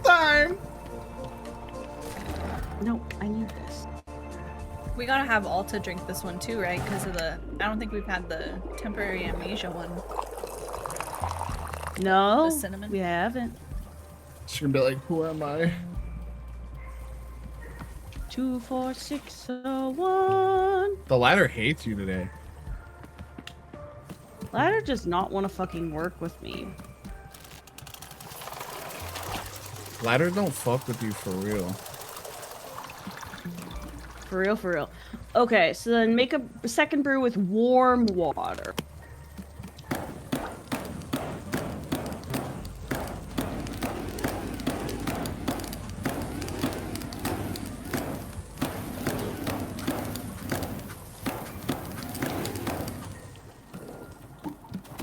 time! No, I need this. We gotta have Alta drink this one too, right? Because of the... I don't think we've had the temporary amnesia one. No, The cinnamon? we haven't. She's gonna be like, who am I? 24601. The ladder hates you today. Ladder does not want to fucking work with me. Ladder don't fuck with you for real. For real, for real. Okay, so then make a second brew with warm water.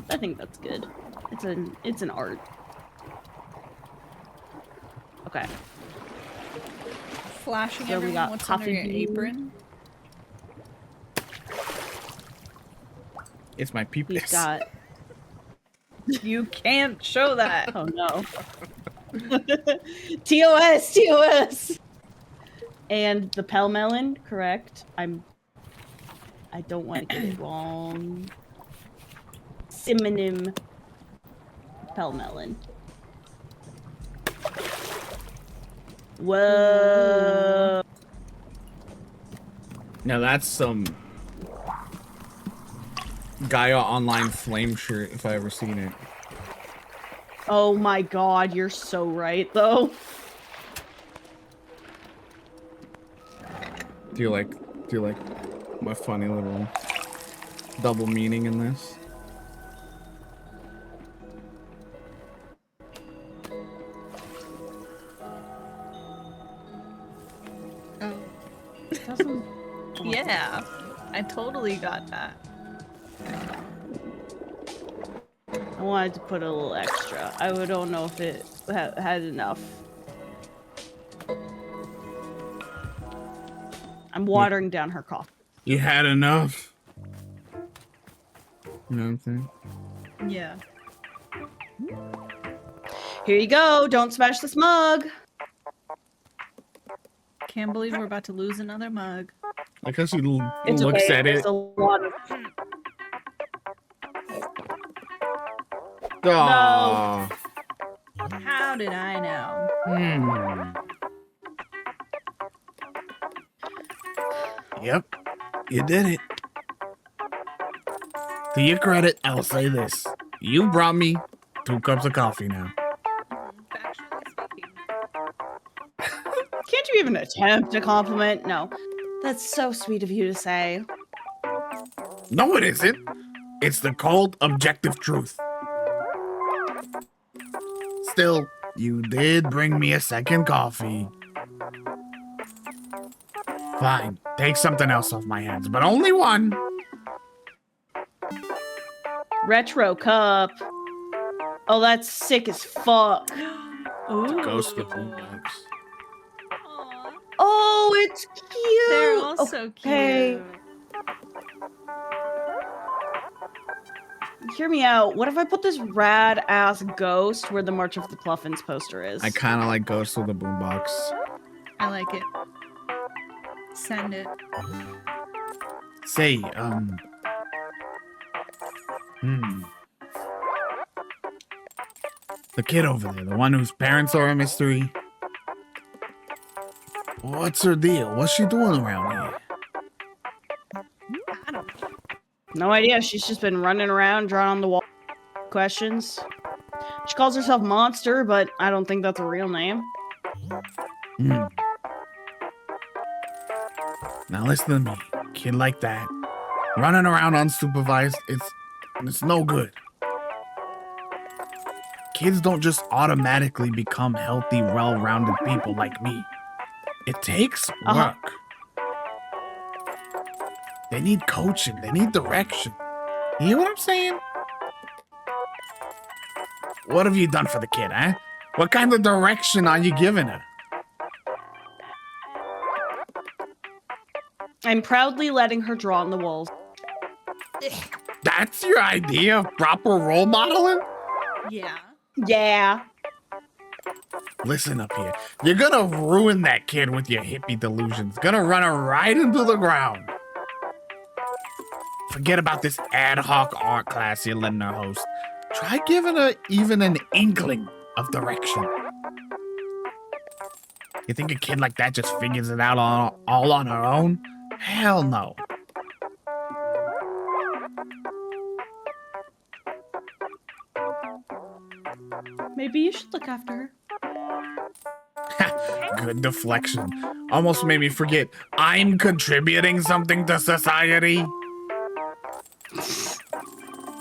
I think that's good. It's an art. Okay. Flashing So we everyone got what's under coffee your bean. apron. It's my We've peepus. got You can't show that. oh no. TOS, TOS. And the pell melon, correct? I don't want to get it wrong. Cinnamon pell melon. Whoa. Now that's some Gaia Online flame shirt if I ever seen it. Oh my god, you're so right though. Do you like Do you like my funny little double meaning in this? Oh. Doesn't- Yeah, I totally got that. I wanted to put a little extra. I don't know if it had enough. I'm watering down her coffee. You had enough. You know what I'm saying? Yeah. Here you go. Don't smash this mug. Can't believe we're about to lose another mug. I guess she It's looks okay. at There's it. a lot of Aw. How did I know? Yep, you did it. To your credit, I'll say this. You brought me 2 cups of coffee now. Factually speaking. Can't you even attempt a compliment? No. That's so sweet of you to say. No, it isn't. It's the cold, objective truth. Still, you did bring me a second coffee. Fine, take something else off my hands, but only one. Retro cup. Oh, that's sick as fuck. Ooh. Ghost of boombox. Aw, Oh, it's cute. they're all so Okay. cute. Hear me out. What if I put this rad ass ghost where the March of the Pluffins poster is? I kind of like Ghost of the Boombox. I like it. Send it. Say, the kid over there, the one whose parents are a mystery. What's her deal? What's she doing around here? I don't know. No idea. She's just been running around, drawing on the wall questions. She calls herself Monster, but I don't think that's a real name. Now listen to me, kid like that, running around unsupervised, it's no good. Kids don't just automatically become healthy, well-rounded people like me. It takes work. They need coaching. They need direction. You hear what I'm saying? What have you done for the kid, huh? What kind of direction are you giving her? I'm proudly letting her draw on the walls. That's your idea of proper role modeling? Yeah. Yeah. Listen up here. You're gonna ruin that kid with your hippie delusions. Gonna run her right into the ground. Forget about this ad hoc art class you're letting her host. Try giving her even an inkling of direction. You think a kid like that just figures it out all on her own? Hell no. Maybe you should look after her. Good deflection. Almost made me forget I'm contributing something to society.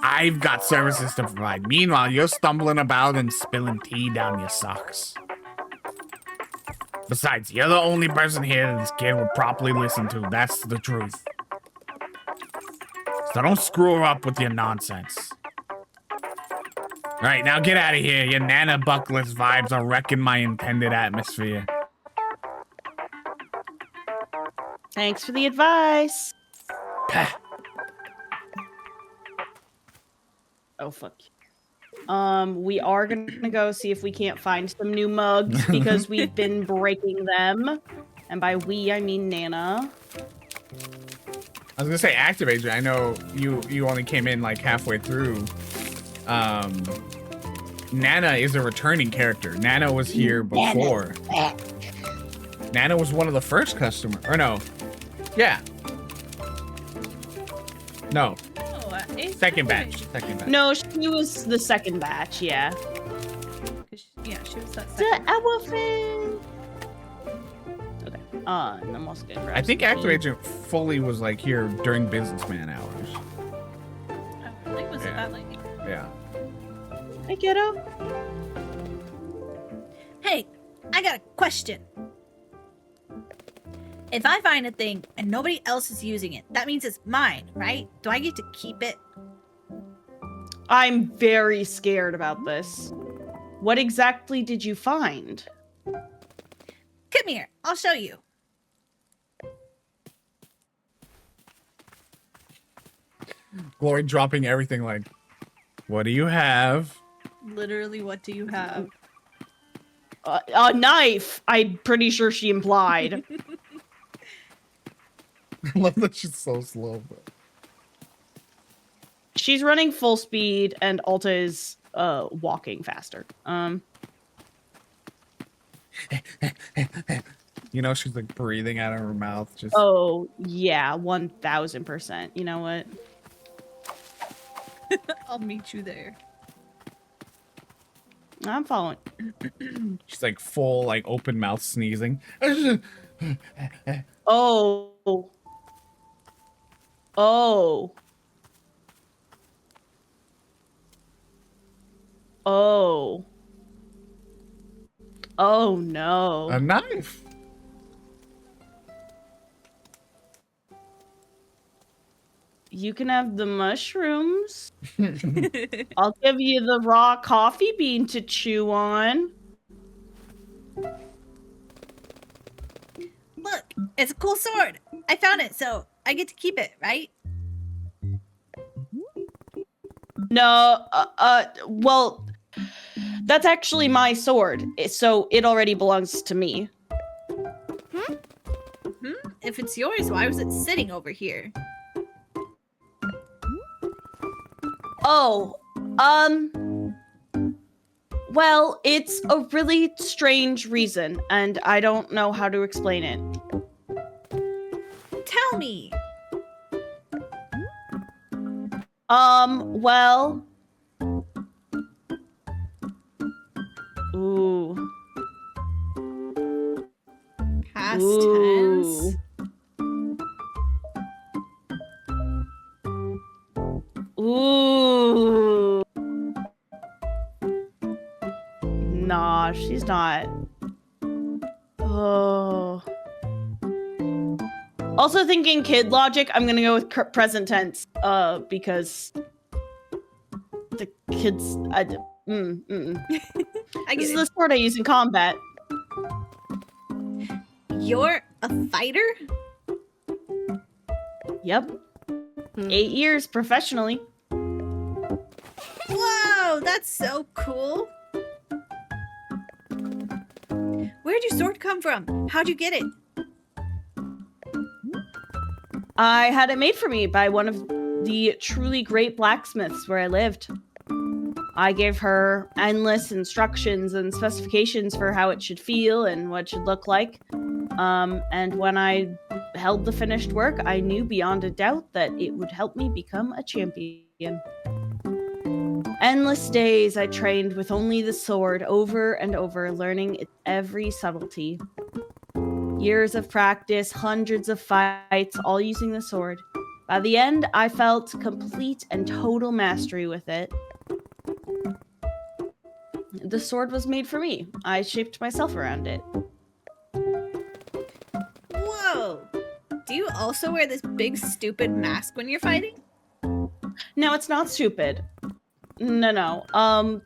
I've got services to provide. Meanwhile, you're stumbling about and spilling tea down your socks. Besides, you're the only person here that this kid will properly listen to. That's the truth. So don't screw her up with your nonsense. Alright, now get out of here. Your Nana Buckless vibes are wrecking my intended atmosphere. Thanks for the advice. Pah. Oh, fuck. We are gonna go see if we can't find some new mugs because we've been breaking them. And by we, I mean Nana. I was gonna say activate. I know you only came in like halfway through. Nana is a returning character. Nana was here before. Nana was one of the first customers. Or no. Yeah. No. Oh, Second batch. Second batch. No, she was the second batch, yeah. Yeah, she was that The second. elephant! Okay. and then we'll get I think Active Agent fully was like here during businessman hours. Oh, really? Was it Yeah. that late? Yeah. Hey, kiddo. Hey, I got a question. If I find a thing and nobody else is using it, that means it's mine, right? Do I get to keep it? I'm very scared about this. What exactly did you find? Come here, I'll show you. Glory dropping everything like, what do you have? Literally, what do you have? A knife. I'm pretty sure she implied. I love that she's so slow. But... She's running full speed, and Alta is walking faster. You know, she's like breathing out of her mouth. Just Oh yeah, 1000%. You know what? I'll meet you there. I'm following. she's like full, like open mouth sneezing. Oh. Oh. Oh. Oh no. A knife. You can have the mushrooms. I'll give you the raw coffee bean to chew on. Look, it's a cool sword. I found it, so I get to keep it, right? No, well, that's actually my sword, so it already belongs to me. If it's yours, why was it sitting over here? Oh, well, it's a really strange reason, and I don't know how to explain it. Tell me. Well... Ooh. Past Ooh. tense. Ooh. Nah, she's not. Oh. Also thinking kid logic, I'm gonna go with present tense, because the kids, I this get is it. the sword I use in combat. You're a fighter? Yep. 8 years professionally. Whoa, that's so cool. Where'd your sword come from? How'd you get it? I had it made for me by one of the truly great blacksmiths where I lived. I gave her endless instructions and specifications for how it should feel and what it should look like. And when I held the finished work, I knew beyond a doubt that it would help me become a champion. Endless days I trained with only the sword over and over, learning its every subtlety. Years of practice, hundreds of fights, all using the sword. By the end, I felt complete and total mastery with it. The sword was made for me. I shaped myself around it. Whoa. Do you also wear this big stupid mask when you're fighting? No, it's not stupid. No.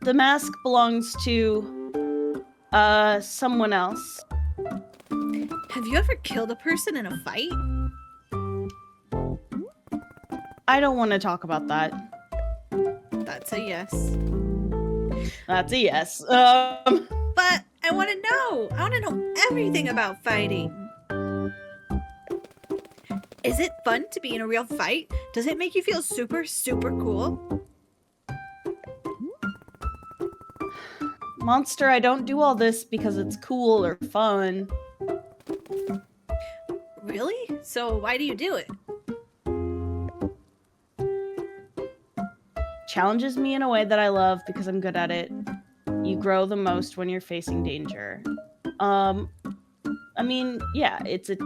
The mask belongs to someone else. Have you ever killed a person in a fight? I don't want to talk about that. That's a yes. That's a yes. But I want to know. I want to know everything about fighting. Is it fun to be in a real fight? Does it make you feel super, super cool? Monster, I don't do all this because it's cool or fun. Really? So why do you do it? Challenges me in a way that I love because I'm good at it. You grow the most when you're facing danger. I mean, yeah, it's a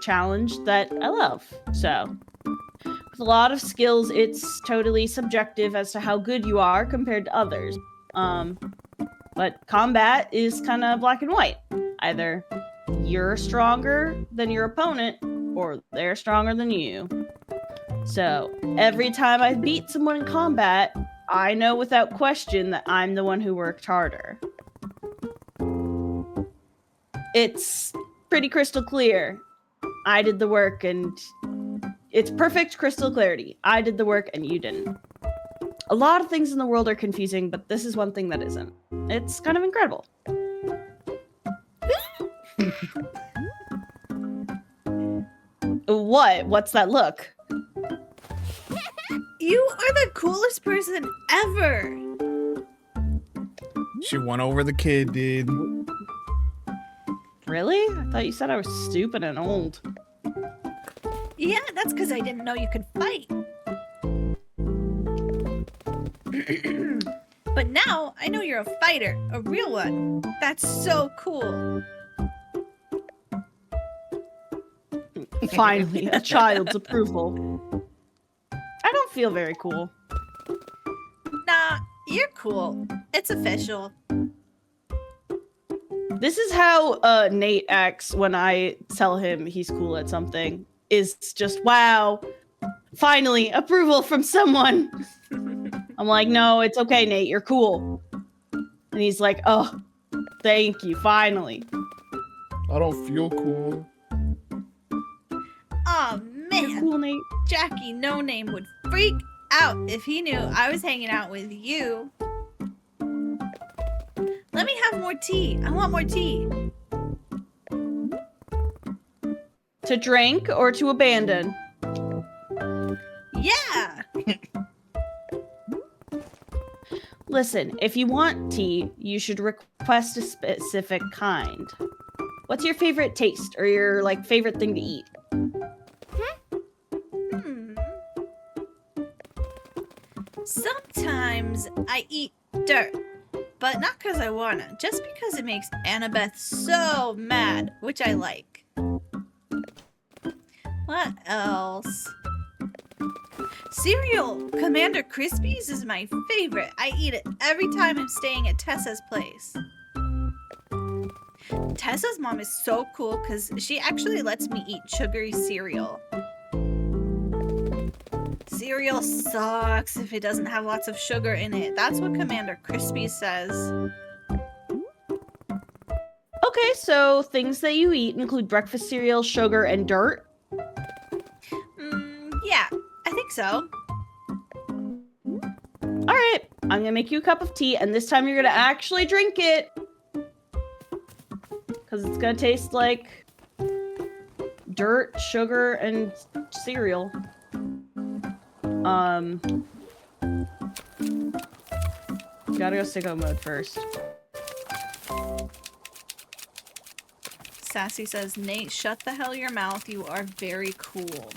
challenge that I love. So, with a lot of skills, it's totally subjective as to how good you are compared to others. But combat is kind of black and white. Either you're stronger than your opponent, or they're stronger than you. So, every time I beat someone in combat, I know without question that I'm the one who worked harder. It's pretty crystal clear. I did the work, and it's perfect crystal clarity. I did the work and you didn't. A lot of things in the world are confusing, but this is one thing that isn't. It's kind of incredible. What? What's that look? You are the coolest person ever. She won over the kid, dude. Really? I thought you said I was stupid and old. Yeah, that's because I didn't know you could fight. But now I know you're a fighter, a real one. That's so cool. Finally, a child's approval. I don't feel very cool. Nah, you're cool. It's official. This is how Nate acts when I tell him he's cool at something. Is just, wow, finally, approval from someone. I'm like, no, it's okay, Nate, you're cool. And he's like, oh, thank you, finally. I don't feel cool. Aw, You're man. cool, Nate. Jackie No Name would freak out if he knew I was hanging out with you. Let me have more tea. I want more tea. To drink or to abandon? Yeah. Listen, if you want tea, you should request a specific kind. What's your favorite taste or your favorite thing to eat? Sometimes I eat dirt, but not because I wanna, just because it makes Annabeth so mad, which I like. What else? Cereal! Commander Crispies is my favorite. I eat it every time I'm staying at Tessa's place. Tessa's mom is so cool because she actually lets me eat sugary cereal. Cereal sucks if it doesn't have lots of sugar in it. That's what Commander Crispies says. Okay, so things that you eat include breakfast cereal, sugar, and dirt. Yeah, I think so. All right, I'm gonna make you a cup of tea, and this time you're gonna actually drink it. Because it's gonna taste like dirt, sugar, and cereal. Gotta go sicko mode first. Sassy says, Nate, shut the hell your mouth. You are very cool.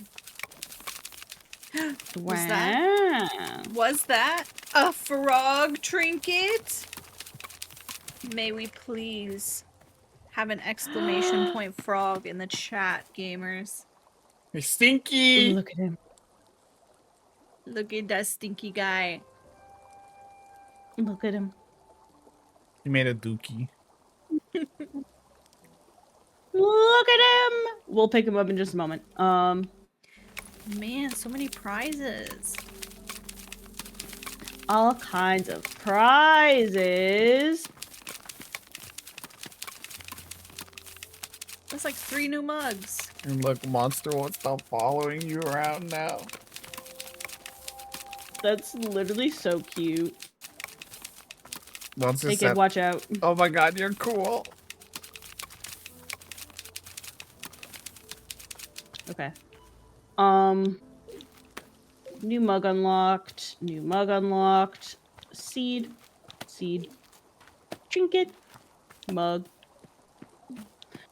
Was that a frog trinket? May we please have an exclamation point frog in the chat, gamers. Hey, Stinky! Look at him. Look at that stinky guy. Look at him. He made a dookie. Look at him! We'll pick him up in just a moment. Man, so many prizes. All kinds of prizes. That's like 3 new mugs. And look, Monster won't stop following you around now. That's literally so cute. Monster Hey said, kid, watch out. oh my god, you're cool. Okay. New mug unlocked. New mug unlocked. Seed. Seed. Trinket. Mug.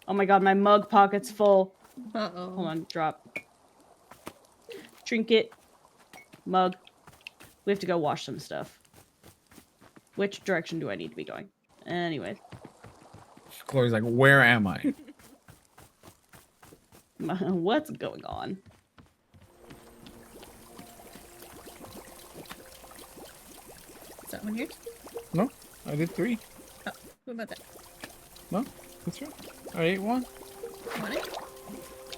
Oh my god, my mug pocket's full. Uh-oh. Hold on, drop. Trinket. Mug. We have to go wash some stuff. Which direction do I need to be going? Anyway. Chloe's like, where am I? What's going on? Is that one yours? No, I did 3. Oh, what about that? No, that's right. I ate 1. Want it?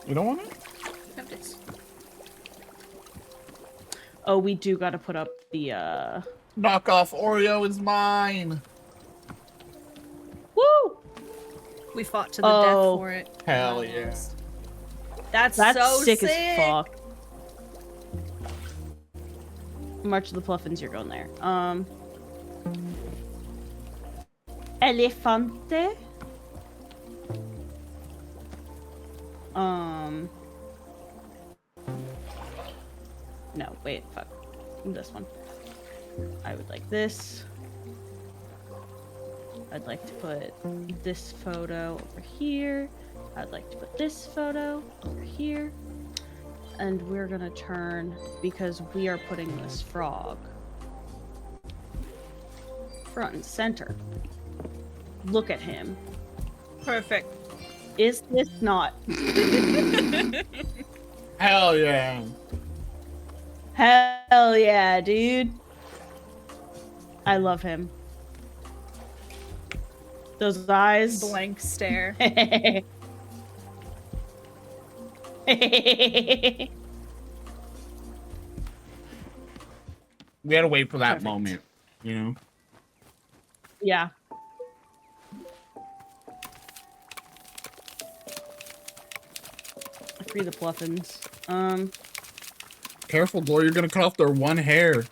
You don't want it? Have this. Oh, we do got to put up the Knockoff Oreo is mine. Woo! We fought to the death Oh. for it. Hell yeah. Almost. That's That's so sick as fuck. March of the Pluffins, you're going there. Elefante. No, wait, fuck. This one. I would like this. I'd like to put this photo over here. I'd like to put this photo over here. And we're gonna turn, because we are putting this frog front and center. Look at him. Perfect. Is this not? Hell yeah. Hell yeah, dude. I love him. Those eyes. Blank stare. We had to wait for that Perfect. moment, you know? Yeah. Free the Pluffins. Careful, Glory, you're gonna cut off their one hair.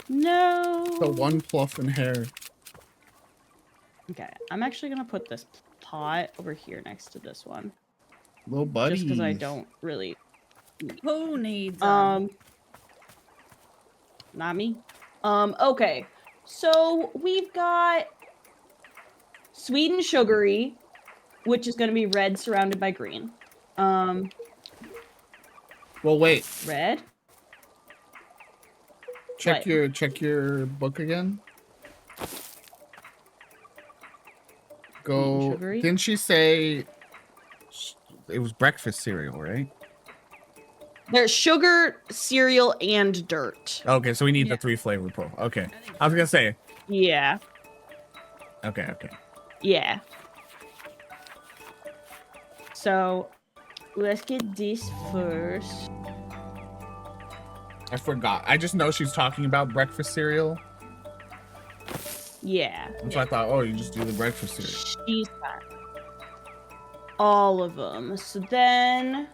No. The one Pluffin hair. Okay, I'm actually gonna put this pot over here next to this one, Little buddy. just because I don't really. Who needs them? Not me. Okay, so we've got sweet and sugary, which is gonna be red surrounded by green. Well, wait. Red. Check What? your book again. Go. Sugary? Didn't she say it was breakfast cereal, right? There's sugar, cereal, and dirt. Okay, so we need Yeah. the 3 flavor pro. Okay. I was gonna say. Yeah. Okay. Yeah. So, let's get this first. I forgot. I just know she's talking about breakfast cereal. Yeah. And so I thought, oh, you just do the breakfast cereal. She's got all of them. So then,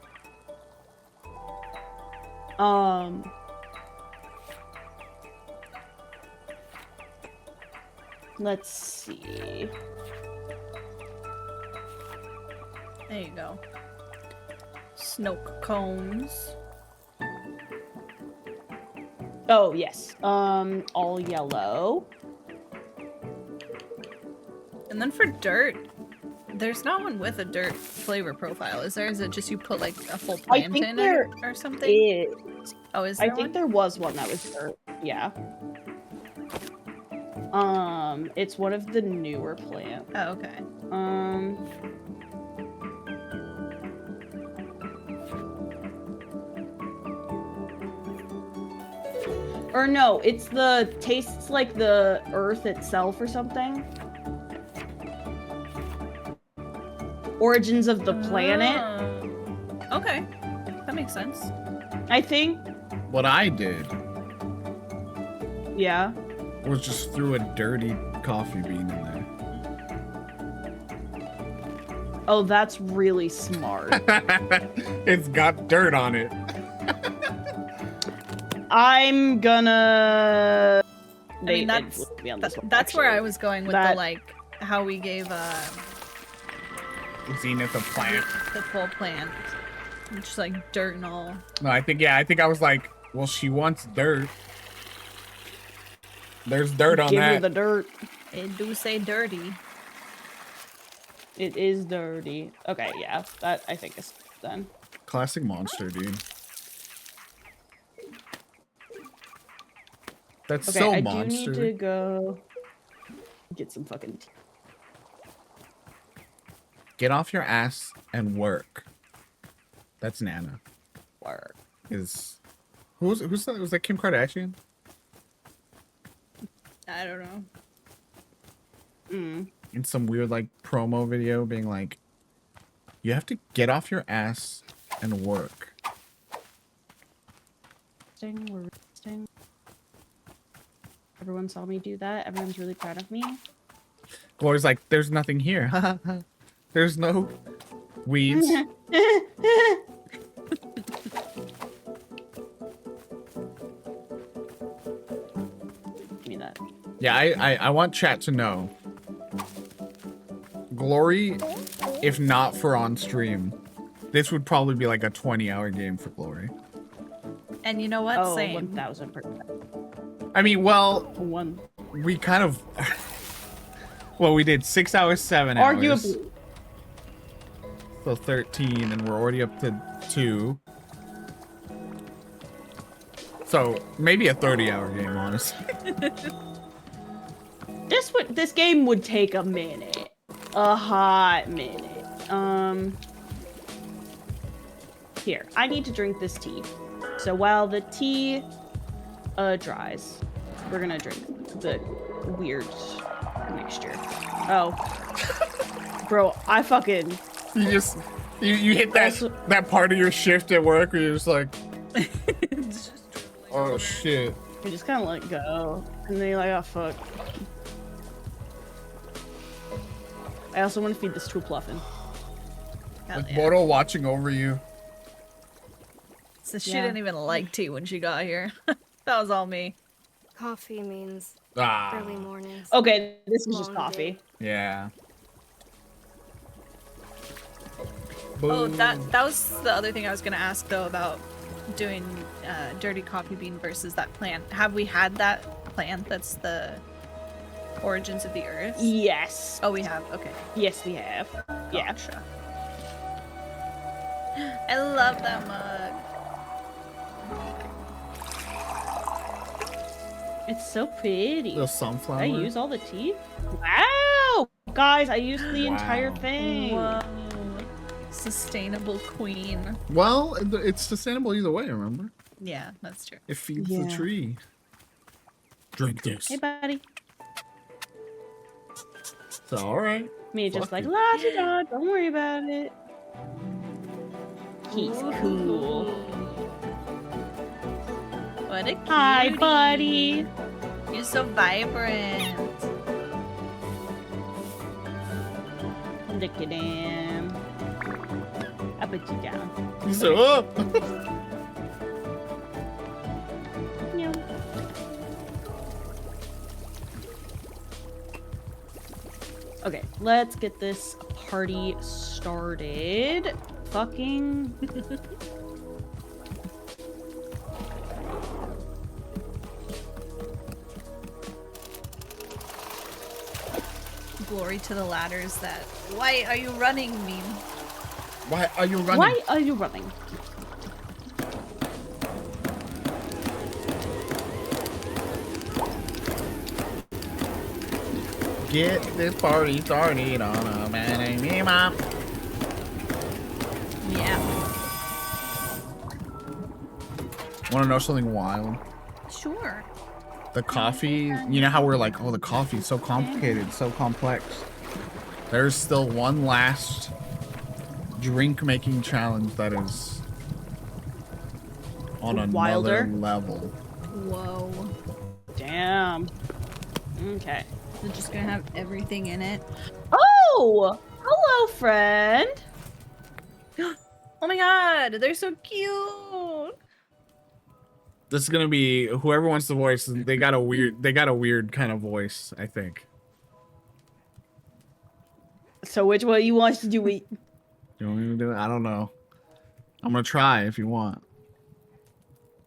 let's see. There you go. Snoke cones. Oh, yes. All yellow. And then for dirt, there's not one with a dirt flavor profile, is there? Is it just you put like a full I plant think in there it or something? Oh, is there I think one? there was one that was dirt. Yeah. It's one of the newer plants. Oh, okay. Or no, it's the tastes like the earth itself or something. Origins of the planet, Oh. Okay. That makes sense. I think. What I did Yeah. was just threw a dirty coffee bean in there. Oh, that's really smart. It's got dirt on it. I'm gonna. I mean, They that's influenced me on this one, that's where I actually. was going with That- the like how we gave Zenith a plant. the full plant, just like dirt and all. No, I think I was like, well, she wants dirt. There's dirt on Give her that. the dirt. It do say dirty. It is dirty. Okay, yeah, that I think is done. Classic monster, dude. That's Okay, so I monster. do need to go get some fucking tea. Get off your ass and work. That's Nana. Work. Is who's that? Was that Kim Kardashian? I don't know. In some weird like promo video being like, you have to get off your ass and work. We're resting. Everyone saw me do that. Everyone's really proud of me. Glory's like, there's nothing here. There's no weeds. Give me that. Yeah, I want chat to know. Glory, if not for on stream, this would probably be like a 20-hour game for Glory. And you know what? Oh, Same. 1000%. I mean, well, One. we kind of... well, we did 6 hours, 7 hours. Arguably. So 13, and we're already up to 2. So, maybe a 30-hour game, honestly. This game would take a minute. A hot minute. Here, I need to drink this tea. So while the tea dries, we're gonna drink the weird mixture. Oh. Bro, I fucking... You hit that Also- that part of your shift at work where you're just like, oh shit. You just kind of let go, and then you're like, oh fuck. I also want to feed this to a Pluffin. Hell Like yeah. Bodo watching over you. So she Yeah. didn't even like tea when she got here. That was all me. Coffee means Ah, early mornings. Okay, this is just Long coffee. day. yeah. Oh, Boom. that was the other thing I was gonna ask though about doing dirty coffee bean versus that plant. Have we had that plant that's the origins of the earth? Yes. Oh, we have. Okay. Yes, we have. Yeah. Gotcha. I love that mug. It's so pretty. Little sunflower. Did I use all the tea? Wow! Guys, I used the entire Wow. thing. Whoa. Sustainable queen. Well, it's sustainable either way, remember? Yeah, that's true. It feeds Yeah. the tree. Drink this. Hey, buddy. So, alright. Me just Fuck like, you. la di da, don't worry about it. He's cool. What a Hi, cutie. buddy. You're so vibrant. Look at him. I put you down. He's like, oh! Meow. Okay, let's get this party started. Fucking. Glory to the ladders that. Why are you running me? Why are you running? Why are you running? Get this party started on a man map. Yeah. Want to know something wild? Sure. The coffee, you know how we're like, oh, the coffee's so complicated, so complex. There's still one last drink making challenge that is on another Wilder? level. Whoa. Damn. Okay. They're just gonna have everything in it. Oh! Hello, friend. Oh my god, they're so cute. This is gonna be whoever wants the voice. They got a weird kind of voice, I think. So which one you want to do? We You want me to do it? I don't know. I'm gonna try if you want.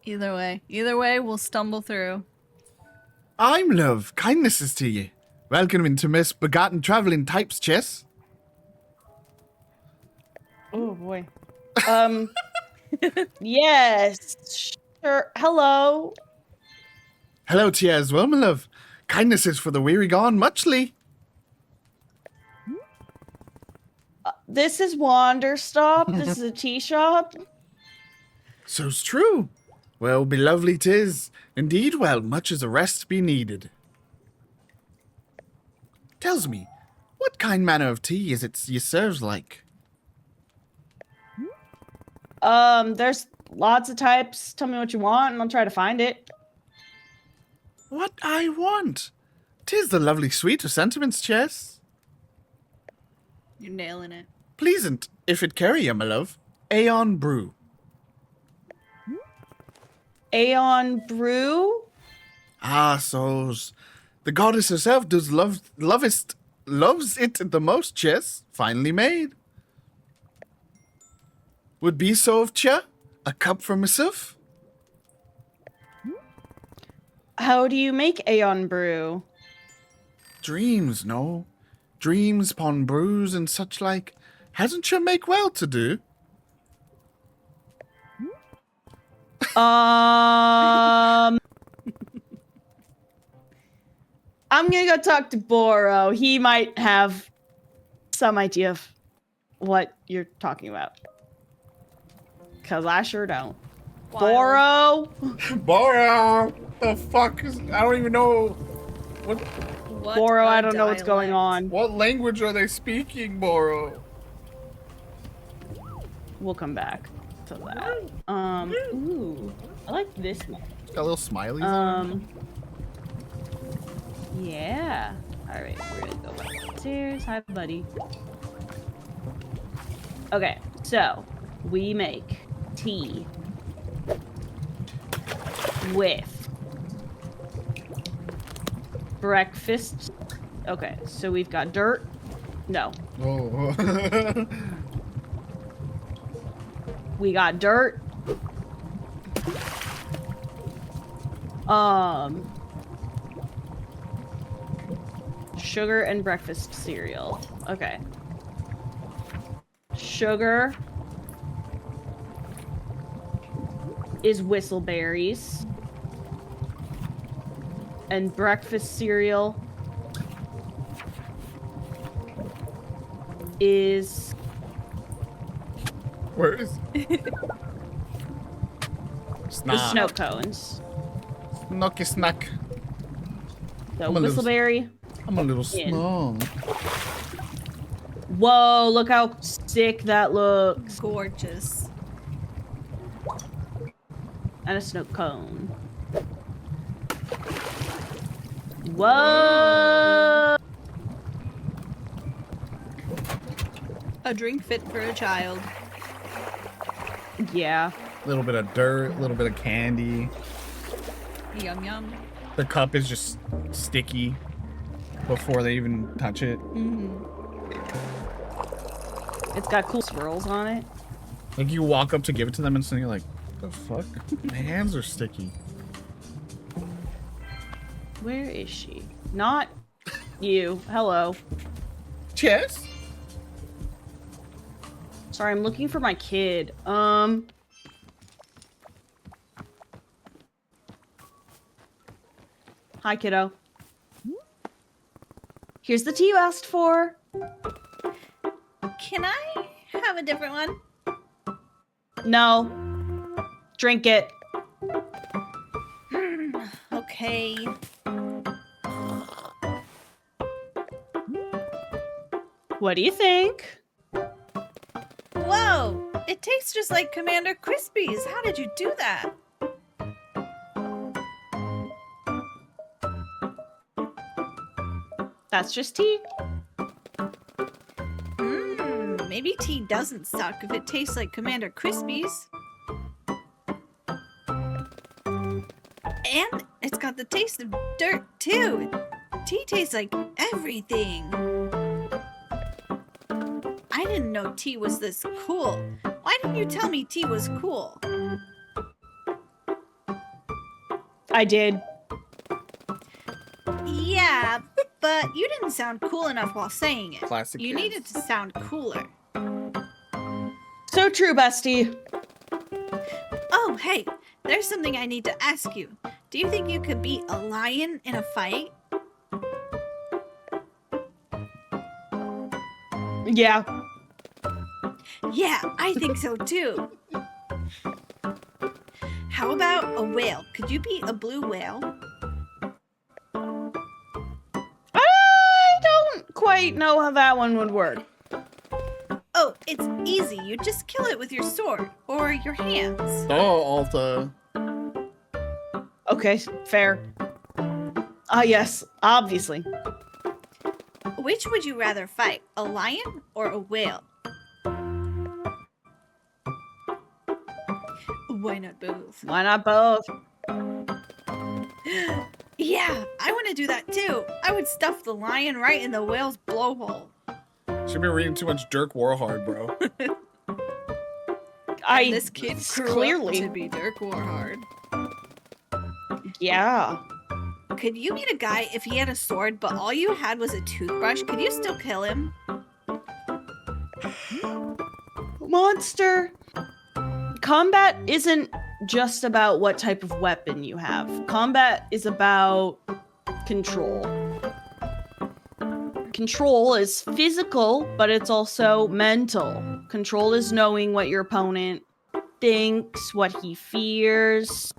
Either way, we'll stumble through. I'm Love. Kindnesses to you. Welcome into Miss Begotten Traveling Types Chess. Oh boy. Yes. Sure. Hello. Hello to you as well, my love. Kindnesses for the weary gone, muchly. This is Wanderstop. This is a tea shop. So's true. Well, be lovely 'tis. Indeed, well, much as a rest be needed. Tells me, what kind manner of tea is it ye serves like? There's lots of types. Tell me what you want and I'll try to find it. What I want? 'Tis the lovely sweet of sentiments, Chess. You're nailing it. Pleasant, if it carry ye, my love. Aeon brew. Aeon Brew? Ah, so's. The goddess herself does loves it the most, Chess. Finely made. Would be so of cha? A cup for myself? How do you make Aeon Brew? Dreams, no. Dreams pon brews and such like. Hasn't cha make well to do? I'm gonna go talk to Boro. He might have some idea of what you're talking about. Cause I sure don't. Wild. Boro! Bora! The fuck is... I don't even know... What Boro, a I don't know what's going dialect. on. What language are they speaking, Boro? We'll come back to that. Ooh. I like this one. It's got little smileys on it. Yeah. Alright, we're gonna go back upstairs. Hi, buddy. Okay, so we make tea with breakfast. Okay, so we've got dirt. No, Oh. we got dirt. Sugar and breakfast cereal. Okay. Sugar is whistleberries. And breakfast cereal is Where is... the snow cones. Snocky snack. So I'm a little- whistleberry. I'm a little In. small. Whoa, look how sick that looks. Gorgeous. And a snow cone. Whoa! A drink fit for a child. Yeah. A little bit of dirt, a little bit of candy. Yum yum. The cup is just sticky before they even touch it. It's got cool swirls on it. Like you walk up to give it to them and suddenly you're like, the fuck? My hands are sticky. Where is she? Not you. Hello. Chess? Sorry, I'm looking for my kid. Hi, kiddo. Here's the tea you asked for. Can I have a different one? No. Drink it. Okay. What do you think? Whoa! It tastes just like Commander Crispy's. How did you do that? That's just tea. Maybe tea doesn't suck if it tastes like Commander Crispy's. And it's got the taste of dirt, too. Tea tastes like everything. I didn't know tea was this cool. Why didn't you tell me tea was cool? I did. Yeah, but you didn't sound cool enough while saying it. Classic You kids. needed to sound cooler. So true, bestie. Oh, hey, there's something I need to ask you. Do you think you could beat a lion in a fight? Yeah. Yeah, I think so too. How about a whale? Could you be a blue whale? I don't quite know how that one would work. Oh, it's easy. You just kill it with your sword or your hands. Oh, Alta. Okay, fair. Ah, yes, obviously. Which would you rather fight, a lion or a whale? Why not both? Why not both? Yeah, I want to do that too. I would stuff the lion right in the whale's blowhole. Should be reading too much Dirk Warhard, bro. And this kid grew clearly up to be Dirk Warhard. Yeah. Could you meet a guy if he had a sword, but all you had was a toothbrush? Could you still kill him? Monster. Combat isn't just about what type of weapon you have. Combat is about control. Control is physical, but it's also mental. Control is knowing what your opponent thinks, what he fears.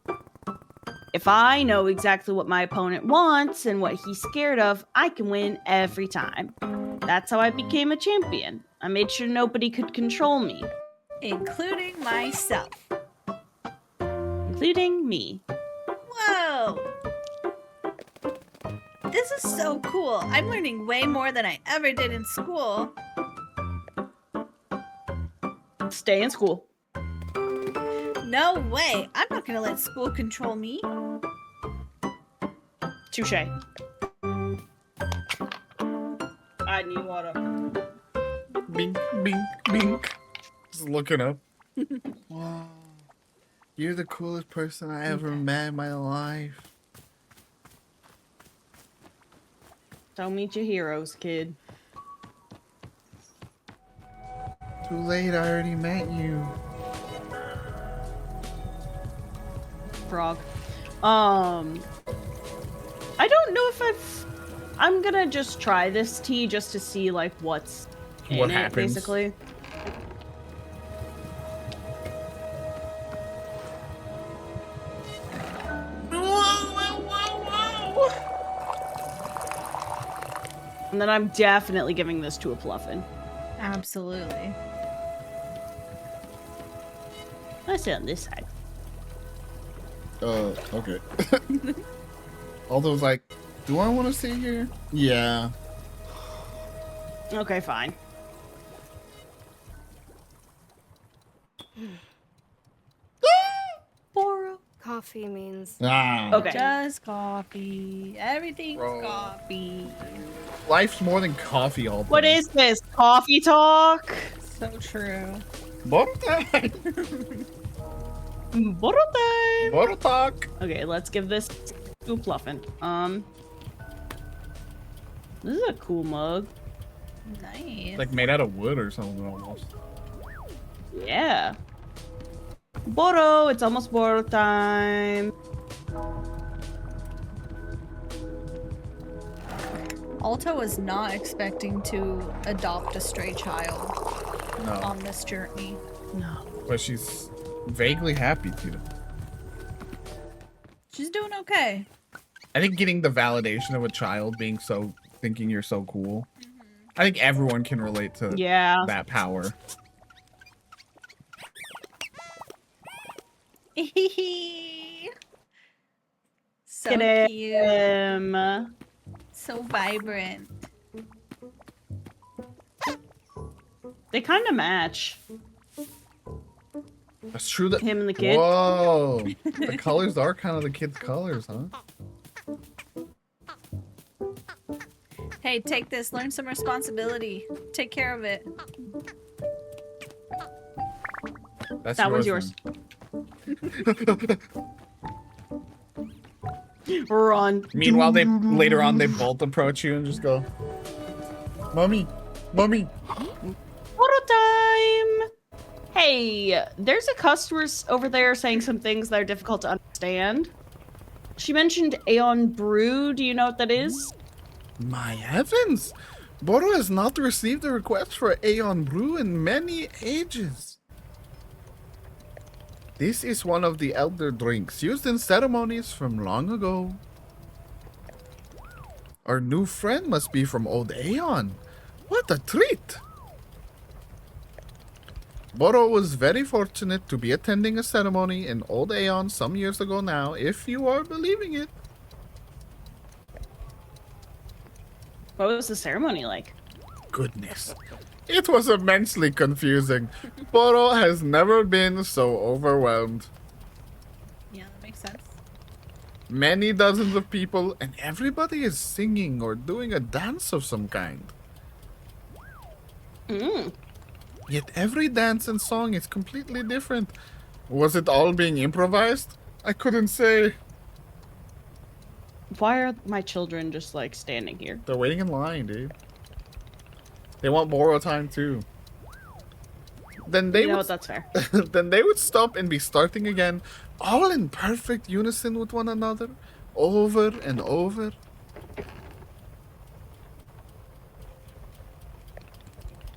If I know exactly what my opponent wants and what he's scared of, I can win every time. That's how I became a champion. I made sure nobody could control me, Including myself. including me. Whoa! This is so cool. I'm learning way more than I ever did in school. Stay in school. No way. I'm not gonna let school control me. Touche. I need water. Bink, bink, bink. Just looking up. Wow. You're the coolest person I ever met in my life. Don't meet your heroes, kid. Too late, I already met you. Frog. I don't know if I'm gonna just try this tea just to see like what's What in it, happens. basically. And then I'm definitely giving this to a Pluffin. Absolutely. Let's sit on this side. Okay. Aldo's like, do I want to sit here? Yeah. Okay, fine. Boro. Coffee means Ah. Okay. Just coffee. Everything's Bro. coffee. Life's more than coffee, Aldo. What is this? Coffee talk? So true. Bottle time. Bottle time. Bottle talk. Okay, let's give this to Pluffin. This is a cool mug. Nice. Like made out of wood or something almost. Yeah. Boro, it's almost Boro time. Alta was not expecting to adopt a stray child No. on this journey. No. But she's vaguely happy to. She's doing okay. I think getting the validation of a child being so thinking you're so cool. I think everyone can relate to Yeah. that power. So Get cute. him. So vibrant. They kind of match. That's true. That Him and the kid. Whoa, the colors are kind of the kids' colors, huh? Hey, take this. Learn some responsibility. Take care of it. That's That one's yours. then. Run. Meanwhile, they later on they both approach you and just go, "Mommy, mommy." Photo time. Hey, there's a customer over there saying some things that are difficult to understand. She mentioned Aeon Brew. Do you know what that is? My heavens! Boro has not received a request for Aeon Brew in many ages. This is one of the elder drinks used in ceremonies from long ago. Our new friend must be from Old Aeon. What a treat! Boro was very fortunate to be attending a ceremony in Old Aeon some years ago now, if you are believing it. What was the ceremony like? Goodness. It was immensely confusing. Boro has never been so overwhelmed. Yeah, that makes sense. Many dozens of people, and everybody is singing or doing a dance of some kind. Yet every dance and song is completely different. Was it all being improvised? I couldn't say. Why are my children just like standing here? They're waiting in line, dude. They want Boro time too. Then they You know would what? That's fair. then they would stop and be starting again, all in perfect unison with one another, over and over.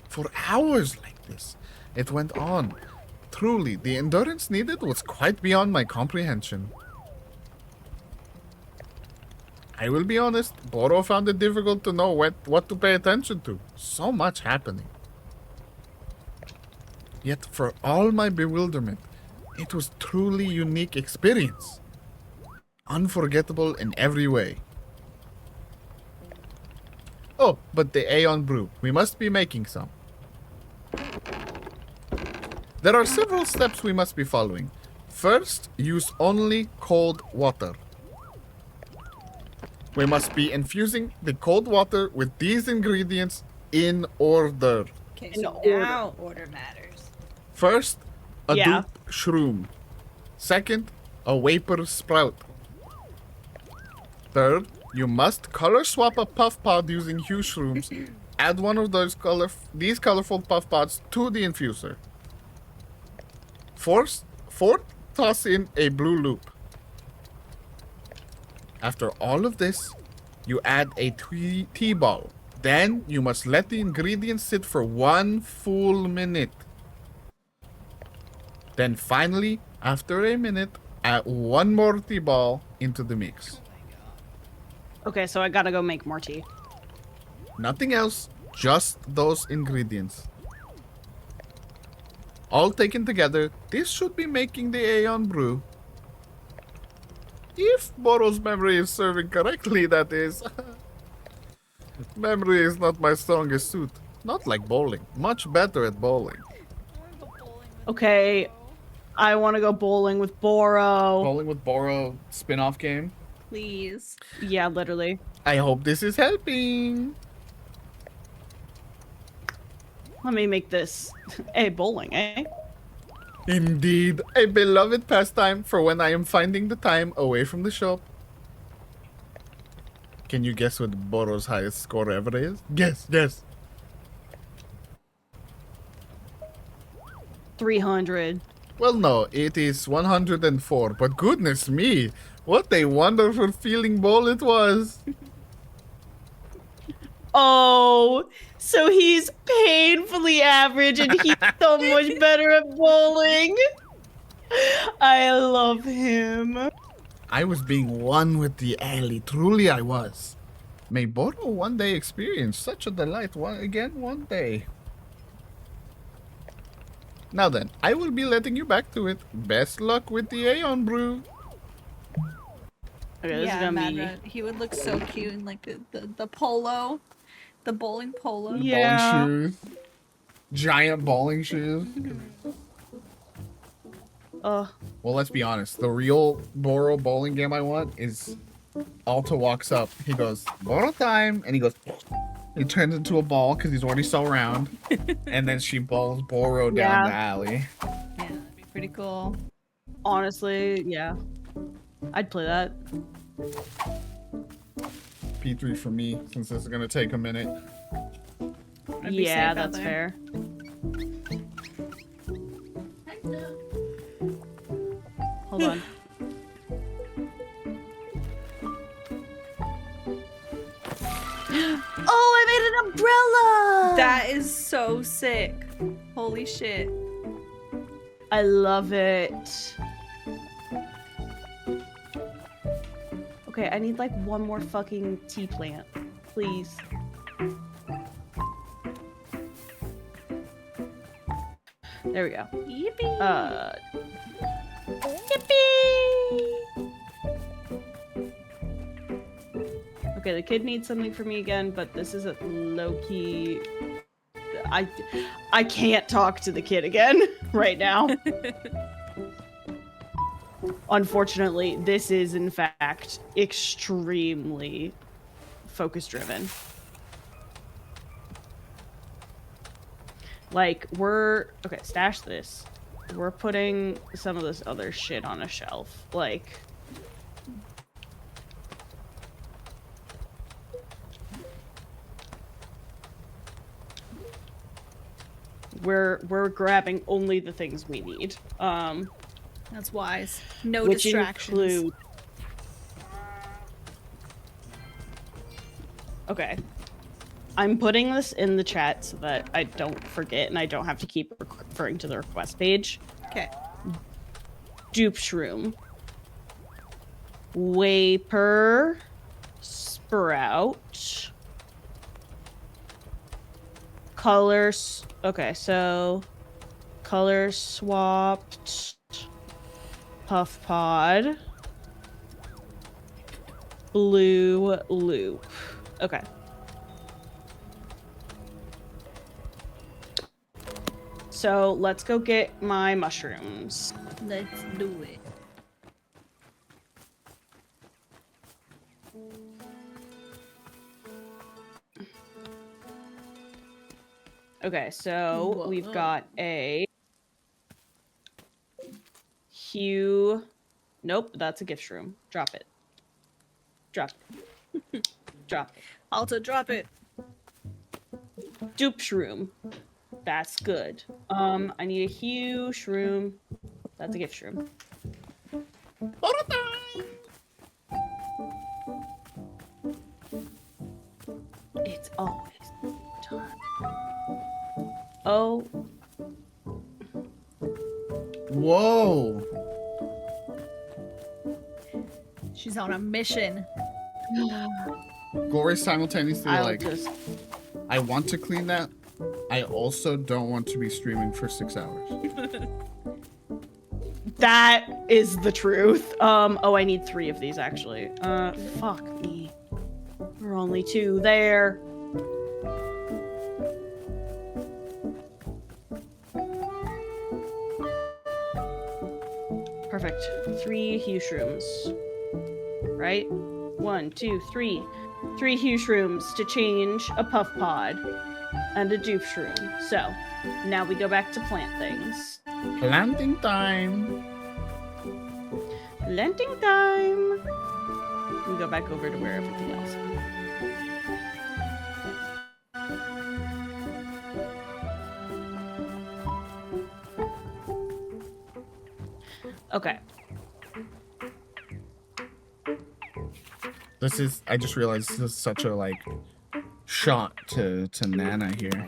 For hours like this, it went on. Truly, the endurance needed was quite beyond my comprehension. I will be honest, Boro found it difficult to know what to pay attention to. So much happening. Yet for all my bewilderment, it was truly unique experience. Unforgettable in every way. Oh, but the Aeon Brew. We must be making some. There are several steps we must be following. First, use only cold water. We must be infusing the cold water with these ingredients in order. Okay, In so order. now order matters. First, a Yeah. dupe shroom. Second, a vapor sprout. Third, you must color swap a puff pod using hue shrooms. Add one of these colorful puff pods to the infuser. Fourth, toss in a blue loop. After all of this, you add a tea ball. Then you must let the ingredients sit for 1 full minute. Then finally, after a minute, add 1 more tea ball into the mix. Okay, so I gotta go make more tea. Nothing else, just those ingredients. All taken together, this should be making the Aeon Brew. If Boro's memory is serving correctly, that is. Memory is not my strongest suit. Not like bowling. Much better at bowling. Okay, I want to go bowling with Boro. Bowling with Boro spin-off game. Please. Yeah, literally. I hope this is helping. Let me make this. Hey, bowling, eh? Indeed, a beloved pastime for when I am finding the time away from the shop. Can you guess what Boro's highest score ever is? Guess. 300. Well, no, it is 104, but goodness me, what a wonderful feeling bowl it was. Oh, so he's painfully average and he's so much better at bowling. I love him. I was being one with the alley, truly I was. May Boro one day experience such a delight one day. Now then, I will be letting you back to it. Best luck with the Aeon Brew. Okay, this is Yeah, gonna Mad be... Rat, he would look so cute in like the polo, the bowling polo. Yeah. Bowling shoes. Giant bowling shoes. Oh, Well, let's be honest. The real Boro bowling game I want is Alta walks up. He goes, Boro time. And he goes, he turns into a ball because he's already so round. And then she bowls Boro down Yeah. the alley. Yeah, that'd be pretty cool. honestly, yeah. I'd play that. P3 for me, since this is going to take a minute. I'd be Yeah, safe out that's there. fair. Hold on. Oh, I made an umbrella! That is so sick. Holy shit. I love it. Okay, I need like one more fucking tea plant. Please. There we go. Yippee. Yippee! Okay, the kid needs something from me again, but this is a low-key... I can't talk to the kid again right now. Unfortunately, this is in fact extremely focus-driven. Like, okay, stash this. We're putting some of this other shit on a shelf. Like... We're grabbing only the things we need. That's wise. No Which distractions. include... Okay. I'm putting this in the chat so that I don't forget and I don't have to keep referring to the request page. Okay. Dupe shroom. Waper. Sprout. Colors. Okay, so color swapped. Puff pod. Blue loop. Okay. So let's go get my mushrooms. Let's do it. Okay, so Whoa. we've got a hue. Nope, that's a gift shroom. Drop it. Drop it. Drop it. Alta, drop it. Dupe shroom. That's good. I need a hue shroom. That's a gift shroom. It's always time. Oh. Whoa. She's on a mission. Glory simultaneously I'll like, just... I want to clean that. I also don't want to be streaming for 6 hours. That is the truth. Oh, I need 3 of these actually. Fuck me. We're only 2 there. Perfect. 3 hue shrooms. Right? 1, 2, 3. 3 hue shrooms to change a puff pod and a dupe shroom. So, now we go back to plant things. Planting time. Planting time! We go back over to where everything else. Okay. This is, I just realized this is such a like shot to Nana here.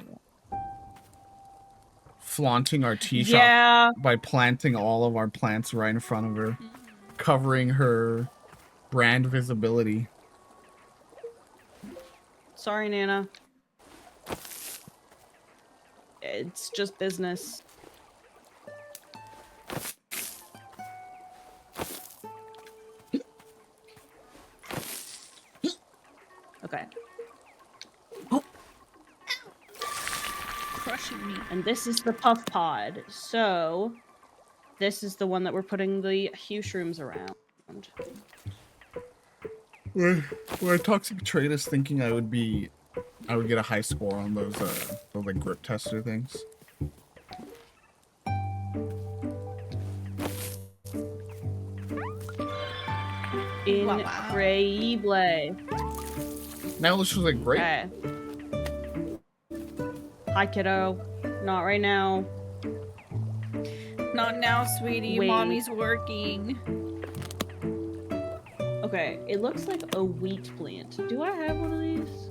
Flaunting our tea shop by planting all of our plants right in front of her. Covering her brand visibility. Sorry, Nana. It's just business. Okay. Crushing me. And this is the puff pod. So, this is the one that we're putting the hue shrooms around. Where Toxic Trade is thinking I would get a high score on those like grip tester things. Incredible. Now this was like great. Okay. Hi, kiddo. Not right now. Not now, sweetie. Wait. Mommy's working. Okay, it looks like a wheat plant. Do I have one of these?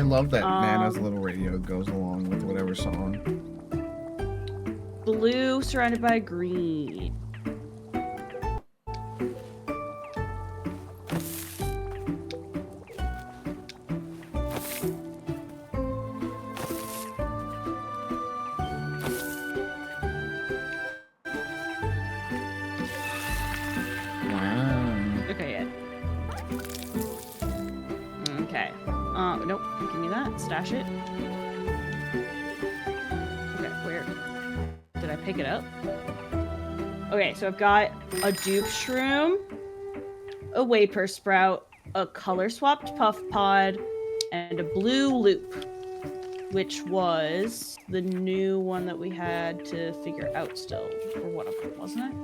love that Nana's Um, little radio goes along with whatever song. Blue surrounded by green. Wow. Okay, yeah. Okay. Nope. Give me that. Stash it. Okay, where? Did I pick it up? Okay, so I've got a dupe shroom, a Waper Sprout, a color swapped puff pod, and a blue loop, which was the new one that we had to figure out still, or one of them, wasn't it?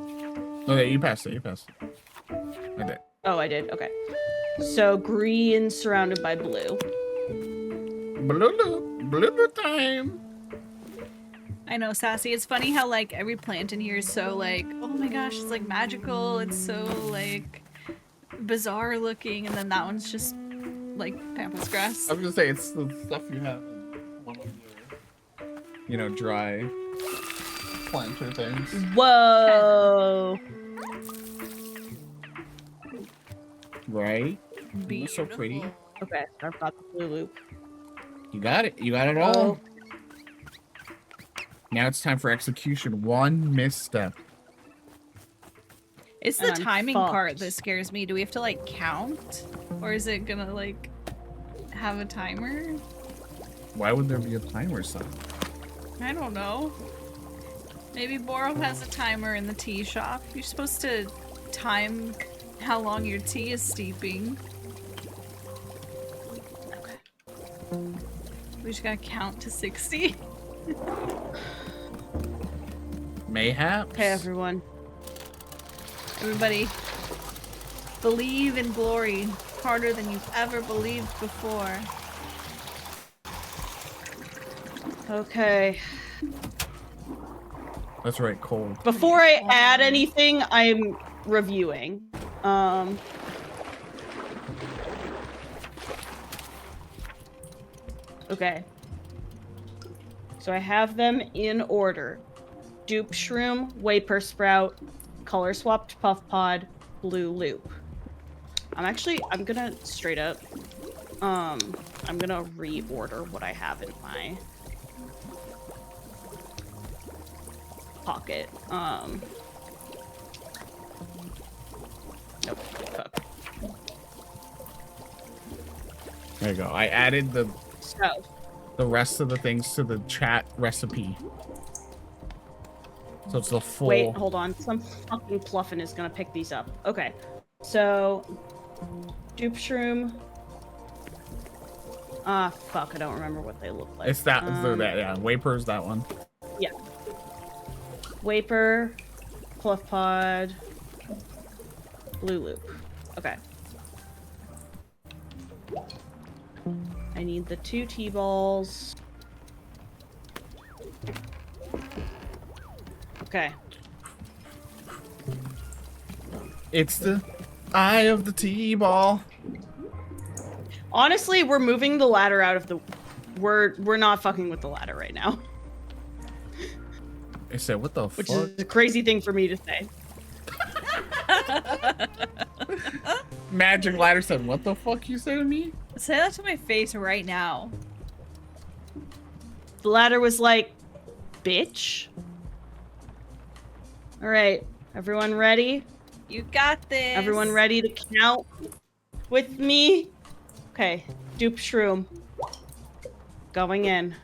Okay, you passed it. I did. Oh, I did. Okay. So green surrounded by blue. Blue time. I know, Sassy. It's funny how like every plant in here is so like, oh my gosh, it's like magical. It's so like bizarre looking, and then that one's just like pampas grass. I was gonna say it's the stuff you have in one of your, dry planter things. Whoa! Right? Beautiful. So pretty. Okay, I've got the blue loop. You got it. You got it all. Now it's time for execution. One misstep. It's the And I'm timing fucked. part that scares me. Do we have to like count? Or is it gonna like have a timer? Why would there be a timer sign? I don't know. Maybe Boro has a timer in the tea shop. You're supposed to time how long your tea is steeping. Okay. We just gotta count to 60. Mayhaps? Okay, everyone. Everybody, believe in glory harder than you've ever believed before. Okay. That's right, cold. Before I add anything, I'm reviewing. Okay. So I have them in order. Dupe Shroom, Waper Sprout, Color Swapped Puff Pod, Blue Loop. I'm gonna straight up, I'm gonna reorder what I have in my pocket. Nope, cook. There you go. I added the So, rest of the things to the chat recipe. So it's the full. wait, hold on. Some fucking pluffin is gonna pick these up. Okay. So, Dupe Shroom. Fuck, I don't remember what they look like. It's that. Yeah, Waper's that one. Yeah. Waper, Fluff Pod, Blue Loop. Okay. I need the 2 T-balls. Okay. It's the eye of the T-ball. Honestly, we're moving the ladder out of the... We're not fucking with the ladder right now. I said, what the Which fuck? is a crazy thing for me to say. Magic Ladder said, what the fuck you say to me? Say that to my face right now. The ladder was like, bitch. Alright, everyone ready? You got this. Everyone ready to count with me? Okay, Dupe Shroom. Going in.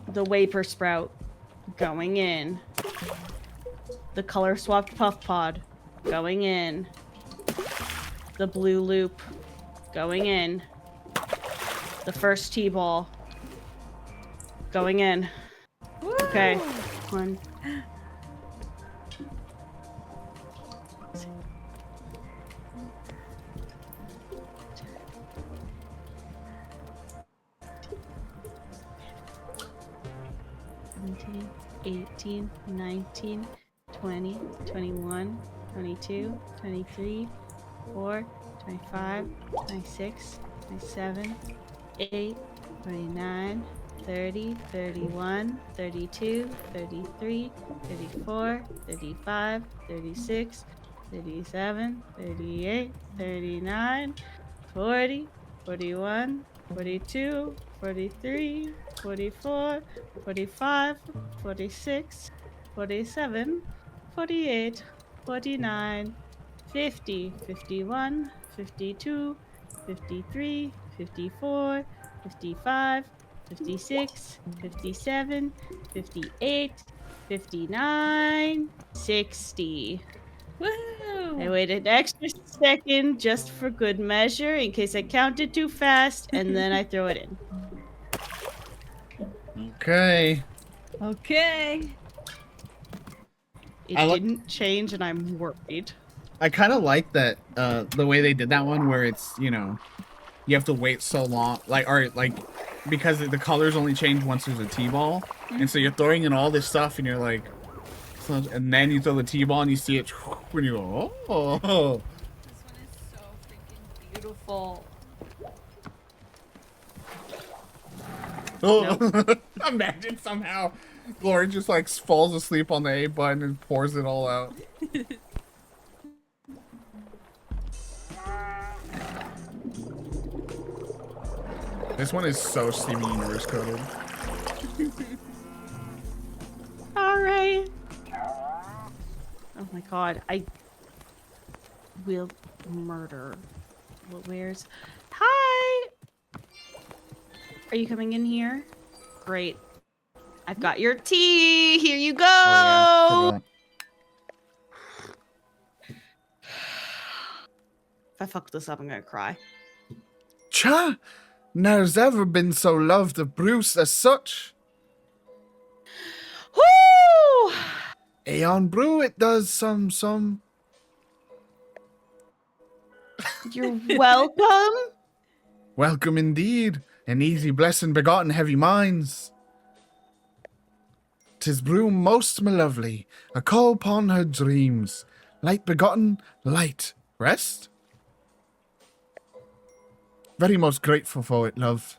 The Waper Sprout. Going in. The Color Swapped Puff Pod. Going in. The Blue Loop. Going in. The first T-ball. Going in. Woo! Okay. 1. $17, 18, 19, 20, 21, 22, 23, 24, 25, 26, 27, 8, 29, 30, 31, 32, 33, 34, 35, 36, 37, 38, 39, 40, 41, 42, 43, 44, 45, 46, 47, 48, 49, 50, 51, 52, 53, 54, 55, 56, 57, 58, 59, 60. I Woo! waited an extra second just for good measure in case I counted too fast, and then I throw it in. Okay. Okay. It I like- didn't change, and I'm worried. I kind of like that the way they did that one, where it's, you know, you have to wait so long, like because the colors only change once there's a T-ball, and so you're throwing in all this stuff, and you're like, and then you throw the T-ball and you see it, when you go, oh. This one is so freaking beautiful. Oh. Imagine somehow Glory just like falls asleep on the A button and pours it all out. This one is so Steven Universe coded. Alright. Oh my god, I will murder. Where's... Hi! Are you coming in here? Great. I've got your tea! Here you go! Oh, yeah, If I fuck this up, I'm gonna cry. Cha! There's ever been so loved of Bruce as such. Woo! Aeon brew it does some. You're welcome. Welcome indeed. An easy blessing begotten heavy minds. 'Tis brew most my lovely, a call upon her dreams. Light begotten, light. Rest? Very most grateful for it, love.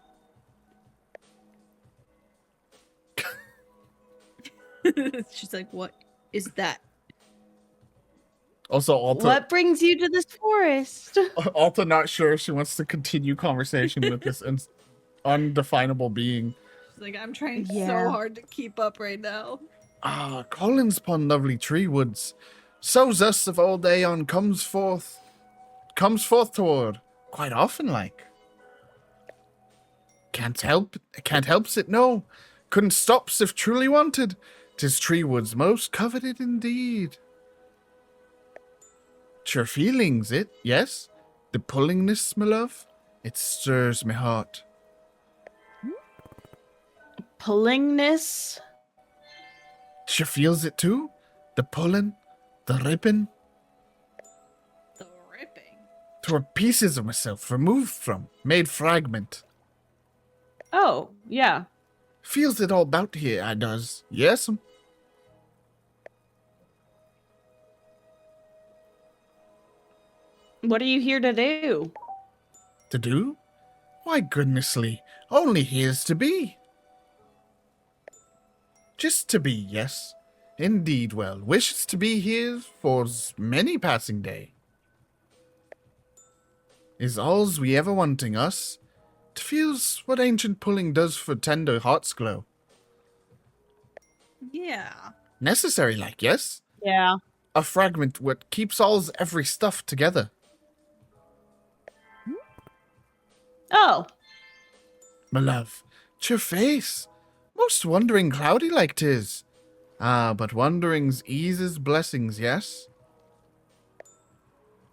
She's like, what is that? Also, Alta, What brings you to this forest? Alta not sure if she wants to continue conversation with this undefinable being. She's like, I'm trying Yeah. so hard to keep up right now. Ah, Collins upon lovely tree woods. So thus of old Aeon comes forth toward, quite often like. Can't help it, no. Couldn't stops if truly wanted. 'Tis tree woods most coveted indeed. Your feelings, it, yes? The pullingness, my love? It stirs my heart. Pullingness? She feels it too? The pulling, the ripping. The ripping. Twere pieces of myself removed from, made fragment. Oh, yeah. Feels it all about here, I does. Yes. What are you here to do? To do? Why, goodnessly, only here's to be. Just to be, yes. Indeed, well, wishes to be here for's many passing day. Is all's we ever wanting us, to feels what ancient pulling does for tender hearts glow. Yeah. Necessary like, yes? Yeah. A fragment what keeps all's every stuff together. Oh, My love, 'tis your face. Most wondering cloudy like 'tis. Ah, but wonderings eases blessings, yes?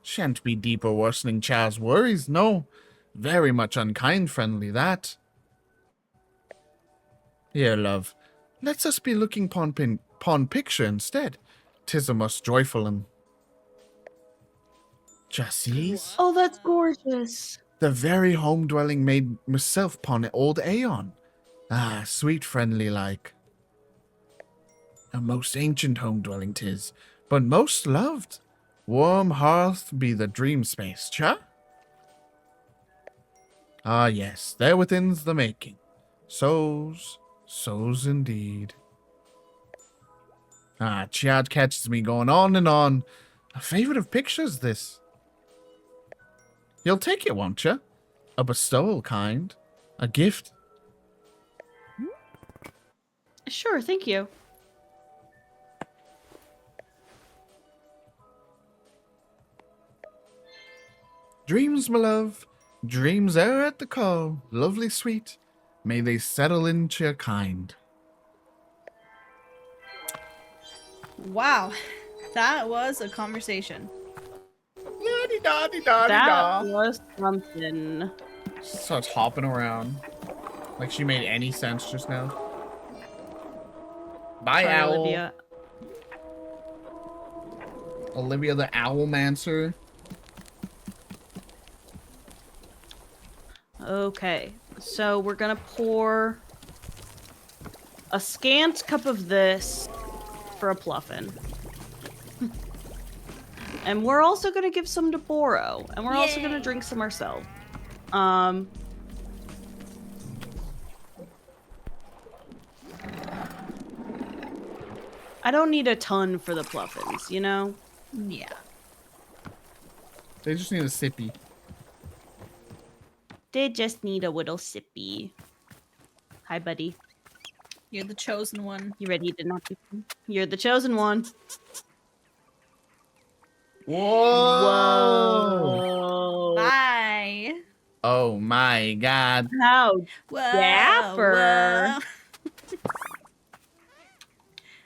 Shan't be deeper worsening child's worries, no. Very much unkind friendly, that. Here, love, let's us be looking pon picture instead. 'Tis a most joyful and... Jassies? oh, that's gorgeous. The very home dwelling made myself pon old Aeon. Ah, sweet friendly like. A most ancient home dwelling 'tis, but most loved. Warm hearth be the dream space, cha? Ah, yes, there within's the making. So's indeed. Ah, Chad catches me going on and on. A favorite of pictures, this. You'll take it, won't you? A bestowal kind. A gift. Sure, thank you. Dreams, my love. Dreams are at the call. Lovely sweet. May they settle into your kind. Wow. That was a conversation. That was something. Starts hopping around. Like she made any sense just now. Bye, Sorry, owl. Olivia. Olivia the Owlmancer. Okay, so we're gonna pour a scant cup of this for a pluffin. And we're also gonna give some to Boro, and we're also gonna drink some ourselves. I don't need a ton for the pluffins, you know? Yeah. They just need a sippy. They just need a little sippy. Hi, buddy. You're the chosen one. You ready to not be? You're the chosen one. Whoa! Whoa! Bye. Oh my god. How Whoa. dapper! Whoa.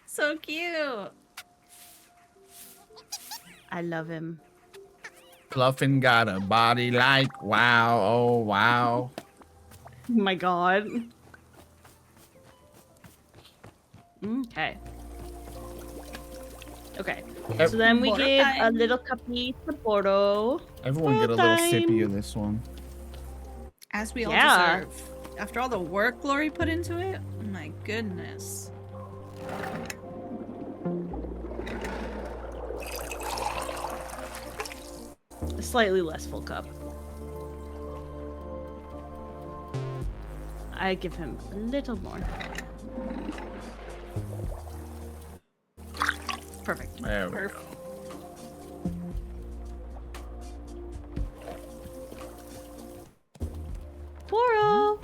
So cute. I love him. Pluffin got a body like wow, oh wow. Oh my god. Okay. Okay. So then we Boro give a time. little cuppy to Boro. Everyone get a Well, little sippy time. of this one. As we all Yeah. deserve. After all the work Lori put into it, oh my goodness. A slightly less full cup. I give him a little more. Perfect. There we Perfect. go. Boro!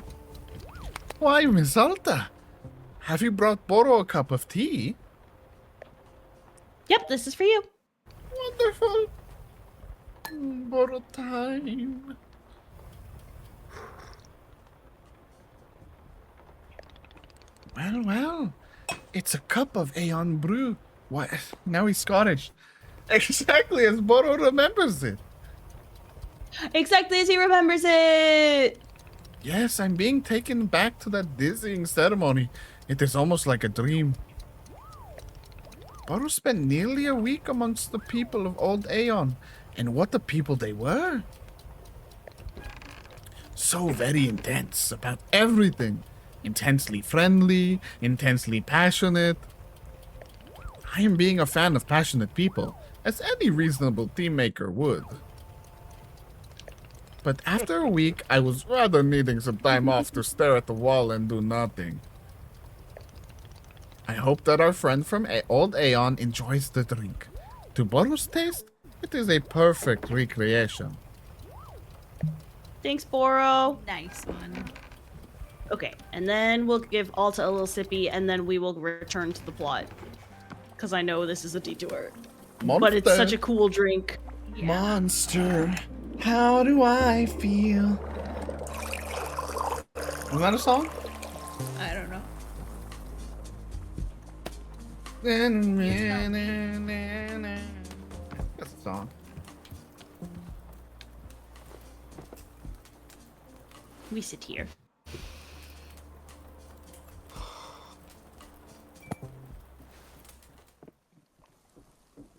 Why, Miss Alta? Have you brought Boro a cup of tea? Yep, this is for you. Wonderful. Boro time. Well, well. It's a cup of Aeon brew. What? Now he's Scottish. Exactly as Boro remembers it. Exactly as he remembers it! Yes, I'm being taken back to that dizzying ceremony. It is almost like a dream. Boro spent nearly a week amongst the people of Old Aeon, and what a people they were. So very intense about everything. Intensely friendly, intensely passionate. I am being a fan of passionate people, as any reasonable team maker would. But after a week, I was rather needing some time off to stare at the wall and do nothing. I hope that our friend from Old Aeon enjoys the drink. To Boro's taste, it is a perfect recreation. Thanks, Boro. Nice one. Okay, and then we'll give Alta a little sippy, and then we will return to the plot. Because I know this is a detour. But it's such a cool drink. Yeah. Monster, how do I feel? Was that a song? I don't know. That's a song. We sit here.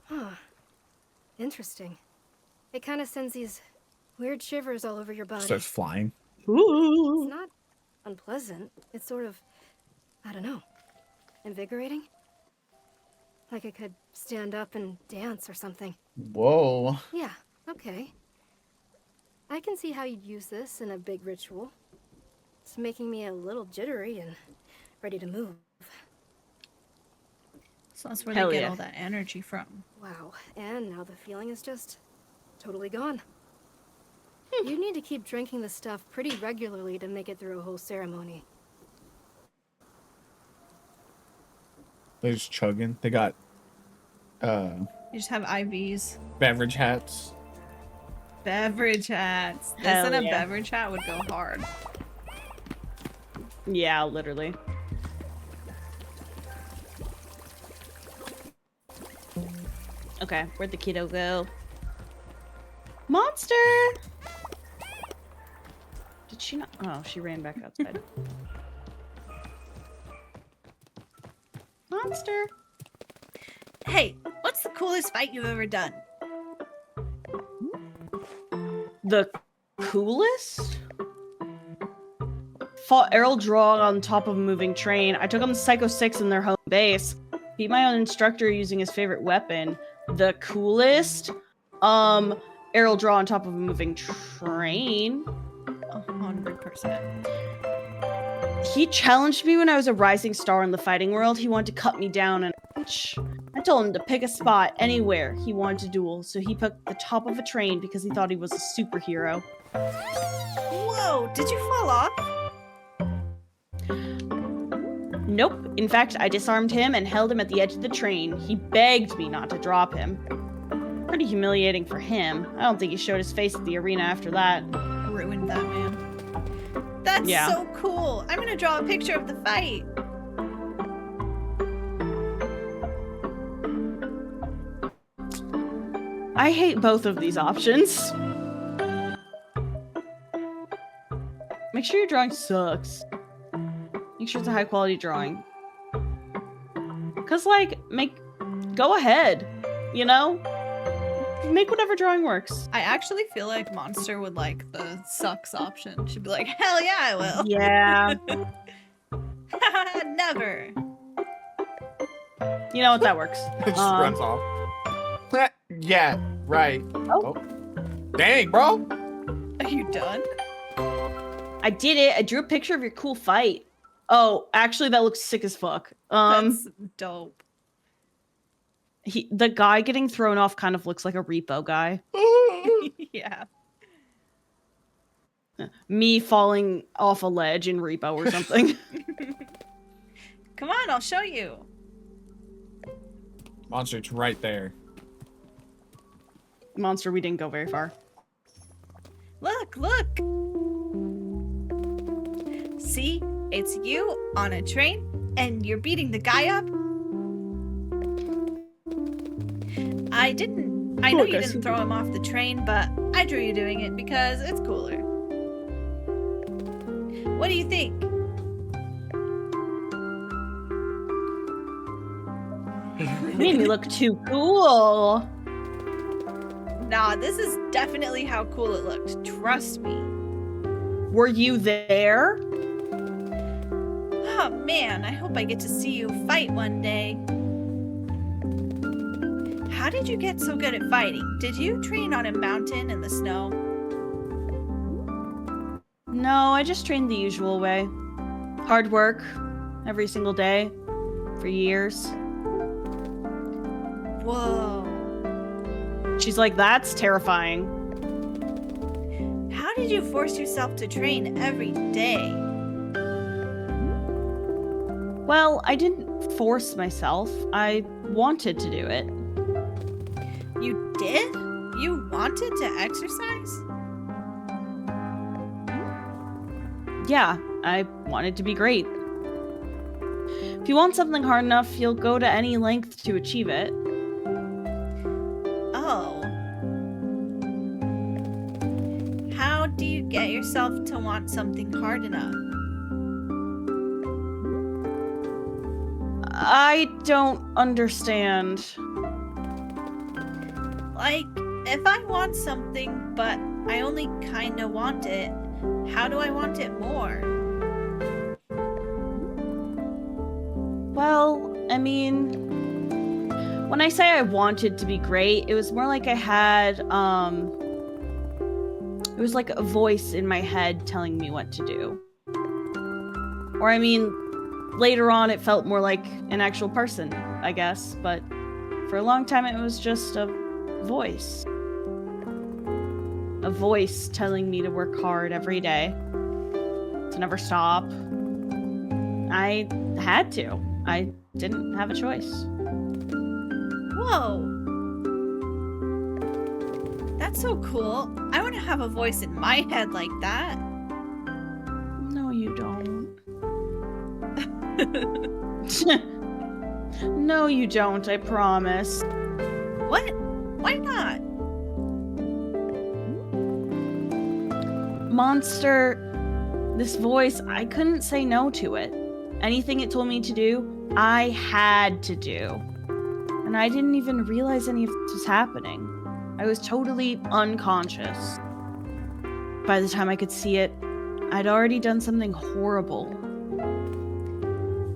Huh. Interesting. It kind of sends these weird shivers all over your body. Starts flying. Ooh. It's not unpleasant. It's sort of, I don't know, invigorating? Like I could stand up and dance or something. Whoa. Yeah, okay. I can see how you'd use this in a big ritual. It's making me a little jittery and ready to move. So that's where Hell they get yeah. all that energy from. Wow, and now the feeling is just totally gone. You need to keep drinking the stuff pretty regularly to make it through a whole ceremony. They're just chugging. They got You just have IVs. beverage hats. Beverage hats. This Hell in a yeah. beverage hat would go hard. Yeah, literally. Okay, where'd the kiddo go? Monster! Did she not? Oh, she ran back outside. Monster! Hey, what's the coolest fight you've ever done? The coolest? Fought Errol Draw on top of a moving train. I took on the Psycho 6 in their home base. Beat my own instructor using his favorite weapon. The coolest? Errol Draw on top of a moving train. 100%. He challenged me when I was a rising star in the fighting world. He wanted to cut me down an inch. I told him to pick a spot anywhere he wanted to duel, so he picked the top of a train because he thought he was a superhero. Whoa, did you fall off? Nope. In fact, I disarmed him and held him at the edge of the train. He begged me not to drop him. Pretty humiliating for him. I don't think he showed his face at the arena after that. Ruined that man. That's Yeah. so cool. I'm gonna draw a picture of the fight. I hate both of these options. Make sure your drawing sucks. Make sure it's a high quality drawing. Cause like, go ahead, you know? Make whatever drawing works. I actually feel like Monster would like the sucks option. She'd be like, hell yeah, I will. Yeah. Never. You know what, that works. It just runs off. Yeah, right. Oh. Dang, bro. Are you done? I did it. I drew a picture of your cool fight. Oh, actually that looks sick as fuck. That's dope. The guy getting thrown off kind of looks like a repo guy. Yeah. Me falling off a ledge in repo or something. Come on, I'll show you. Monster's right there. Monster, we didn't go very far. Look, look. See, it's you on a train and you're beating the guy up. I know you didn't throw him off the train, but I drew you doing it because it's cooler. What do you think? Made me look too cool. Nah, this is definitely how cool it looked. Trust me. Were you there? Oh man, I hope I get to see you fight one day. How did you get so good at fighting? Did you train on a mountain in the snow? No, I just trained the usual way. Hard work, every single day, for years. Whoa. She's like, that's terrifying. How did you force yourself to train every day? Well, I didn't force myself. I wanted to do it. You did? You wanted to exercise? Yeah, I wanted to be great. If you want something hard enough, you'll go to any length to achieve it. Oh. How do you get yourself to want something hard enough? I don't understand. Like, if I want something, but I only kinda want it, how do I want it more? Well, I mean, when I say I wanted to be great, it was more like I had, it It was like a voice in my head telling me what to do. Or, I mean, later on it felt more like an actual person, I guess, but for a long time it was just a voice. A voice telling me to work hard every day, to never stop. I had to. I didn't have a choice. Whoa. That's so cool. I want to have a voice in my head like that. No, you don't. No, you don't, I promise. What? Why not? Monster, this voice, I couldn't say no to it. Anything it told me to do, I had to do. And I didn't even realize any of this was happening. I was totally unconscious. By the time I could see it, I'd already done something horrible.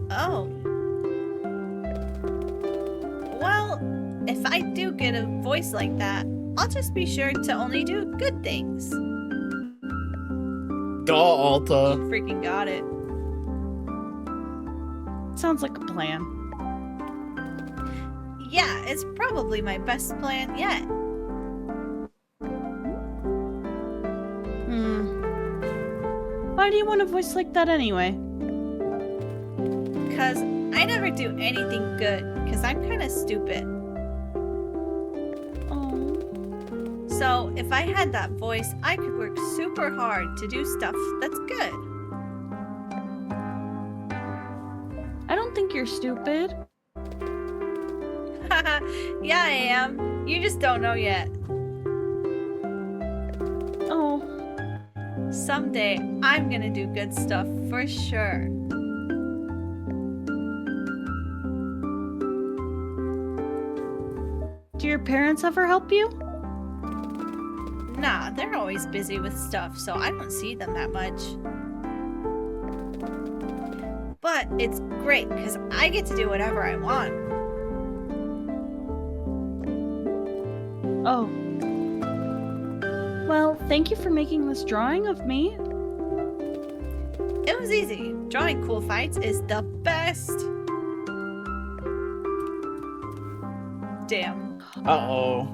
Oh. Well, if I do get a voice like that, I'll just be sure to only do good things. Duh, Alta. Freaking got it. Sounds like a plan. Yeah, it's probably my best plan yet. Why do you want a voice like that anyway? Because I never do anything good, because I'm kind of stupid. Oh. So if I had that voice, I could work super hard to do stuff that's good. I don't think you're stupid. Yeah, I am. You just don't know yet. Oh. Someday, I'm gonna do good stuff for sure. Do your parents ever help you? Nah, they're always busy with stuff, so I don't see them that much. But it's great, because I get to do whatever I want. Oh. Well, thank you for making this drawing of me. It was easy. Drawing cool fights is the best. Damn. Uh-oh.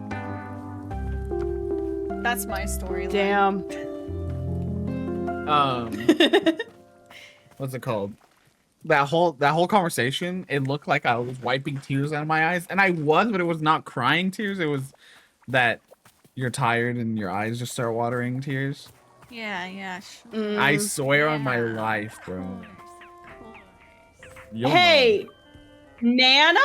That's my storyline. Damn. What's it called? That whole conversation, it looked like I was wiping tears out of my eyes, and I was, but it was not crying tears. It was that you're tired and your eyes just start watering tears. Yeah. I swear on my Yeah. life, bro. You'll Hey, Nana?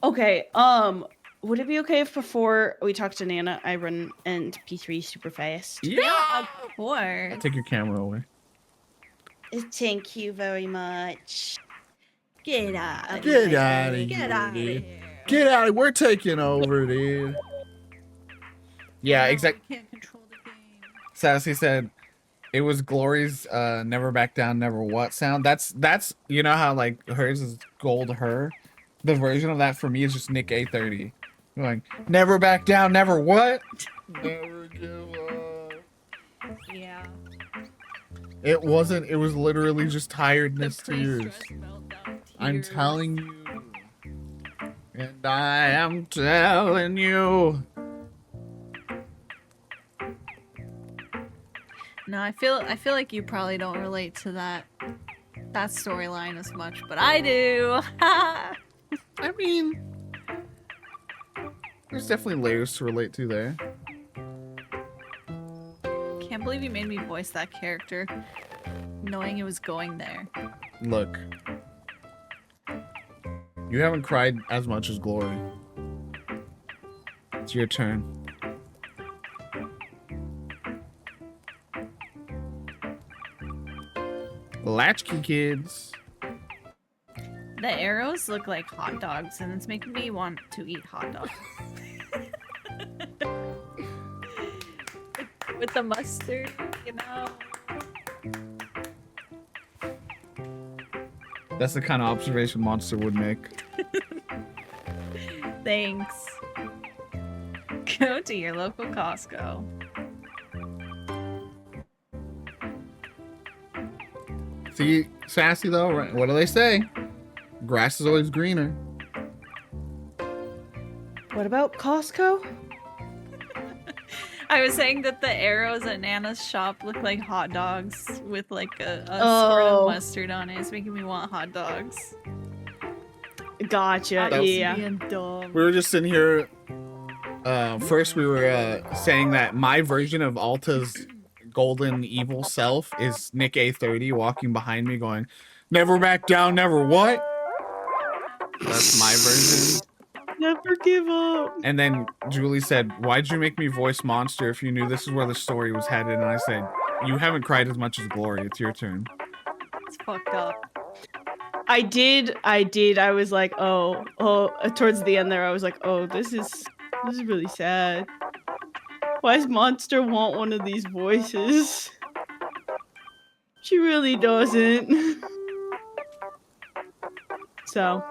Okay, would it be okay if before we talk to Nana, I run and P3 super fast? know. Yeah. Of course. Take your camera away. Thank you very much. Get out. Get out of Get here, out of dude. here. Get out! We're taking over, dude. Yeah, No, exactly. I can't control the game. Sassy said it was Glory's never back down, never what sound. That's you know how like hers is gold her. The version of that for me is just Nick A30. Going, never back down, never what? Never give up. Yeah. It wasn't, it was literally just The tiredness tears. pre-stress meltdown I'm tears. telling you. And I am telling you. No, I feel like you probably don't relate to that storyline as much, but I do. I mean, there's definitely layers to relate to there. Can't believe you made me voice that character, knowing it was going there. Look. You haven't cried as much as Glory. It's your turn. Latchkey kids. The arrows look like hot dogs, and it's making me want to eat hot dogs. With the mustard, you know. That's the kind of observation Monster would make. Thanks. Go to your local Costco. See, Sassy though, right? What do they say? Grass is always greener. What about Costco? I was saying that the arrows at Nana's shop look like hot dogs with like a sort of mustard on it. It's making me want hot dogs. Gotcha. That was- Yeah. Being dumb. We were just in here. First, we were saying that my version of Alta's golden evil self is Nick A30 walking behind me, going, "Never back down, never what?" That's my version. Never give up. And then Julie said, "Why'd you make me voice Monster if you knew this is where the story was headed?" And I said, "You haven't cried as much as Glory. It's your turn." It's fucked up. I did. I was like, oh. Towards the end there, I was like, oh, this is really sad. Why does Monster want one of these voices? She really doesn't. So,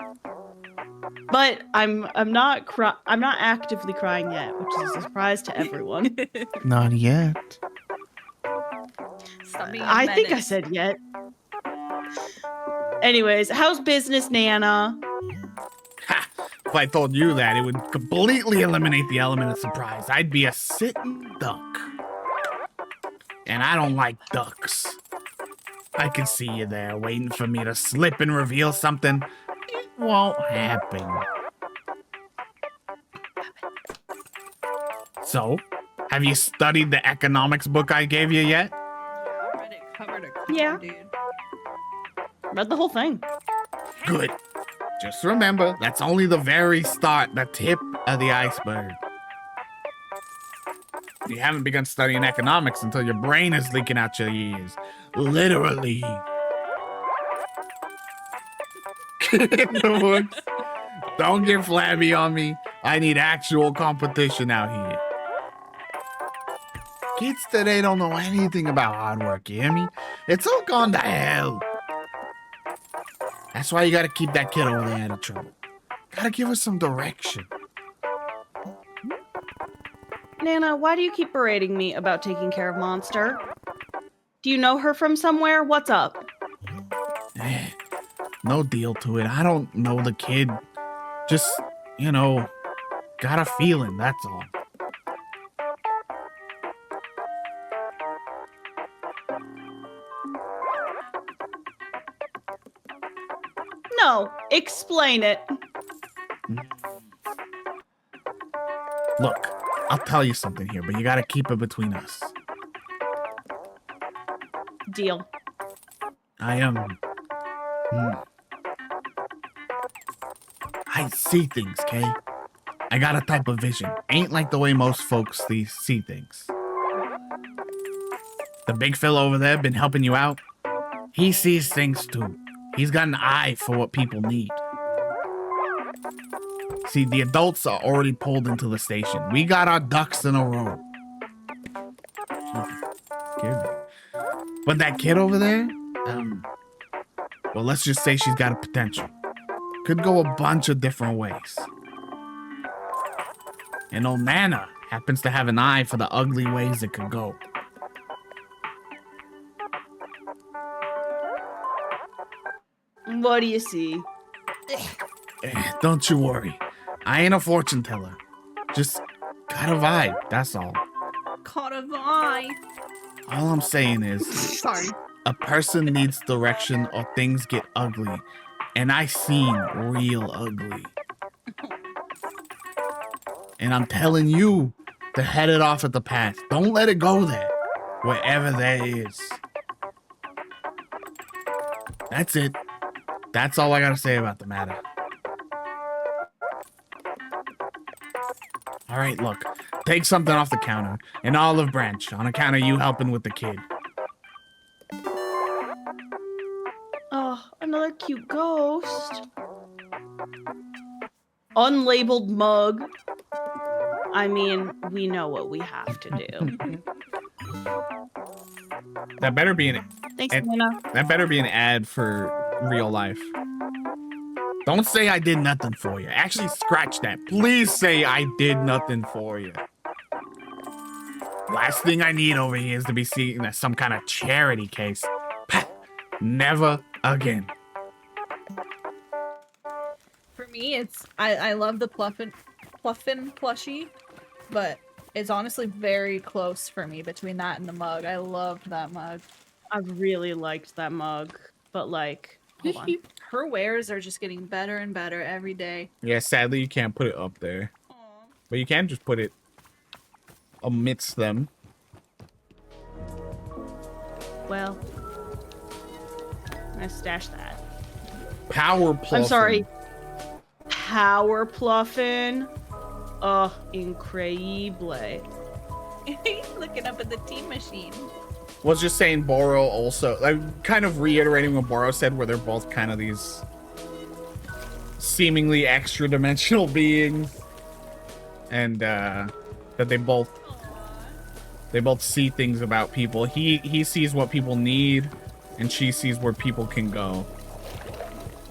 but I'm not actively crying yet, which is a surprise to everyone. Not yet. Stop being a I think I menace. said yet. Anyways, how's business, Nana? Ha! If I told you that, it would completely eliminate the element of surprise. I'd be a sitting duck. And I don't like ducks. I can see you there waiting for me to slip and reveal something. It won't happen. So, have you studied the economics book I gave you yet? I read it cover to cover, Yeah. dude. Read the whole thing. Good. Just remember, that's only the very start, the tip of the iceberg. You haven't begun studying economics until your brain is leaking out your ears. Literally. Get in the woods. Don't get flabby on me. I need actual competition out here. Kids today don't know anything about hard work, you hear me? It's all gone to hell. That's why you gotta keep that kid over there out of trouble. Gotta give her some direction. Nana, why do you keep berating me about taking care of Monster? Do you know her from somewhere? What's up? No deal to it. I don't know the kid. Just, got a feeling, that's all. No, explain it. Look, I'll tell you something here, but you gotta keep it between us. Deal. I see things, Kay. I got a type of vision. Ain't like the way most folks see things. The big fella over there been helping you out. He sees things too. He's got an eye for what people need. See, the adults are already pulled into the station. We got our ducks in a row. Scared me. But that kid over there, well, let's just say she's got a potential. Could go a bunch of different ways. And old Nana happens to have an eye for the ugly ways it could go. What do you see? Don't you worry. I ain't a fortune teller. Just got a vibe, that's all. Caught a vibe. All I'm saying is, Sorry. a person needs direction or things get ugly. And I seen real ugly. And I'm telling you to head it off at the path. Don't let it go there. Wherever there is. That's it. That's all I gotta say about the matter. All right, look. Take something off the counter. An olive branch on account of you helping with the kid. Oh, another cute ghost. Unlabeled mug. I mean, we know what we have to do. That better be Thanks, And- Nana. that better be an ad for real life. Don't say I did nothing for you. Actually, scratch that. Please say I did nothing for you. Last thing I need over here is to be seen as some kind of charity case. Never again. For me, it's I love the Pluffin plushie, but it's honestly very close for me between that and the mug. I loved that mug. I really liked that mug, but like, hold on. Her wares are just getting better and better every day. Yeah, sadly you can't put it up there. Aww. But you can just put it amidst them. Well, I stashed that. Power plus. I'm sorry. Power Pluffin. Oh, incredible. Looking up at the tea machine. Was just saying Boro also, like, kind of reiterating what Boro said, where they're both kind of these seemingly extra dimensional beings, and that they both see things about people. He sees what people need, and she sees where people can go.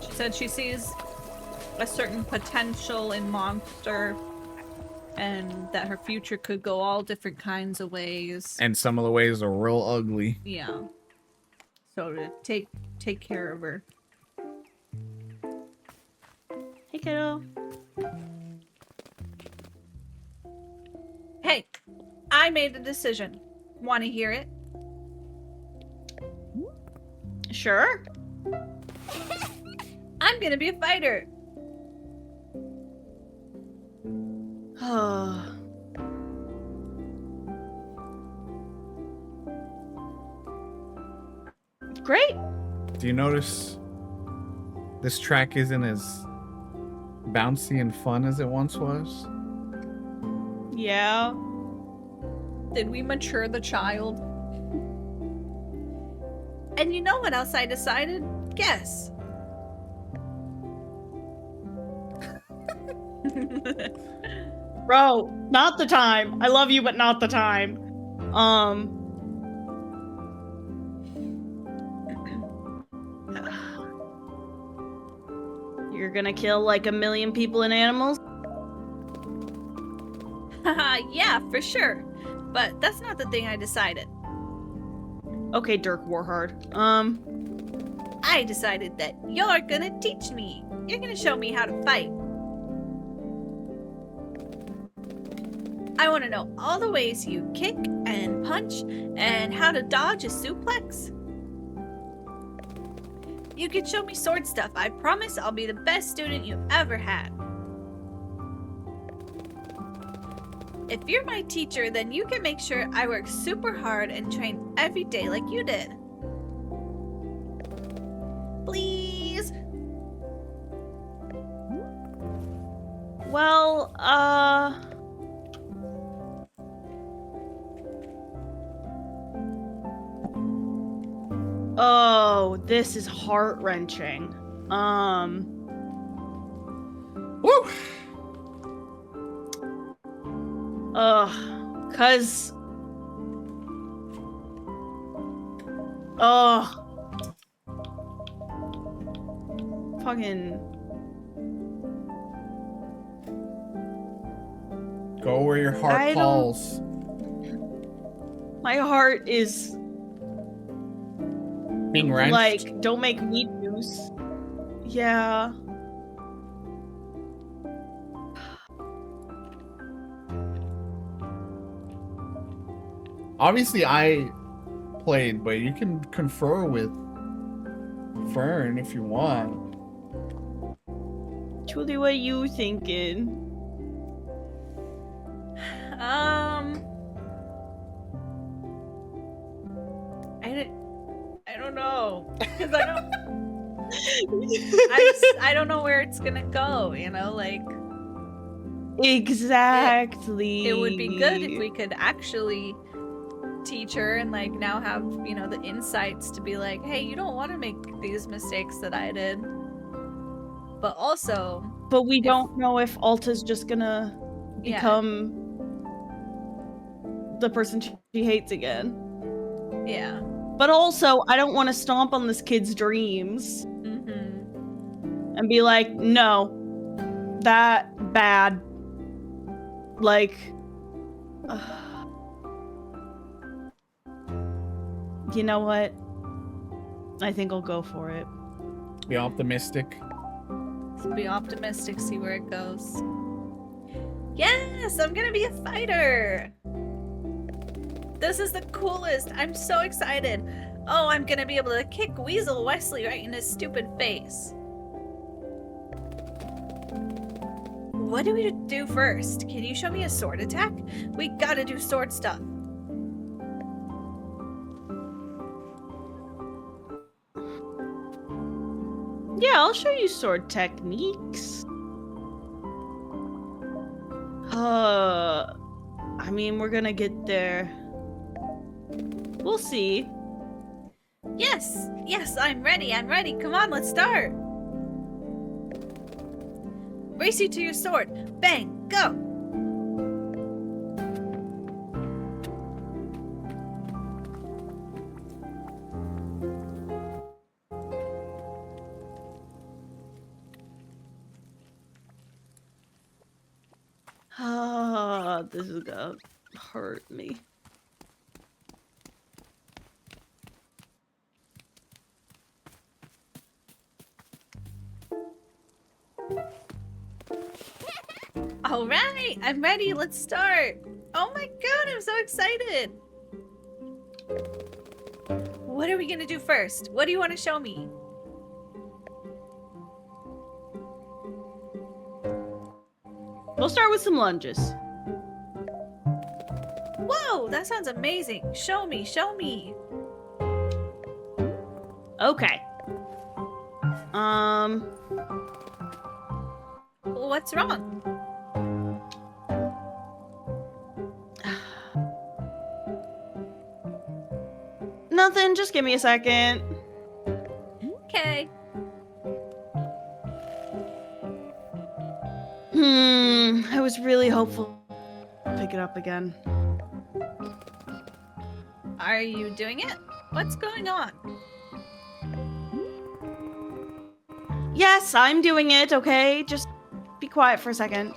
She said she sees a certain potential in Monster, and that her future could go all different kinds of ways. And some of the ways are real ugly. Yeah. So to take care of her. Hey, kiddo. Hey, I made a decision. Want to hear it? Sure. I'm gonna be a fighter. Great. Do you notice this track isn't as bouncy and fun as it once was? Yeah. Did we mature the child? And you know what else I decided? Guess. Bro, not the time. I love you, but not the time. You're gonna kill like 1 million people and animals? Haha, yeah, for sure. But that's not the thing I decided. Okay, Dirk Warhard. I decided that you're gonna teach me. You're gonna show me how to fight. I want to know all the ways you kick and punch and how to dodge a suplex. You can show me sword stuff. I promise I'll be the best student you ever had. If you're my teacher, then you can make sure I work super hard and train every day like you did. Please? Well, oh, this is heart-wrenching. Woo! Cause... Fucking... Go where your heart I don't- calls. My heart is... Being wrenched. Like, don't make me juice. Yeah. Obviously, I played, but you can confer with Fern if you want. Julie, what you thinking? I don't know, because I don't know where it's gonna go, you know, like Exactly. it would be good if we could actually teach her and like now have, you know, the insights to be like, hey, you don't want to make these mistakes that I did. But also, But we don't know if Alta's just gonna become the person she hates again. yeah. But also, I don't want to stomp on this kid's dreams. Mm-hmm. and be like, no, that bad. Like, you know what? I think I'll go for it. Be optimistic. Let's be optimistic, see where it goes. Yes, I'm gonna be a fighter. This is the coolest. I'm so excited. Oh, I'm gonna be able to kick Weasel Wesley right in his stupid face. What do we do first? Can you show me a sword attack? We gotta do sword stuff. Yeah, I'll show you sword techniques. I mean, we're gonna get there. We'll see. Yes, yes, I'm ready. Come on, let's start. Race you to your sword. Bang, go. This is gonna hurt me. All right, I'm ready. Let's start. Oh my god, I'm so excited. What are we gonna do first? What do you want to show me? We'll start with some lunges. Whoa, that sounds amazing. Show me, show me. Okay. What's wrong? Nothing, just give me a second. Okay. I was really hopeful to pick it up again. Are you doing it? What's going on? Yes, I'm doing it, okay? Just be quiet for a second.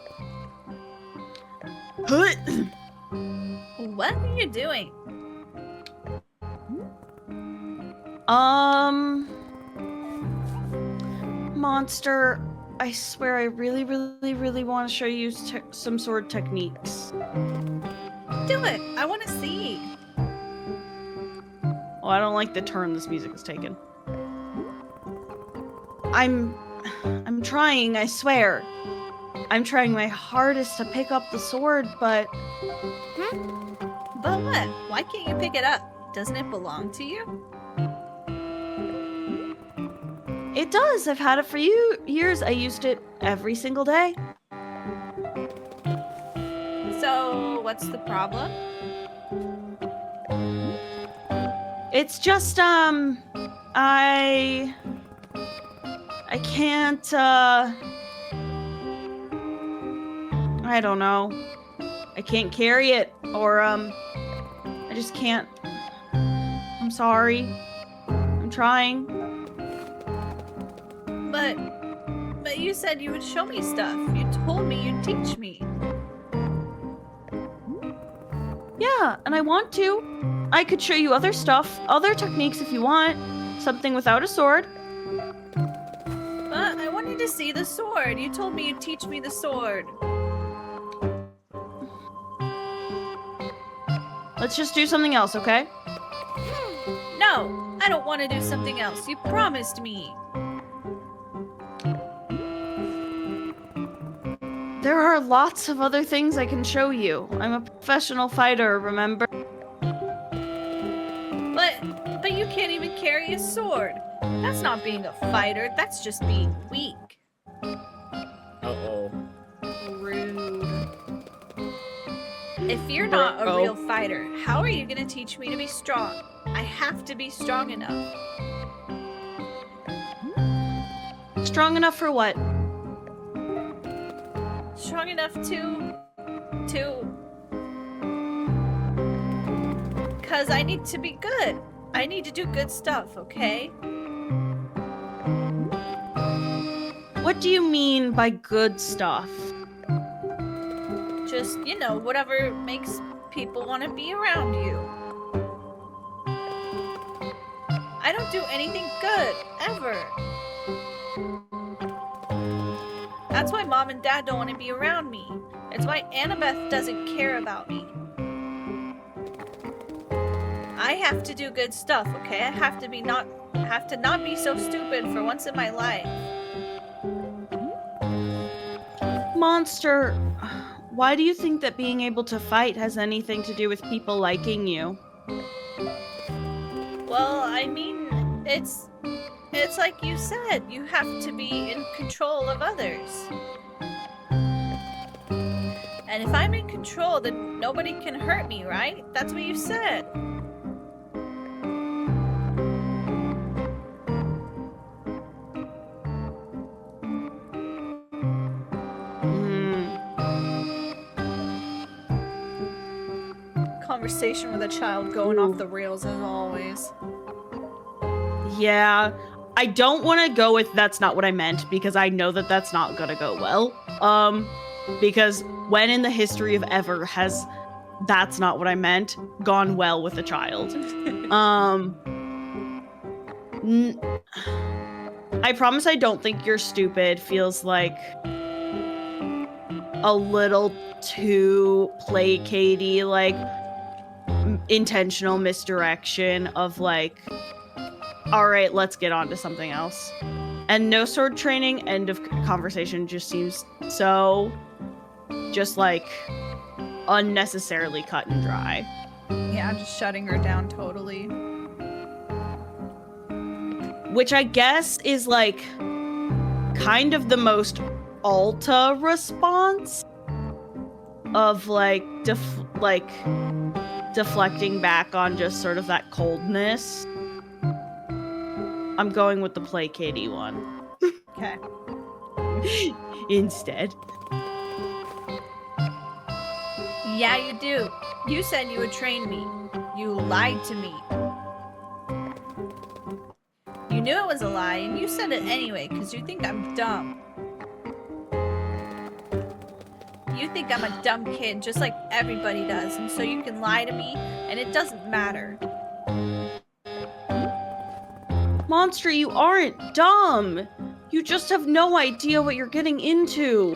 What are you doing? Monster, I swear I really want to show you some sword techniques. Do it. I want to see. Oh, I don't like the turn this music is taking. I'm trying, I swear. I'm trying my hardest to pick up the sword, but... But what? Why can't you pick it up? Doesn't it belong to you? It does. I've had it for years. I used it every single day. So, what's the problem? It's just, I can't, I don't know. I can't carry it, or, I just can't. I'm sorry. I'm trying. But you said you would show me stuff. You told me you'd teach me. Yeah, and I want to. I could show you other stuff, other techniques if you want. Something without a sword. But I wanted to see the sword. You told me you'd teach me the sword. Let's just do something else, okay? No, I don't want to do something else. You promised me. There are lots of other things I can show you. I'm a professional fighter, remember? But you can't even carry a sword. That's not being a fighter. That's just being weak. Uh-oh. Rude. If you're not a real fighter, how are you going to teach me to be strong? I have to be strong enough. Strong enough for what? Strong enough to... Because I need to be good. I need to do good stuff, okay? What do you mean by good stuff? Just, whatever makes people want to be around you. I don't do anything good, ever. That's why Mom and Dad don't want to be around me. It's why Annabeth doesn't care about me. I have to do good stuff, okay? I have to not be so stupid for once in my life. Monster, why do you think that being able to fight has anything to do with people liking you? Well, I mean, it's like you said, you have to be in control of others. And if I'm in control, then nobody can hurt me, right? That's what you said. Conversation with a child going off the rails as always. Yeah, I don't want to go with that's not what I meant because I know that that's not gonna go well. Because when in the history of ever has that's not what I meant gone well with a child? I promise I don't think you're stupid feels like a little too placatey, like intentional misdirection of like, all right, let's get on to something else. And no sword training, end of conversation, just seems so just like unnecessarily cut and dry. Yeah, just shutting her down totally. Which I guess is like kind of the most Alta response of like deflecting back on just sort of that coldness. I'm going with the placatey one. Okay. Instead. Yeah, you do. You said you would train me. You lied to me. You knew it was a lie, and you said it anyway, because you think I'm dumb. You think I'm a dumb kid, just like everybody does, and so you can lie to me, and it doesn't matter. Monster, you aren't dumb. You just have no idea what you're getting into.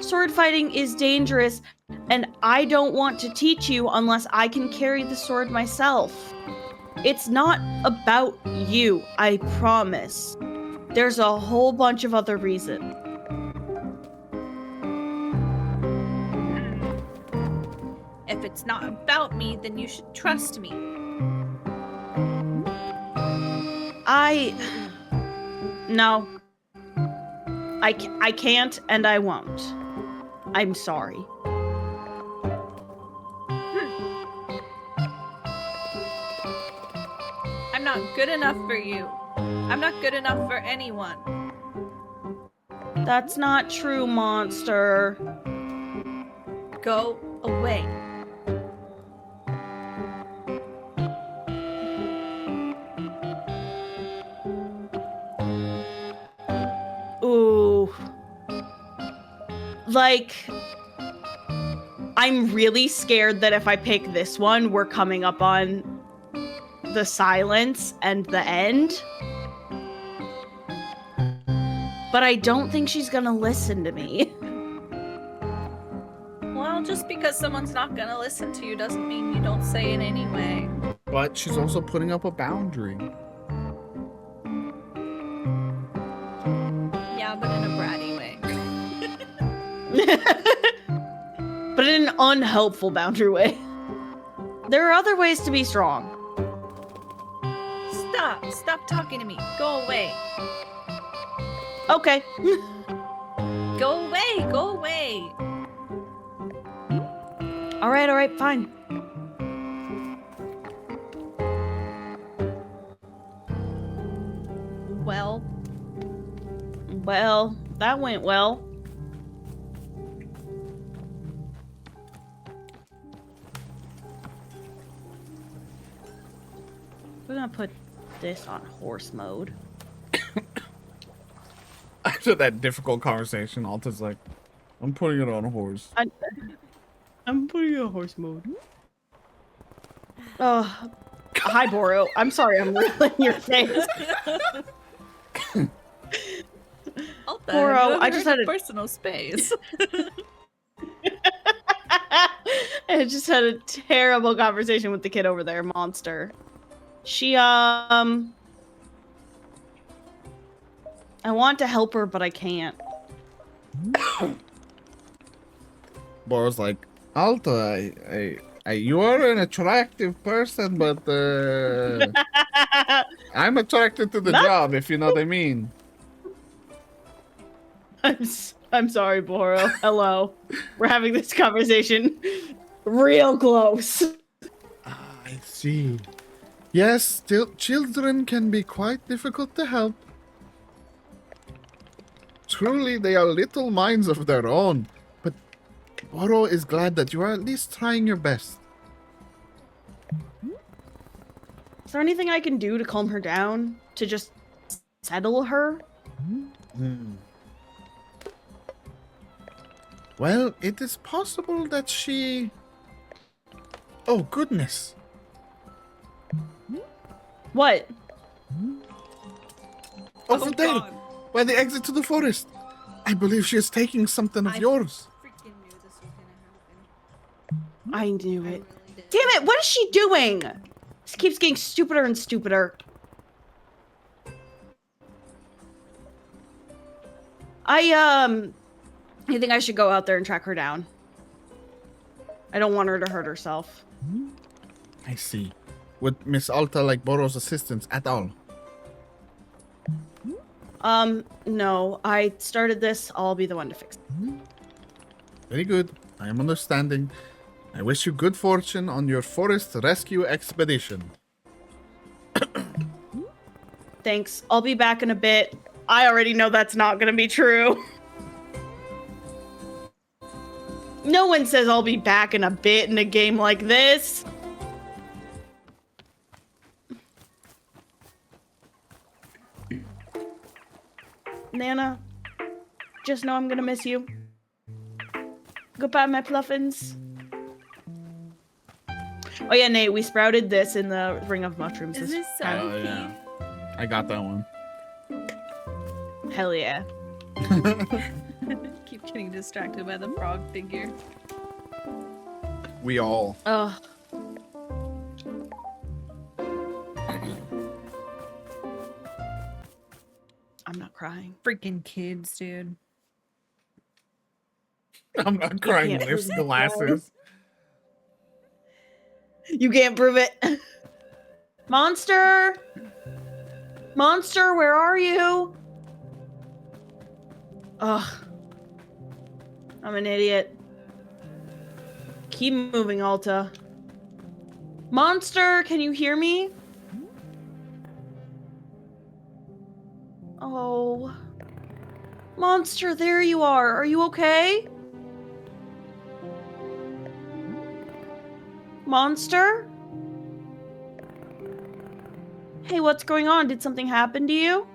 Sword fighting is dangerous, and I don't want to teach you unless I can carry the sword myself. It's not about you, I promise. There's a whole bunch of other reasons. If it's not about me, then you should trust me. No. I can't and I won't. I'm sorry. I'm not good enough for you. I'm not good enough for anyone. That's not true, monster. Go away. Ooh. Like, I'm really scared that if I pick this one, we're coming up on the silence and the end. But I don't think she's gonna listen to me. Well, just because someone's not gonna listen to you doesn't mean you don't say it anyway. But she's also putting up a boundary. Yeah, but in a bratty way. But in an unhelpful boundary way. There are other ways to be strong. Stop talking to me. Go away. Okay. Go away. All right, fine. Well, that went well. We're gonna put this on horse mode. After that difficult conversation, Alta's like, I'm putting it on a horse. I'm putting you on horse mode. Oh, hi, Boro. I'm sorry, I'm really in your face. Alta, Boro, you I just had had a personal space. I just had a terrible conversation with the kid over there, Monster. She, I want to help her, but I can't. Bora's like, Alta, you are an attractive person, but I'm attracted to the Not- job, if you know what I mean. I'm sorry, Boro. Hello. We're having this conversation real close. I see. Yes, still, children can be quite difficult to help. Truly, they are little minds of their own. But Boro is glad that you are at least trying your best. Is there anything I can do to calm her down? To just settle her? Well, it is possible that she... Oh, goodness. What? Over there, by the exit to the forest. I believe she is taking something of yours. Freaking knew this was gonna happen. I knew I it. really did. Damn it, what is she doing? This keeps getting stupider and stupider. I think I should go out there and track her down. I don't want her to hurt herself. I see. Would Miss Alta like Boro's assistance at all? No. I started this. I'll be the one to fix it. Very good. I am understanding. I wish you good fortune on your forest rescue expedition. Thanks. I'll be back in a bit. I already know that's not gonna be true. No one says I'll be back in a bit in a game like this. Nana, just know I'm gonna miss you. Goodbye, my pluffins. Oh yeah, Nate, we sprouted this in the ring of mushrooms. Is this so Oh, yeah. I got that one. Hell yeah. Keep getting distracted by the frog figure. We all. Ugh. I'm not crying. Freaking kids, dude. I'm not crying. can't Lifts prove it, glasses. You can't prove it. Monster! Monster, where are you? Ugh. I'm an idiot. Keep moving, Alta. Monster, can you hear me? Oh. Monster, there you are. Are you okay? Monster? Hey, what's going on? Did something happen to you?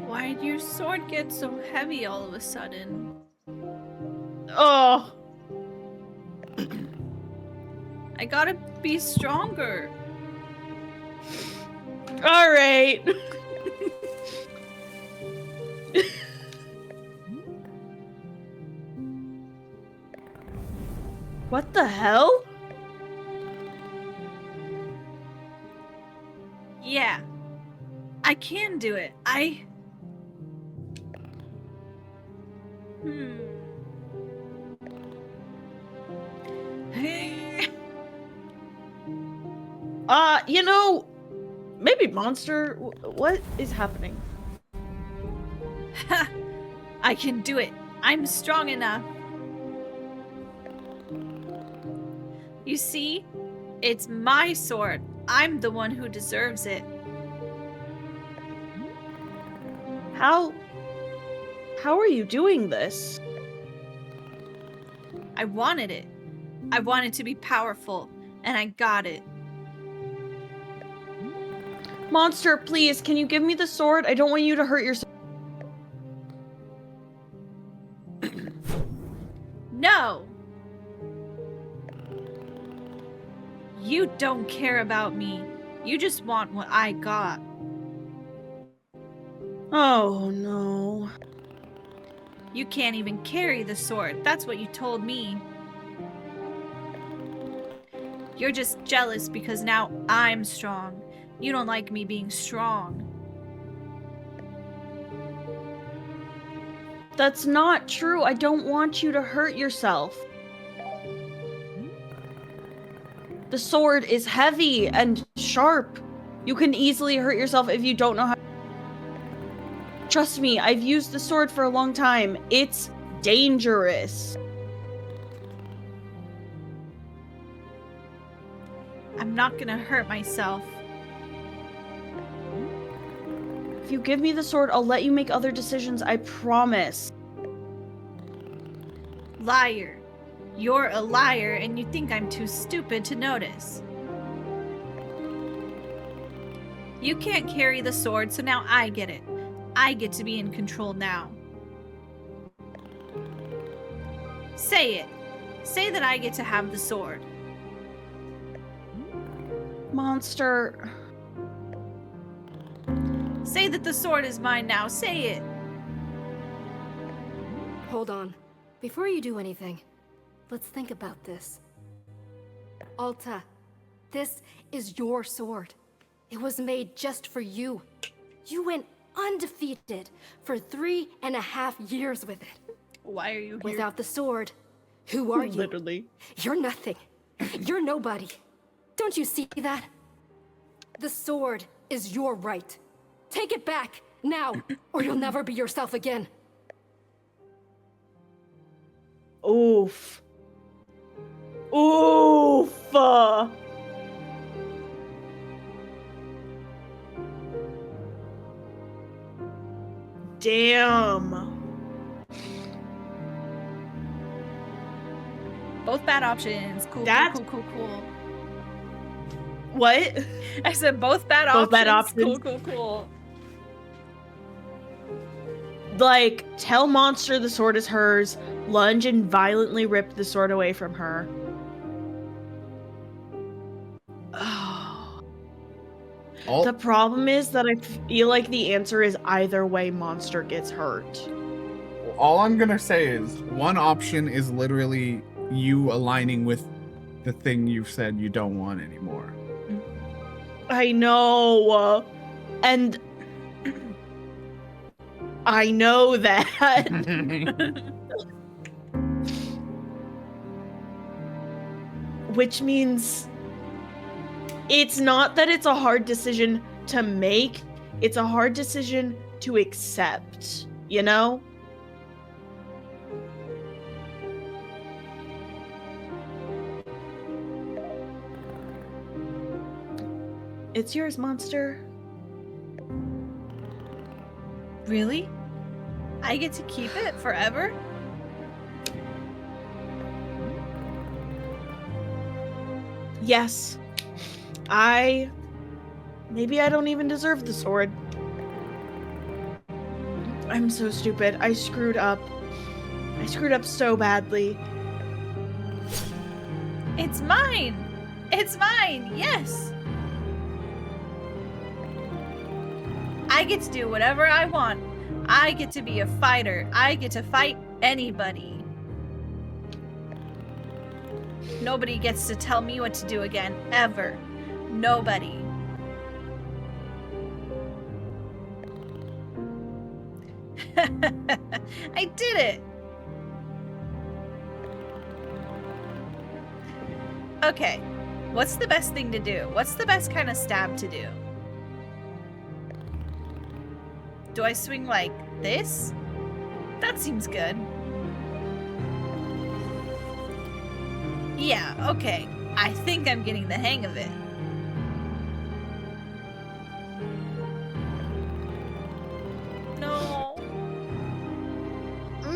Why did your sword get so heavy all of a sudden? Oh. I gotta be stronger. All right. What the hell? Yeah. I can do it. You know, maybe Monster, what is happening? Ha! I can do it. I'm strong enough. You see? It's my sword. I'm the one who deserves it. How are you doing this? I wanted it. I wanted to be powerful, and I got it. Monster, please, can you give me the sword? I don't want you to hurt yourself. No! You don't care about me. You just want what I got. Oh, no. You can't even carry the sword. That's what you told me. You're just jealous because now I'm strong. You don't like me being strong. That's not true. I don't want you to hurt yourself. The sword is heavy and sharp. You can easily hurt yourself if you don't know how. Trust me, I've used the sword for a long time. It's dangerous. I'm not gonna hurt myself. If you give me the sword, I'll let you make other decisions, I promise. Liar. You're a liar and you think I'm too stupid to notice. You can't carry the sword, so now I get it. I get to be in control now. Say it. Say that I get to have the sword. Monster. Say that the sword is mine now. Say it. Hold on. Before you do anything, let's think about this. Alta, this is your sword. It was made just for you. You went undefeated for 3.5 years with it. Why are you here? Without the sword, who are you? Literally. You're nothing. You're nobody. Don't you see that? The sword is your right. Take it back, now, or you'll never be yourself again. Oof. Oof. Damn. Both bad options. Cool, That's- cool. What? I said both bad Both options. bad options. Cool. Like, tell Monster the sword is hers, lunge and violently rip the sword away from her. Oh. The problem is that I feel like the answer is either way Monster gets hurt. All I'm gonna say is one option is literally you aligning with the thing you've said you don't want anymore. I know. And I know that. Which means it's not that it's a hard decision to make, it's a hard decision to accept, you know? It's yours, Monster. Really? I get to keep it forever? Yes. Maybe I don't even deserve the sword. I'm so stupid. I screwed up. I screwed up so badly. It's mine! It's mine! Yes! I get to do whatever I want. I get to be a fighter. I get to fight anybody. Nobody gets to tell me what to do again, ever. Nobody. I did it! Okay, what's the best thing to do? What's the best kind of stab to do? Do I swing like this? That seems good. Yeah, okay. I think I'm getting the hang of it. No.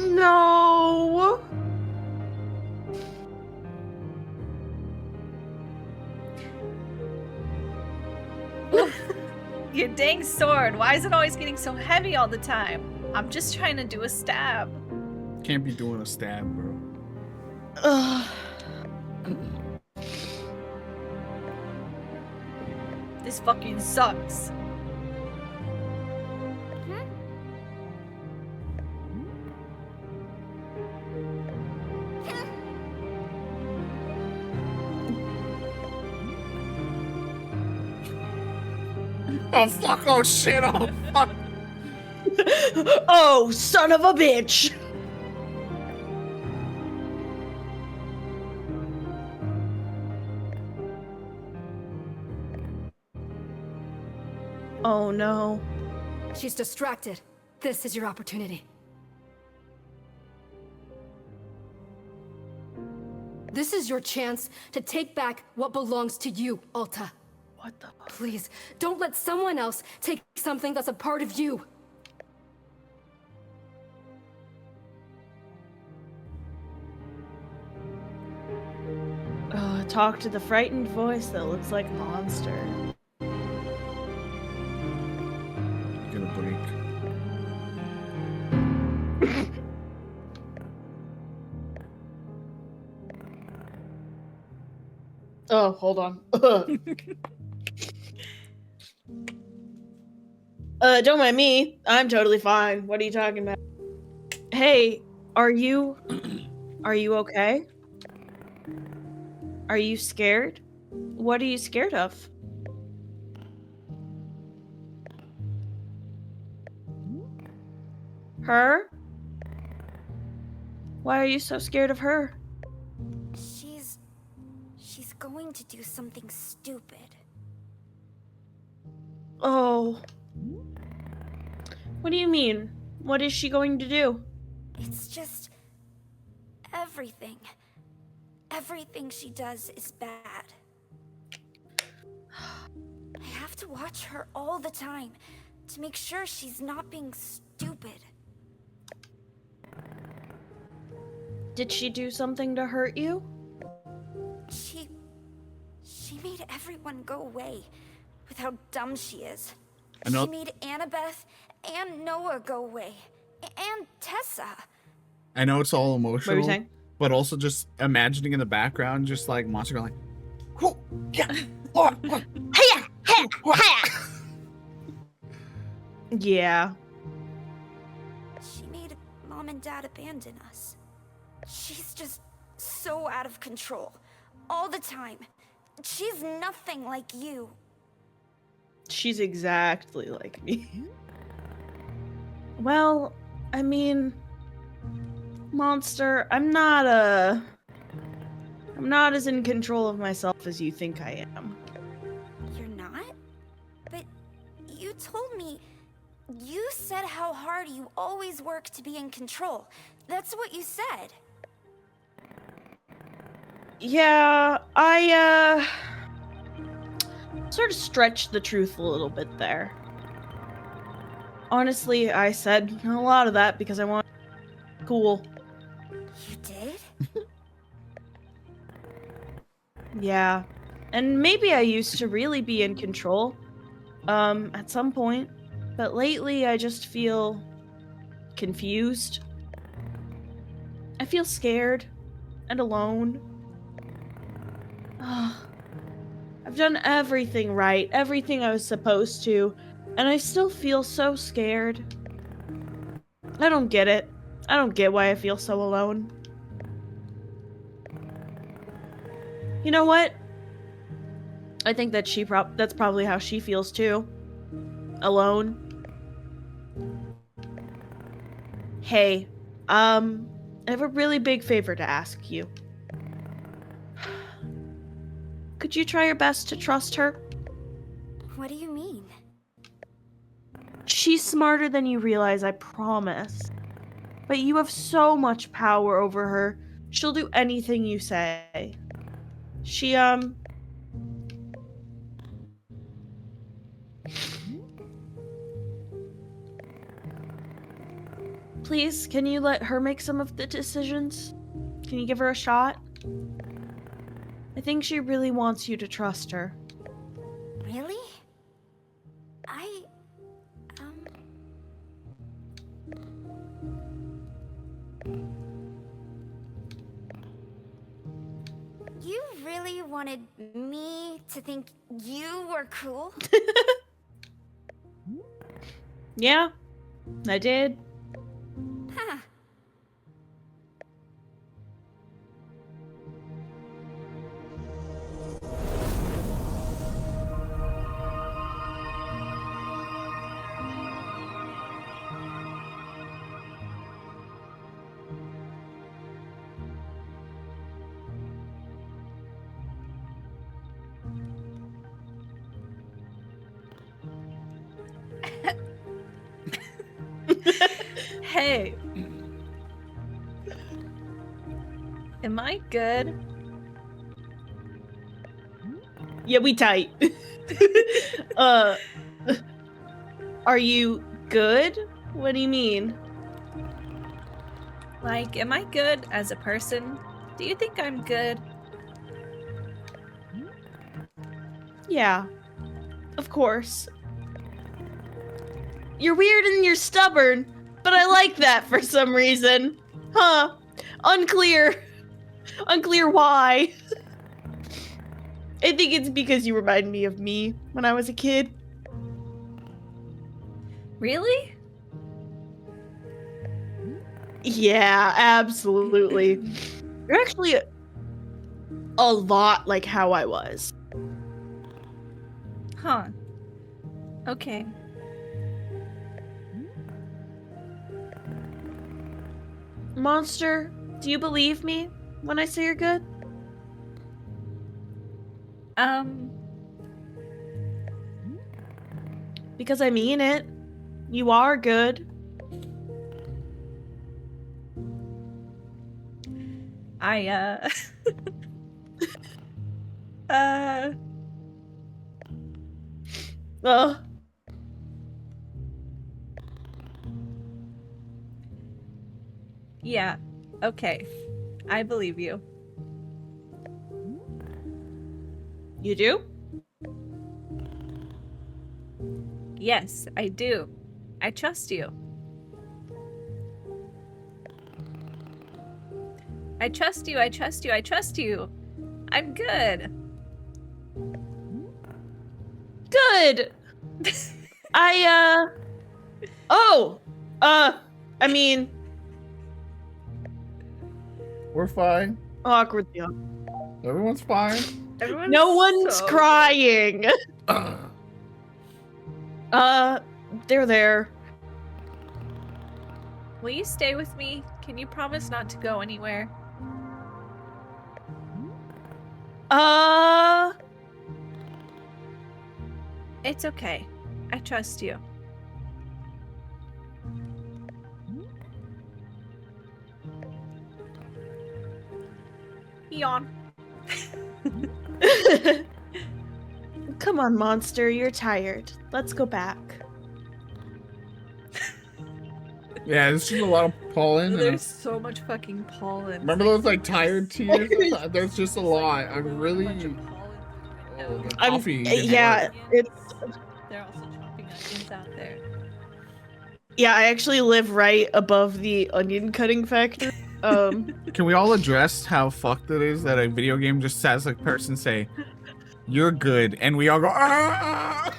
No. Your dang sword. Why is it always getting so heavy all the time? I'm just trying to do a stab. Can't be doing a stab, bro. Ugh. This fucking sucks. Oh fuck! Oh shit! Oh fuck! Oh, son of a bitch! Oh no. She's distracted. This is your opportunity. This is your chance to take back what belongs to you, Alta. What the fuck? Please, don't let someone else take something that's a part of you. Talk to the frightened voice that looks like a monster. Gonna break. Oh, hold on. Don't mind me. I'm totally fine. What are you talking about? Hey, are you okay? Are you scared? What are you scared of? Her? Why are you so scared of her? She's going to do something stupid. Oh. What do you mean? What is she going to do? It's just everything. Everything she does is bad. I have to watch her all the time to make sure she's not being stupid. Did she do something to hurt you? She made everyone go away with how dumb she is. I know. She made Annabeth and Noah go away. And Tessa. I know it's all What were emotional, you saying? but also just imagining in the background, just like monster going like, "Whoo, yeah, oh, oh, Hiya! Hiya! oh." Hiya! Yeah. She made Mom and Dad abandon us. She's just so out of control. All the time. She's nothing like you. She's exactly like me. Well, I mean, Monster, I'm not as in control of myself as you think I am. You're not? But you told me... You said how hard you always work to be in control. That's what you said. Yeah, I sort of stretched the truth a little bit there. Honestly, I said a lot of that because I want cool. You did? Yeah. And maybe I used to really be in control at some point, but lately I just feel confused. I feel scared and alone. I've done everything right, everything I was supposed to, and I still feel so scared. I don't get it. I don't get why I feel so alone. You know what? I think that that's probably how she feels too. Alone. Hey, I have a really big favor to ask you. Could you try your best to trust her? What do you mean? She's smarter than you realize, I promise. But you have so much power over her. She'll do anything you say. She, Please, can you let her make some of the decisions? Can you give her a shot? I think she really wants you to trust her. Really? I You really wanted me to think you were cool? Yeah, I did. Huh. Hey. Am I good? Yeah, we tight. Are you good? What do you mean? Like, am I good as a person? Do you think I'm good? Yeah, of course. You're weird and you're stubborn, but I like that for some reason. Huh. Unclear. Unclear why. I think it's because you remind me of me when I was a kid. Really? Yeah, absolutely. You're actually a lot like how I was. Huh. Okay. Monster, do you believe me when I say you're good? Because I mean it. You are good. I, uh, Ugh. yeah. Okay. I believe you. You do? Yes, I do. I trust you. I trust you, I trust you, I trust you. I'm good. Good. Oh. I mean, We're fine. awkward. Yeah. Everyone's fine. Everyone's No one's so crying. They're there. Will you stay with me? Can you promise not to go anywhere? It's okay. I trust you. Yawn. Come on, monster, you're tired. Let's go back. Yeah, there's just a lot of pollen. There's so much fucking pollen. Remember those like tired tears? There's just a lot. I'm really. Oh, The coffee. didn't Yeah, work. it's They're also chopping onions out there. yeah. I actually live right above the onion cutting factory. Can we all address how fucked it is that a video game just has a person say, "You're good," and we all go, "Ah!"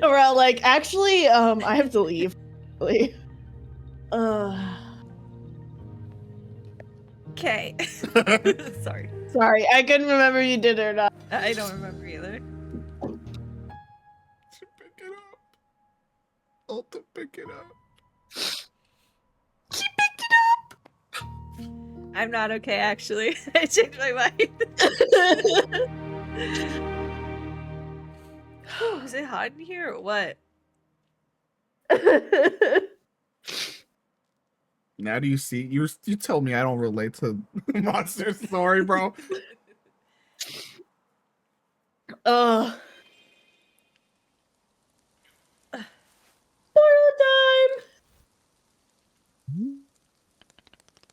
we're all like, actually, I have to leave. Okay. Sorry. Sorry, I couldn't remember you did it or not. I don't remember either. Pick it up. Alta, pick it up. She picked it I'm not okay, actually. I changed my mind. Is it hot in here or what? up. Now do you see? You tell me I don't relate to Monster Story, bro. Spoiler time.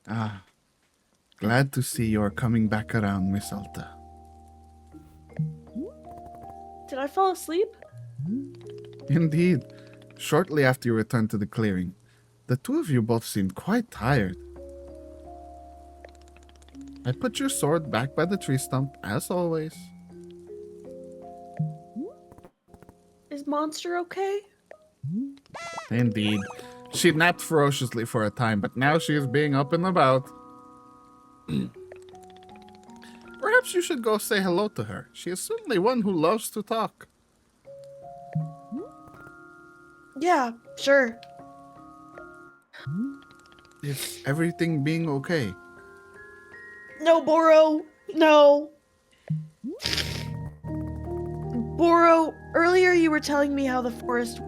Ah, glad to see you're coming back around, Miss Alta. Did I fall asleep? Indeed. Shortly after you returned to the clearing, The two of you both seemed quite tired. I put your sword back by the tree stump, as always. Is Monster okay? Indeed. She napped ferociously for a time, but now she is being up and about. Perhaps you should go say hello to her. She is certainly one who loves to talk. Yeah, sure. Is everything being okay? No, Boro. No. Boro, earlier you were telling me how the forest...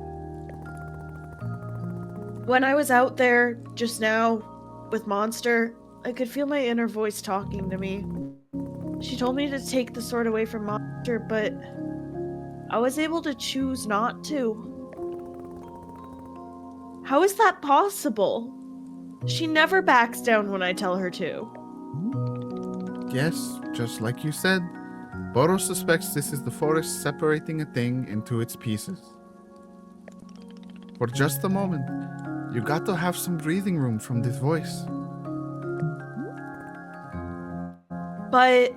When I was out there just now with Monster, I could feel my inner voice talking to me. She told me to take the sword away from Monster, but I was able to choose not to. How is that possible? She never backs down when I tell her to. Yes, just like you said, Boro suspects this is the forest separating a thing into its pieces. For just a moment, you got to have some breathing room from this voice. But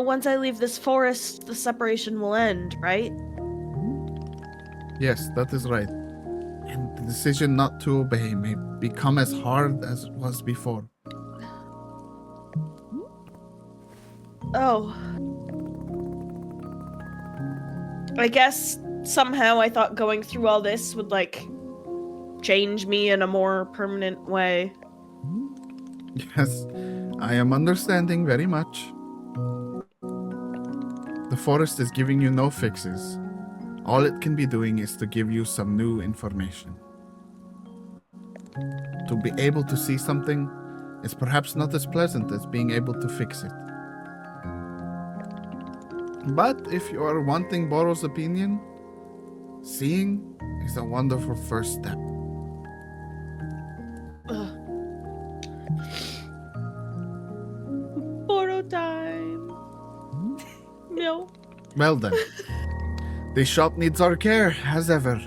once I leave this forest, the separation will end, right? Yes, that is right. And the decision not to obey may become as hard as it was before. Oh. I guess somehow I thought going through all this would, like, change me in a more permanent way. Yes, I am understanding very much. The forest is giving you no fixes. All it can be doing is to give you some new information. To be able to see something is perhaps not as pleasant as being able to fix it. But if you are wanting Boro's opinion, seeing is a wonderful first step. Boro time. No. Well then, the shop needs our care, as ever.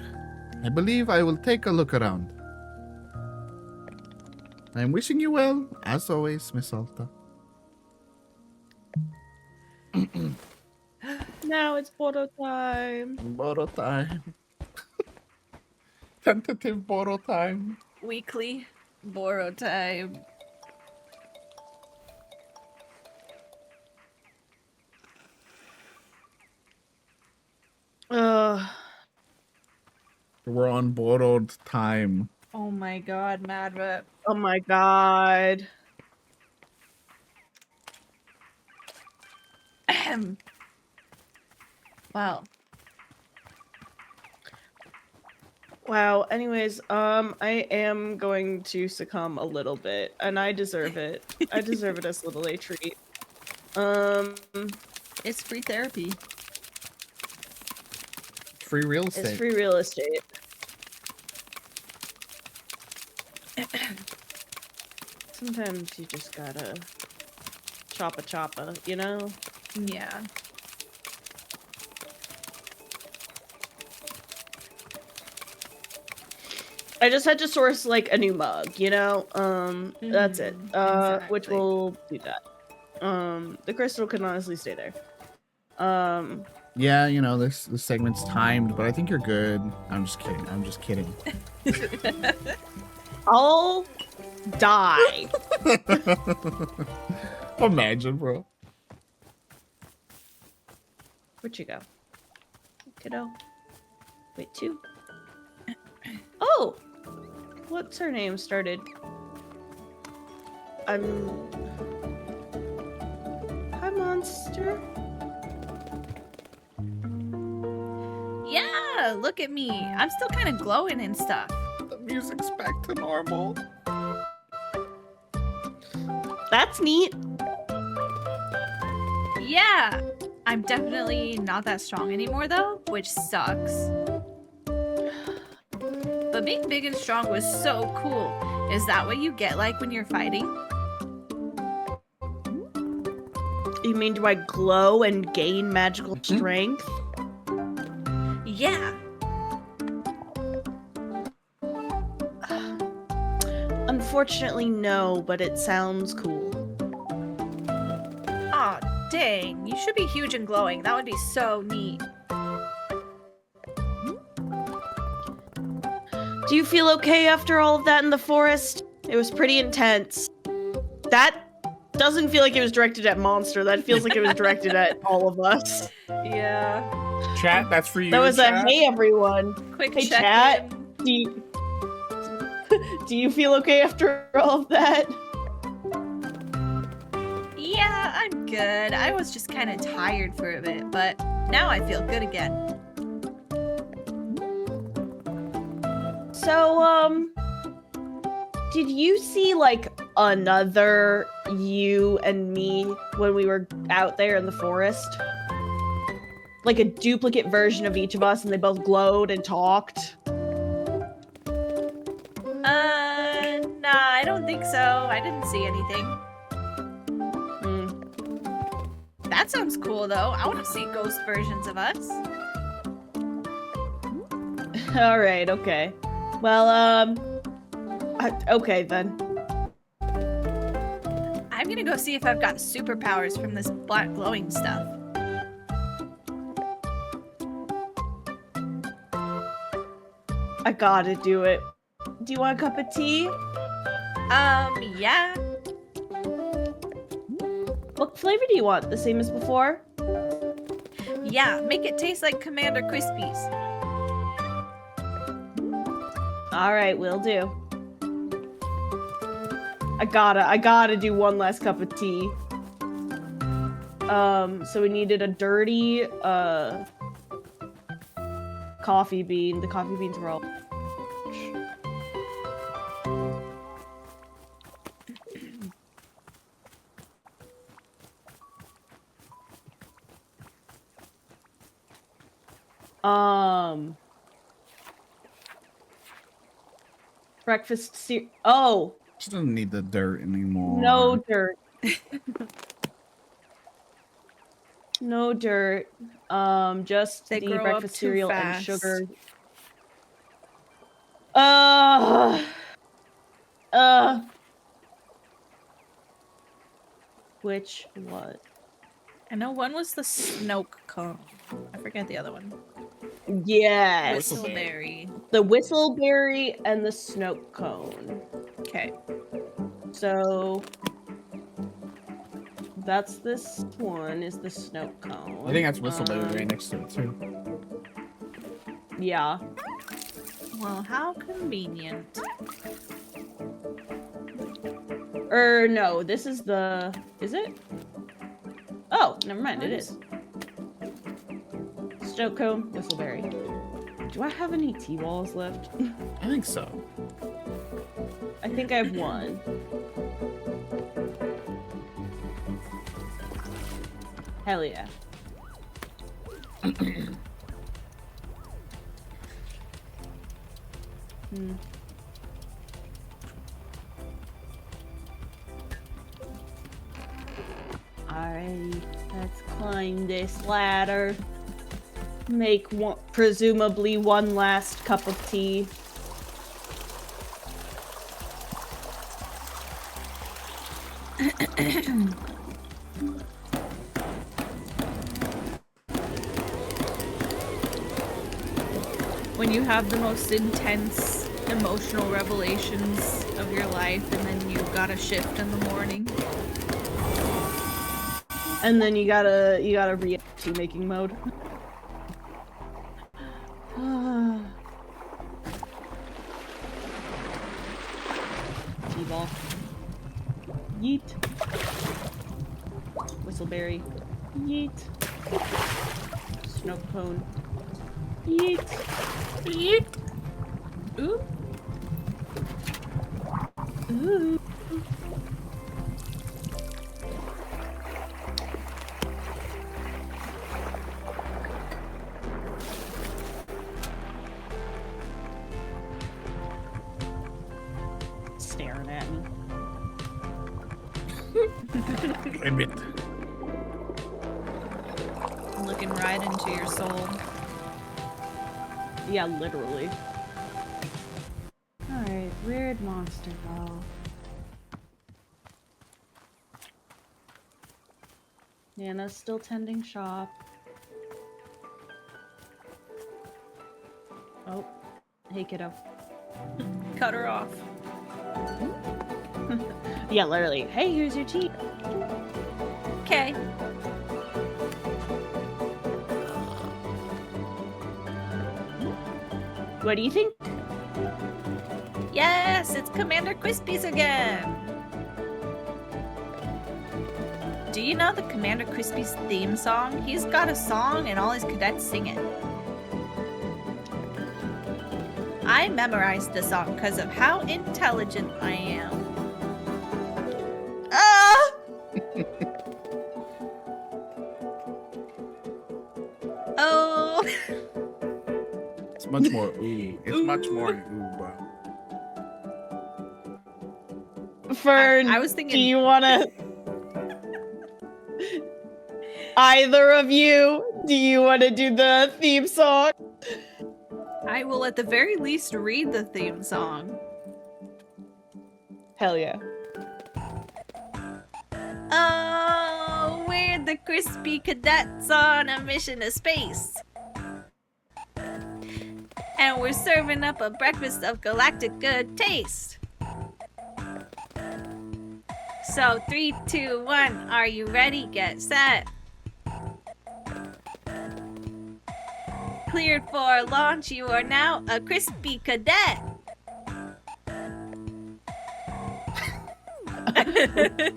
I believe I will take a look around. I am wishing you well, as always, Miss Alta. Now it's Boro time. Boro time. Tentative Boro time. Weekly Boro time. We're on borrowed time. Oh my god, Madra. Oh my god. Ahem. Wow. Wow. Anyways, I am going to succumb a little bit, and I deserve it. I deserve it as a little a treat. It's free therapy. Free real estate. It's free real estate. Sometimes you just gotta choppa, you know? Yeah. I just had to source like a new mug, you know? That's it. Which Exactly. will do that. The crystal can honestly stay there. Yeah, you know, this segment's timed, but I think you're good. I'm just kidding. I'm just kidding. I'll die. Imagine, bro. Where'd you go? Kiddo. Wait, 2. Oh! What's her name started? Hi, Monster. Yeah, look at me. I'm still kind of glowing and stuff. The music's back to normal. That's neat. Yeah. I'm definitely not that strong anymore though, which sucks. But being big and strong was so cool. Is that what you get like when you're fighting? You mean, do I glow and gain magical strength? Yeah. unfortunately no, but it sounds cool. Aw, dang. You should be huge and glowing. That would be so neat. Do you feel okay after all of that in the forest? It was pretty intense. That doesn't feel like it was directed at Monster. That feels like it was directed at all of us. Yeah. Chat, that's for you. That was chat. a hey everyone. Quick Hey, check chat. in. Do you feel okay after all of that? Yeah, I'm good. I was just kind of tired for a bit, but now I feel good again. So, did you see, like, another you and me when we were out there in the forest? Like a duplicate version of each of us, and they both glowed and talked? Nah, I don't think so. I didn't see anything. That sounds cool, though. I want to see ghost versions of us. Alright, okay. Well, okay then. I'm gonna go see if I've got superpowers from this black glowing stuff. I gotta do it. Do you want a cup of tea? Yeah. What flavor do you want? The same as before? Yeah, make it taste like Commander Crispies. Alright, will do. I gotta do one last cup of tea. So we needed a dirty, coffee bean. The coffee beans were all... Breakfast oh! She doesn't need the dirt anymore. No dirt. No dirt. Just They the grow up breakfast too cereal and fast. sugar. Which what? I know one was the Snoke cone. I forget the other one. Yes. Whistleberry. The whistleberry and the snow cone. Okay. So that's this one is the snow cone. I think that's whistleberry right next to it too. Yeah. Well, how convenient. No, this is the... Is it? Oh, never mind, it is. Snow cone, whistleberry. Do I have any tea balls left? I think so. I think I have one. Hell yeah. Alright, let's climb this ladder. Make one, presumably one last cup of tea. When you have the most intense emotional revelations of your life and then you gotta shift in the morning. And then you gotta re-enter tea making mode. Tea ball. Yeet. Whistleberry. Yeet. Snow cone. Yeet. Yeet. Ooh. Ooh. Staring at me. Admit. Looking right into your soul. Yeah, literally. Alright, where'd Monster go? Nana's still tending shop. Oh, hey kiddo. Cut her off. Yeah, literally. Hey, here's your tea. Okay. What do you think? Yes, it's Commander Crispy's again. Do you know the Commander Crispy's theme song? He's got a song and all his cadets sing it. I memorized the song because of how intelligent I am. Ah! Oh. It's much more ooh. It's much more ooh, bro. Fern, I was thinking. do you want to... Either of you, do you want to do the theme song? I will at the very least read the theme song. Hell yeah. Oh, we're the Crispy Cadets on a mission to space. And we're serving up a breakfast of galactic good taste. So 3, 2, 1, are you ready? Get set. Cleared for launch, you are now a Crispy Cadet.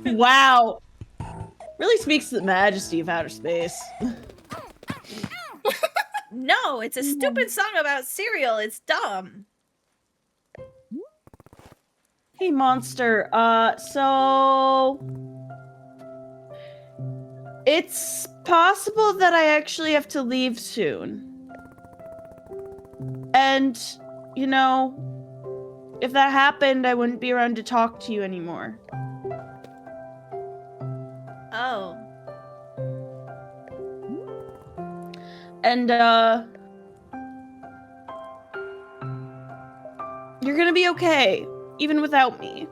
Wow. Really speaks to the majesty of outer space. No, it's a stupid song about cereal. It's dumb. Hey, monster. So... It's possible that I actually have to leave soon. And, you know, if that happened, I wouldn't be around to talk to you anymore. Oh. And, you're gonna be okay, even without me.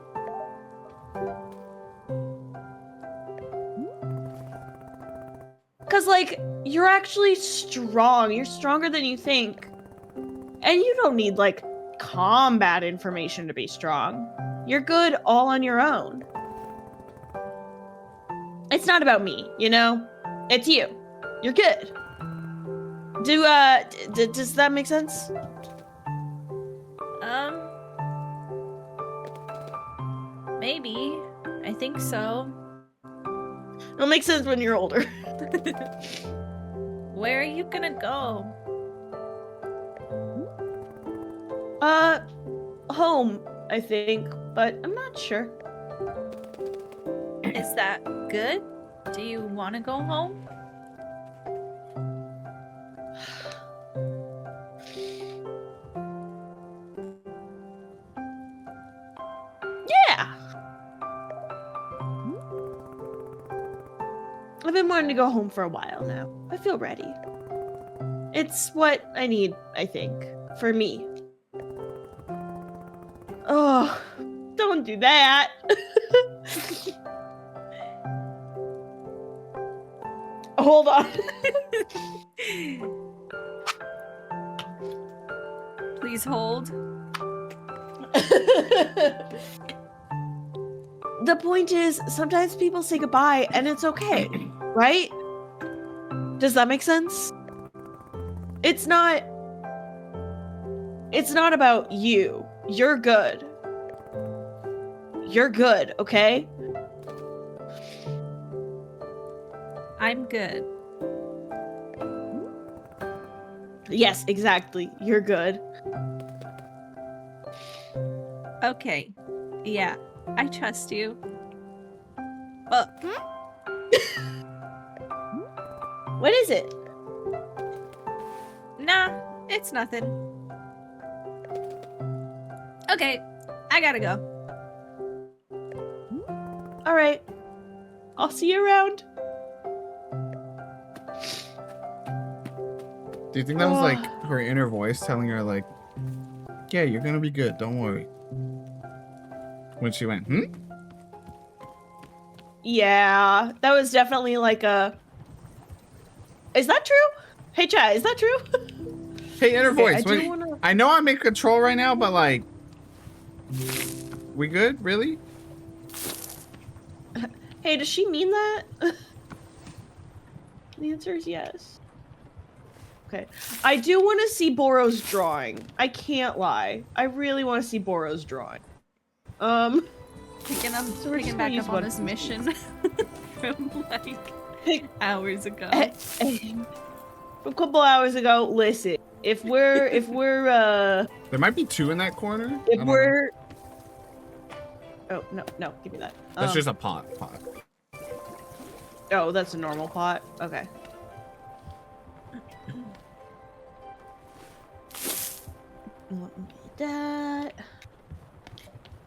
Cause, like, you're actually strong. You're stronger than you think. And you don't need, like, combat information to be strong. You're good all on your own. It's not about me, you know? It's you. You're good. Does that make sense? Maybe. I think so. It'll make sense when you're older. Where are you gonna go? Home, I think, but I'm not sure. Is that good? Do you want to go home? Yeah! I've been wanting to go home for a while now. I feel ready. It's what I need, I think, for me. Oh, don't do that. Hold on. Please hold. The point is, sometimes people say goodbye and it's okay, right? Does that make sense? It's not about you. You're good. You're good, okay? I'm good. Yes, exactly. You're good. Okay. Yeah, I trust you. Well, What is it? nah, it's nothing. Okay, I gotta go. All right. I'll see you around. Do you think that was like her inner voice telling her like, yeah, you're gonna be good, don't worry. When she went, Yeah, that was definitely like a... Is that true? Hey, chat, is that true? Hey, inner Okay, voice. I do wanna... I know I'm in control right now, but like, we good? Really? Hey, does she mean that? The answer is yes. Okay. I do want to see Boro's drawing. I can't lie. I really want to see Boro's drawing. Picking So we're just gonna back use up on one. this mission from like hours ago. A couple hours ago, listen. If we're There might be 2 in that corner. I if don't we're Oh, no, give me that. know. That's just a pot. Oh, that's a normal pot. Okay. Let me get that.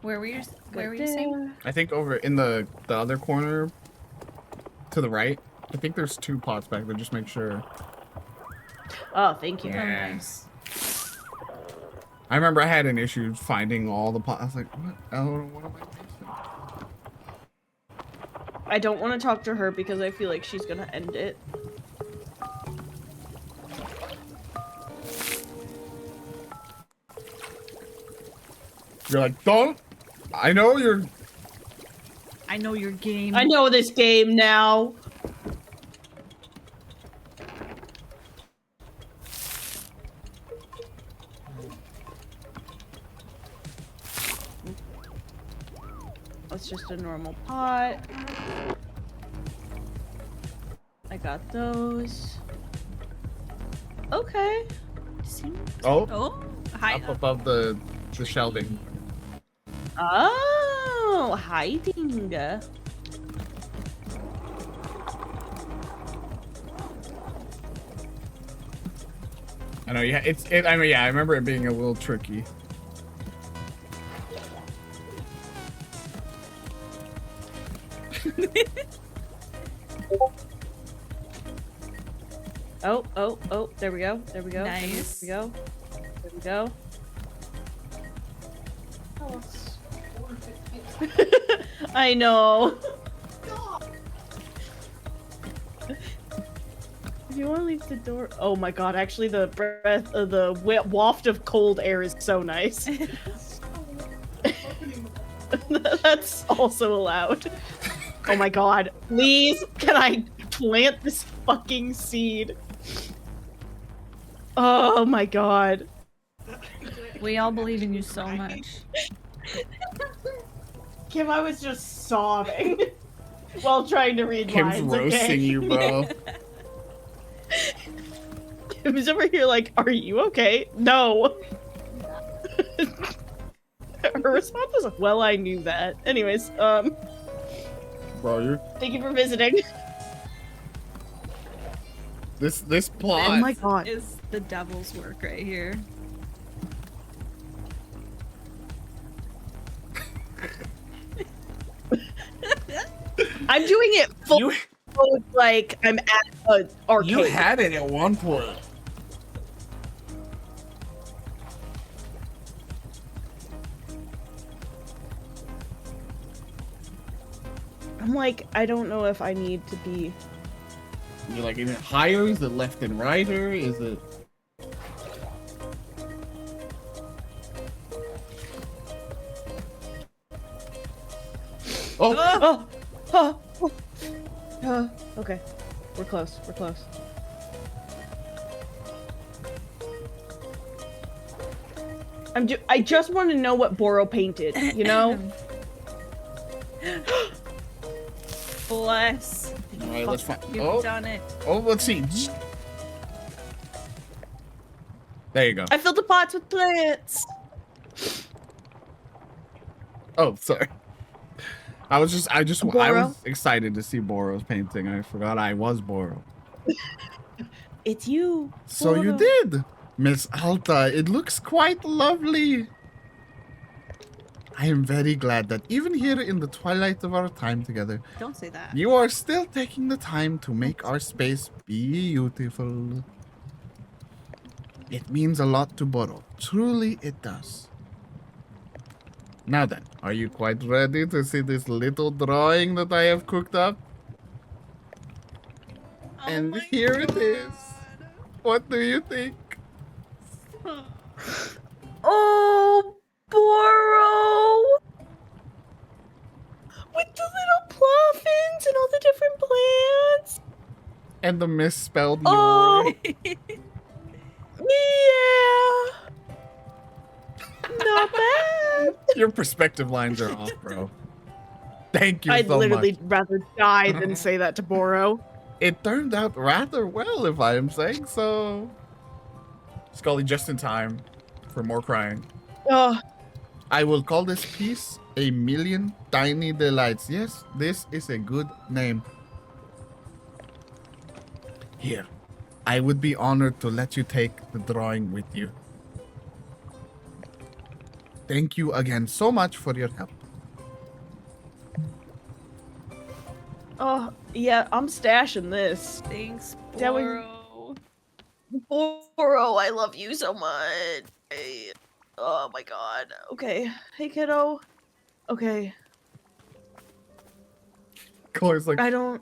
Where were you Right saying? there. I think over in the other corner to the right. I think there's 2 pots back there. Just make sure. Oh, thank you. Oh, Yeah. nice. I remember I had an issue finding all the pots. I was like, what? Oh, what am I missing? I don't want to talk to her because I feel like she's gonna end it. You're like, don't. I know you're. I know your game. I know this game now. That's just a normal pot. I got those. Okay. Oh, Oh, hi. up above the shelving. Oh, hiding. I know. Yeah, I mean, yeah, I remember it being a little tricky. Oh, there we go. There we go. Nice. There we go. There we go. I know. If you want to leave the door... Oh my god, actually the breath of the waft of cold air is so nice. That's also allowed. Oh my god. Please, can I plant this fucking seed? Oh my god. We all believe in you so much. Kim, I was just sobbing while trying to read Kim's lines, roasting okay? you, bro. Kim's over here like, are you okay? No. Her response was, well, I knew that. Anyways, Bro, you're thank you for visiting. this plot. Oh my god. Is the devil's work right here. I'm doing it full You, like I'm at an arcade. you had it at one point. I'm like, I don't know if I need to be... You're like, is it higher? Is it left and righter? Is it? Oh, Okay. We're close. We're close. I just want to know what Boro painted, you know? Bless. all right, let's find. You've done it. Oh, let's see. There you go. I filled the pots with plants. Oh, sorry. I was Boro? excited to see Boro's painting. I forgot I was Boro. It's you. So you Boro. did, Miss Alta. It looks quite lovely. I am very glad that even here in the twilight of our time together, Don't say that. you are still taking the time to make our space beautiful. It means a lot to Boro. Truly, it does. Now then, are you quite ready to see this little drawing that I have cooked up? And here it is. What do you think? Oh, Boro! With the little pluffins and all the different plants. And the misspelled Oh, your. yeah. Not bad. Your perspective lines are off, bro. Thank you I'd so literally much. rather die than say that to Boro. It turned out rather well, if I am saying so. Scully, just in time for more crying. Oh, I will call this piece A Million Tiny Delights. Yes, this is a good name. Here, I would be honored to let you take the drawing with you. Thank you again so much for your help. oh, yeah, I'm stashing this. Thanks, Yeah, we- Boro. Boro, I love you so much. Oh my god. Okay. Hey, kiddo. Okay. Chloe's like, I don't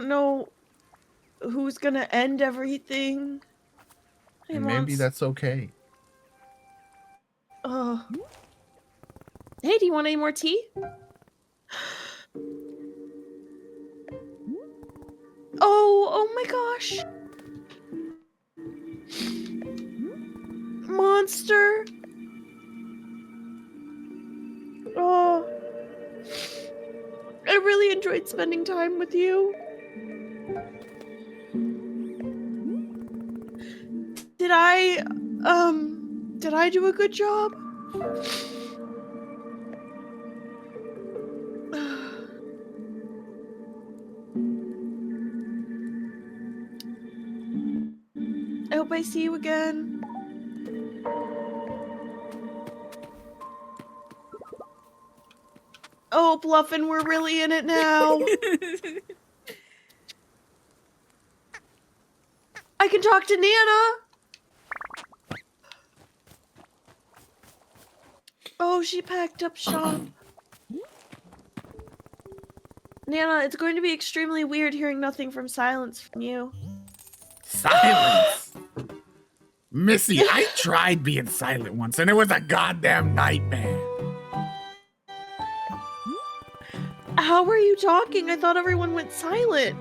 know who's gonna end everything. Hey, and maybe Mons. that's okay. Hey, do you want any more tea? Oh my gosh. Monster. Oh. I really enjoyed spending time with you. Did I do a good job? I hope I see you again. Oh, Bluffin, we're really in it now. I can talk to Nana. Oh, she packed up shop. Nana, it's going to be extremely weird hearing nothing from Silence from you. Silence! Missy, I tried being silent once and it was a goddamn nightmare. How were you talking? I thought everyone went silent.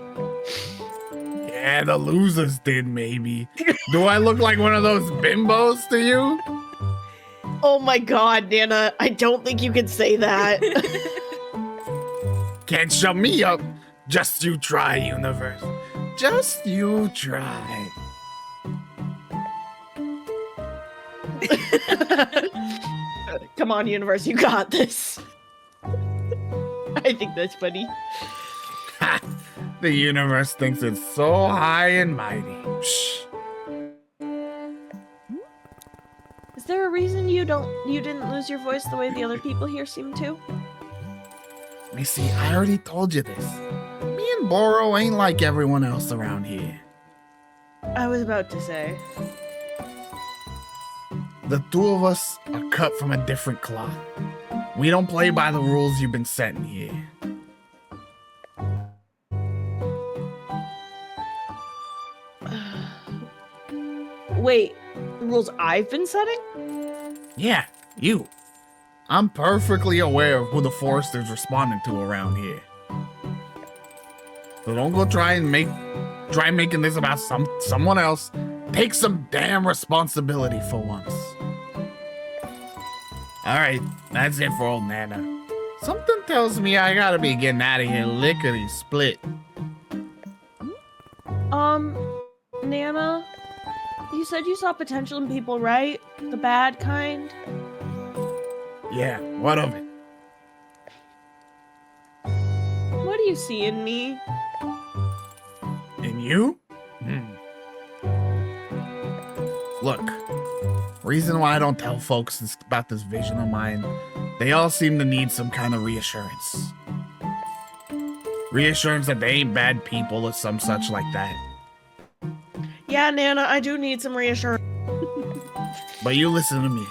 Yeah, the losers did, maybe. Do I look like one of those bimbos to you? Oh my god, Nana, I don't think you can say that. Can't shut me up. Just you try, universe. Just you try. Come on, universe, you got this. I think that's funny. Ha! The universe thinks it's so high and mighty. Shh. Is there a reason you didn't lose your voice the way the other people here seem to? Missy, I already told you this. Me and Boro ain't like everyone else around here. I was about to say. The two of us are cut from a different cloth. We don't play by the rules you've been setting here. Wait, rules I've been setting? Yeah, you. I'm perfectly aware of who the Forester's responding to around here. So don't go try making this about someone else. Take some damn responsibility for once. Alright, that's it for old Nana. Something tells me I gotta be getting out of here lickety split. Nana, you said you saw potential in people, right? The bad kind? Yeah, what of it? What do you see in me? In you? Look, reason why I don't tell folks about this vision of mine, they all seem to need some kind of reassurance. Reassurance that they ain't bad people or some such like that. Yeah, Nana, I do need some reassurance. But you listen to me.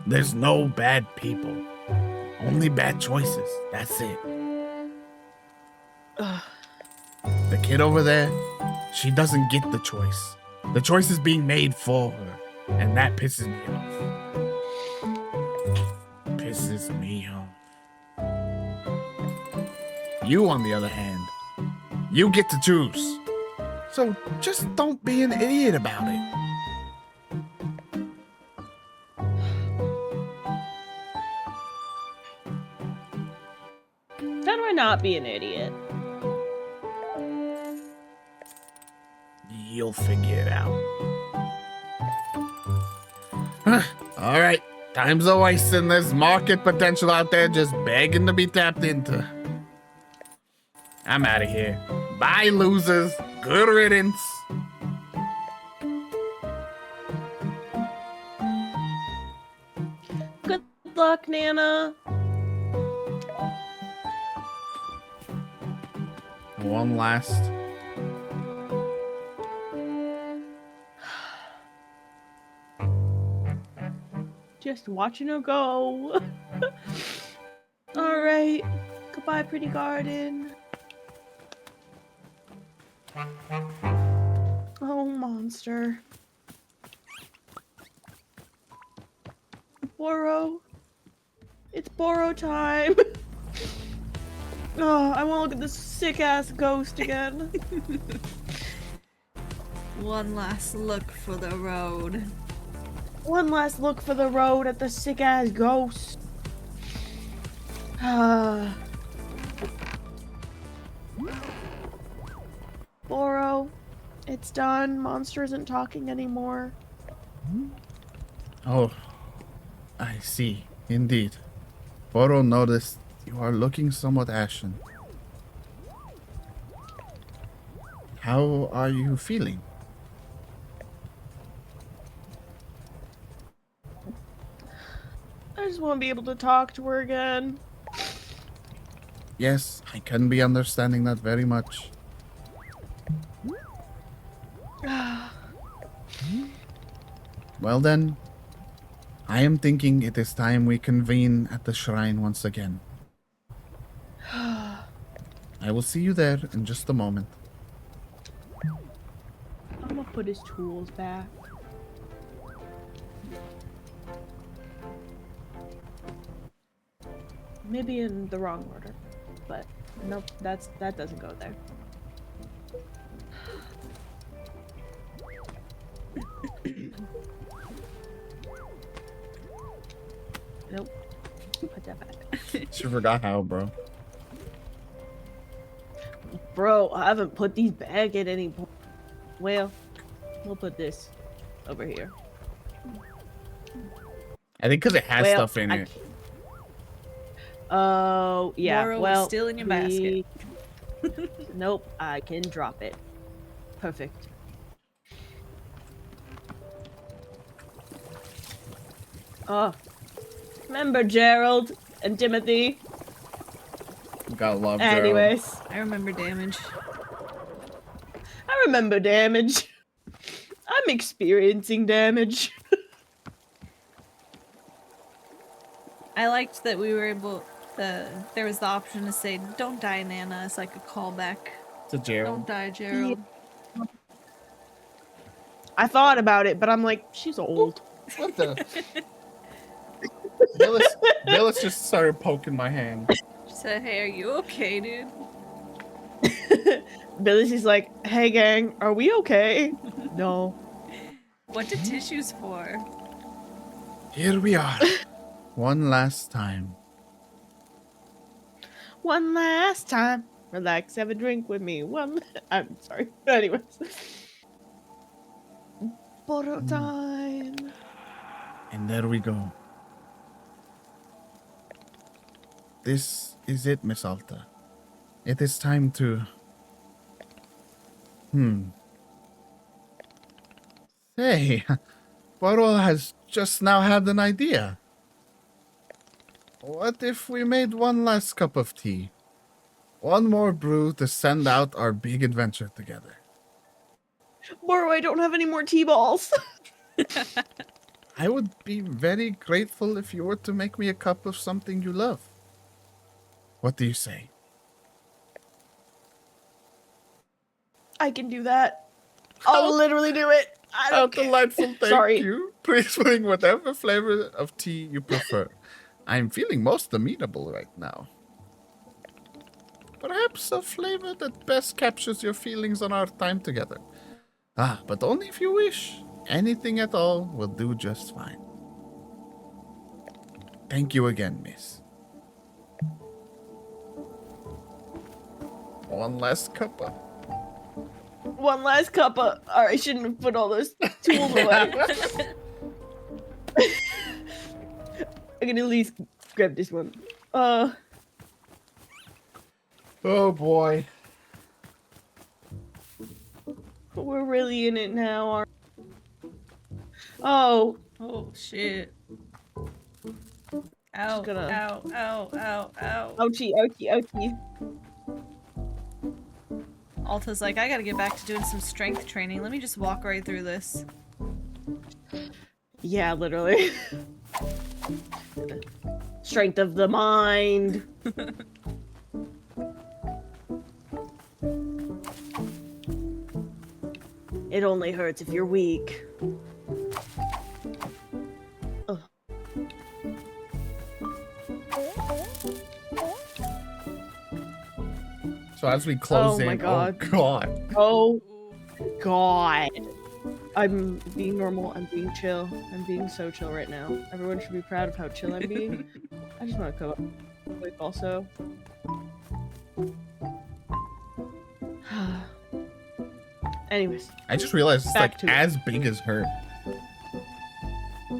There's no bad people. Only bad choices. That's it. Ugh. The kid over there, she doesn't get the choice. The choice is being made for her. And that pisses me off. Pisses me off. You, on the other hand, you get to choose. So just don't be an idiot about it. How do I not be an idiot? You'll figure it out. All right. Time's a wasting. There's market potential out there just begging to be tapped into. I'm out of here. Bye, losers. Good riddance. Good luck, Nana. One last. Just watching her go. All right. Goodbye, pretty garden. Oh, monster. Borrow. It's borrow time. Oh, I want to look at this sick ass ghost again. One last look for the road. One last look for the road at the sick ass ghost. Borrow. It's done. Monster isn't talking anymore. Oh, I see. Indeed. Boro noticed you are looking somewhat ashen. How are you feeling? I just want to be able to talk to her again. Yes, I can be understanding that very much. Well then, I am thinking it is time we convene at the shrine once again. I will see you there in just a moment. I'm gonna put his tools back. Maybe in the wrong order, but nope, that doesn't go there. Nope. Put that back. She forgot how, bro. Bro, I haven't put these back at any point. Well, we'll put this over here. I think because it has stuff in it. Oh, yeah. Laurel, well, it's still in your basket. Nope, I can drop it. Perfect. Oh. Remember Gerald and Timothy? Gotta love Gerald. Anyways, I remember damage. I remember damage. I'm experiencing damage. I liked that we were able. There was the option to say, "Don't die, Nana." It's like a callback. To Gerald. Don't die, Gerald. I thought about it, but I'm like, she's old. What the? Billis just started poking my hand. She said, "Hey, are you okay, dude?" Billy's just like, hey gang, are we okay? No. What did tissues for? Here we are. One last time. One last time. Relax, have a drink with me. I'm sorry. Anyways. Photo time. And there we go. This is it, Miss Alta. It is time to... Say, Poirot has just now had an idea. What if we made one last cup of tea? One more brew to send out our big adventure together. Boro, I don't have any more tea balls. I would be very grateful if you were to make me a cup of something you love. What do you say? I can do that. I'll literally do it. I How don't care. delightful, thank Sorry. you. Please bring whatever flavor of tea you prefer. I'm feeling most amenable right now. Perhaps a flavor that best captures your feelings on our time together. Ah, but only if you wish. Anything at all will do just fine. Thank you again, miss. One last cuppa. One last cuppa. I shouldn't have put all those tools away. I can at least grab this one. Oh boy. We're really in it now. Oh. Oh shit. Ow, gonna- ow, ow, ow, ow. Ouchie, ouchie, ouchie. Alta's like, I gotta get back to doing some strength training. Let me just walk right through this. Yeah, literally. Strength of the mind. It only hurts if you're weak. Ugh. So as we close Oh my in, God. oh god. Oh god. I'm being normal, I'm being chill. I'm being so chill right now. Everyone should be proud of how chill I'm being. I just want to come up quick also. Anyways. I just realized it's Back like to it. as big as her.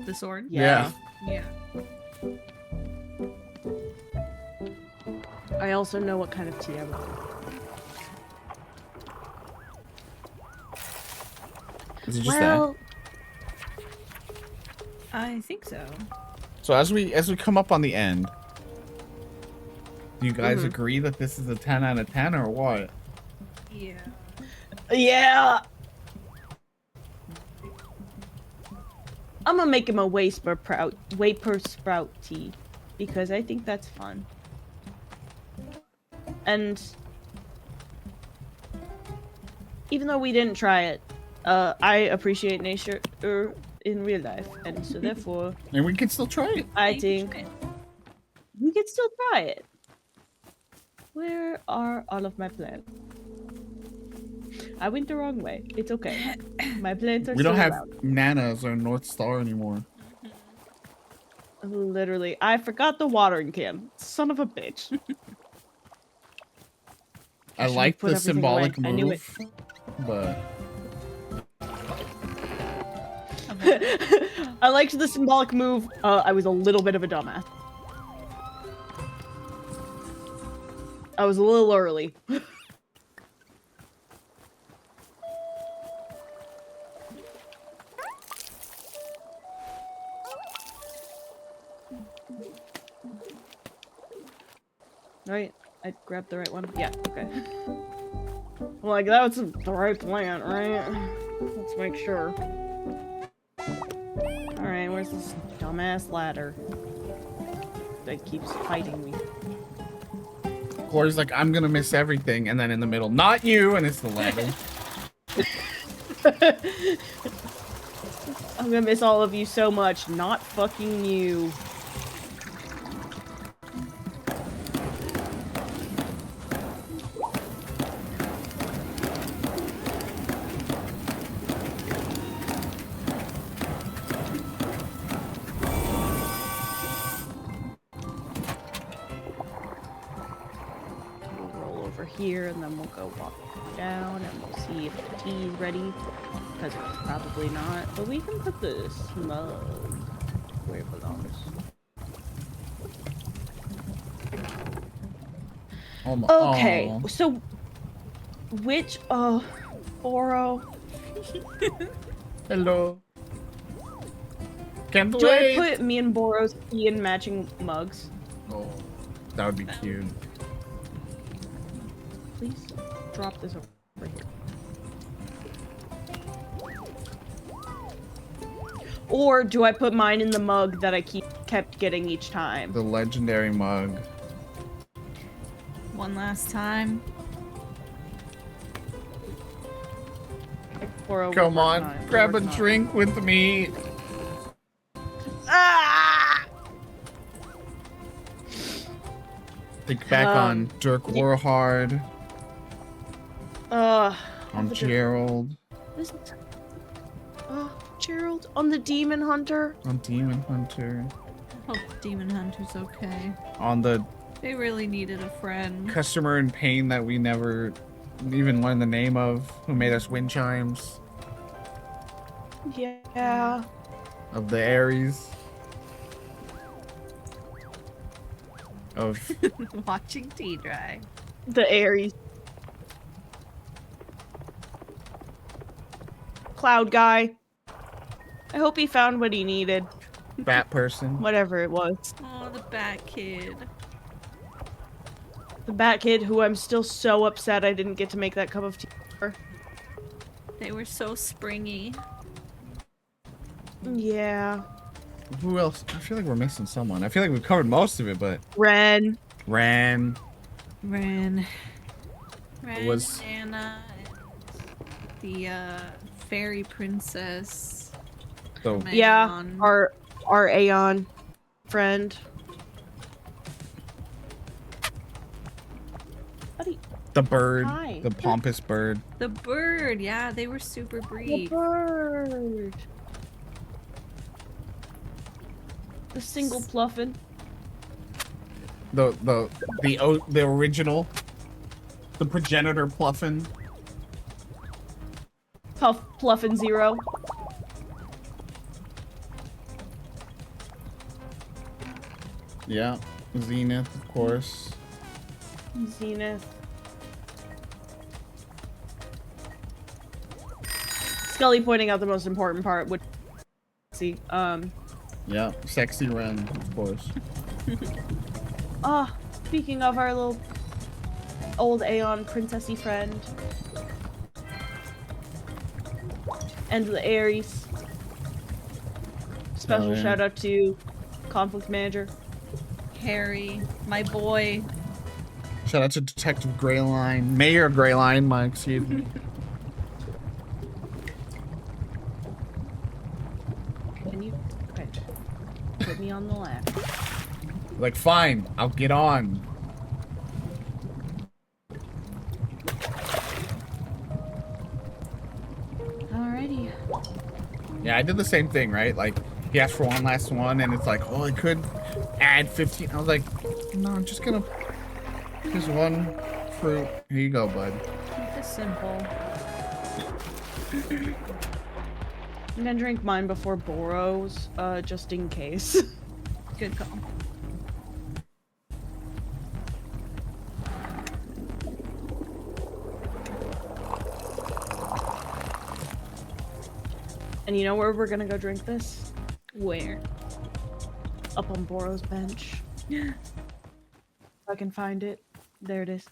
The sword? Yeah. Yeah. I also know what kind of tea I want. Is it just Well, I think so. that? So as we come up on the end, do you guys agree that this is a 10 out of 10 or what? Yeah. yeah. I'm gonna make him a Waper Sprout tea because I think that's fun. And even though we didn't try it, I appreciate nature in real life, and so therefore, And we can still try it. I think we could still try it. Where are all of my plants? I went the wrong way. It's okay. My plants are We don't still have around. Nanas or North Star anymore. Literally, I forgot the watering can. Son of a bitch. I should've like put the everything symbolic away. I knew move, but I liked the symbolic move. I was a little bit of a dumbass. I was a little early. Right? I grabbed the right one. Yeah, okay. Well, like, that was the right plant, right? Let's make sure. Alright, where's this dumbass ladder? That keeps fighting me. Corey's like, I'm gonna miss everything, and then in the middle, not you, and it's the ladder. I'm gonna miss all of you so much, not fucking you. We'll roll over here and then we'll go walk down and we'll see if the tea is ready. Because it's probably not. But we can put the smug where it belongs. Okay, Aw. so which Boro? Hello. Can't Do I wait. put me and Boro's tea in matching mugs? Oh, that would be cute. Please drop this over here. Or do I put mine in the mug that I kept getting each time? The legendary mug. One last time. Pour over Come on, time. grab a Over time. drink with me. Ah! Think back on Dirk Warhard, on Gerald, Gerald on the Demon Hunter. on Demon Hunter, Hope Demon Hunter's okay. on the They really needed a friend. customer in pain that we never even learned the name of, who made us wind chimes, Yeah. of the Aries, of Watching tea dry. The Aries. Cloud guy. I hope he found what he needed. Bat Person. Whatever it was. Oh, the Bat Kid. The Bat Kid, who I'm still so upset I didn't get to make that cup of tea for. They were so springy. Yeah. Who else? I feel like we're missing someone. I feel like we've covered most of it, but Ren. Ran. Ren, Was- Anna, and the fairy princess. So from Yeah. Aeon. Our Aeon friend. Buddy. the bird, Hi. the pompous bird. The bird, yeah, they were super The brief. bird. The single pluffin. The original. The progenitor Pluffin. Pluffin Zero. Yeah. Zenith, of course. Zenith. Scully pointing out the most important part, which Yeah. Sexy Ren, of course. speaking of our little old Aeon princessy friend. And the Aries. Special Oh, yeah. shout out to Conflict Manager. Harry, my boy. Shout out to Detective Greyline. Mayor Greyline, excuse me. Can you put me on the left? Like, fine, I'll get on. Alrighty. Yeah, I did the same thing, right? Like, he asked for one last one, and it's like, oh, I could add 15. I was like, no, I'm just gonna. Just one fruit. Here you go, bud. Keep it simple. I'm gonna drink mine before Boros, just in case. Good call. And you know where we're gonna go drink this? Where? Up on Boros' bench. If I can find it. There it is.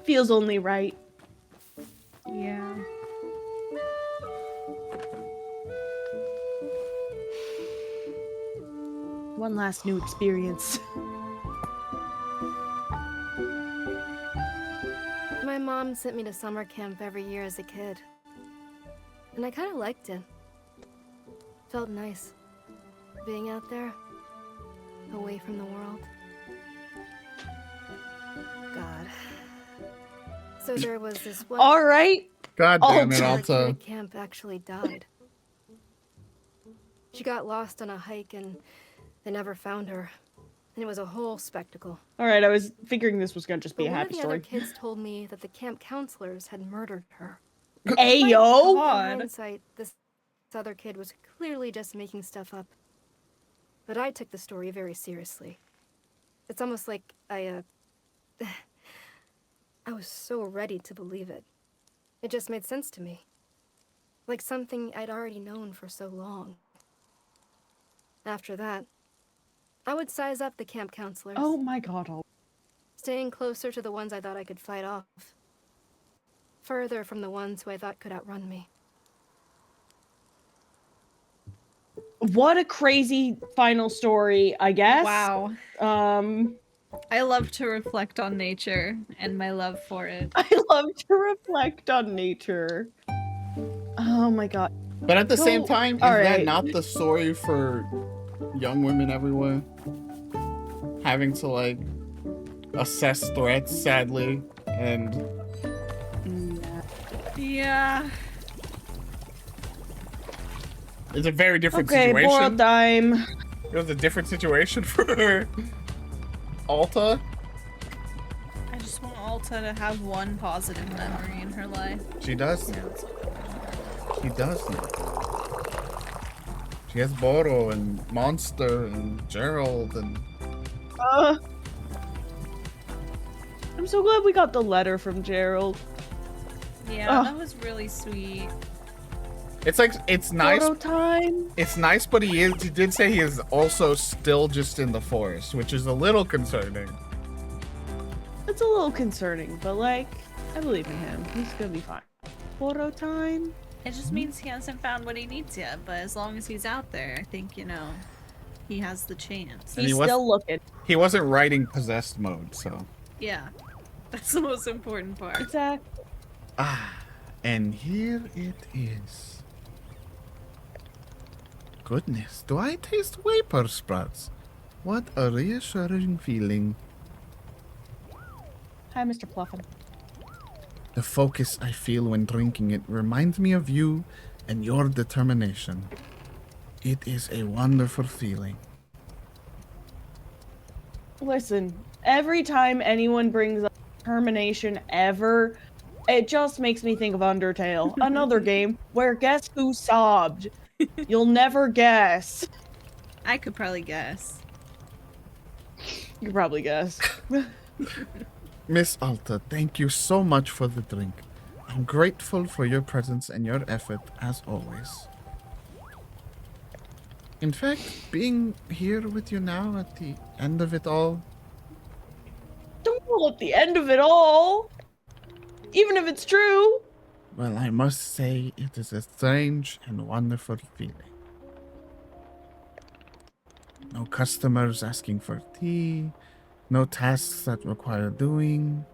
Feels only right. Yeah. One last new experience. My mom sent me to summer camp every year as a kid. And I kind of liked it. Felt nice. Being out there. Away from the world. God. So there was this one... Alright. God damn it, kid Alta. at camp actually died. She got lost on a hike and they never found her. And it was a whole spectacle. Alright, I was figuring this was gonna just be But a one of happy the story. other kids told me that the camp counselors had murdered her. Ayo! In God. hindsight, this other kid was clearly just making stuff up. But I took the story very seriously. It's almost like I was so ready to believe it. It just made sense to me. Like something I'd already known for so long. After that, I would size up the camp counselors, Oh my god. staying closer to the ones I thought I could fight off. Further from the ones who I thought could outrun me. What a crazy final story, I guess. Wow. Um, I love to reflect on nature and my love for it. I love to reflect on nature. Oh my god. But at the same So, time, is all that right. not the story for young women everywhere? Having to like assess threats, sadly, and Yeah. it's a very different Okay, situation. borrowed time. It was a different situation for Alta. I just want Alta to have one positive memory in her life. She does. She does now. She has Boro and Monster and Gerald and I'm so glad we got the letter from Gerald. Yeah, Ugh. that was really sweet. it's like it's nice. Photo time. It's nice, but he did say he is also still just in the forest, which is a little concerning. It's a little concerning, but like, I believe in him. He's gonna be fine. Photo time. It just means he hasn't found what he needs yet, but as long as he's out there, I think, you know, he has the chance. And He's he was- still looking. He wasn't writing possessed mode, so. Yeah. That's the most important part. Exactly. Ah, and here it is. Goodness, do I taste vapor sprouts? What a reassuring feeling. Hi, Mr. Pluffin. The focus I feel when drinking it reminds me of you and your determination. It is a wonderful feeling. Listen, every time anyone brings up determination ever, it just makes me think of Undertale. Another game where guess who sobbed? You'll never guess. I could probably guess. You probably guess. Miss Alta, thank you so much for the drink. I'm grateful for your presence and your effort as always. In fact, being here with you now at the end of it all, Don't roll at the end of it all. Even if it's true. well, I must say it is a strange and wonderful feeling. No customers asking for tea, no tasks that require doing.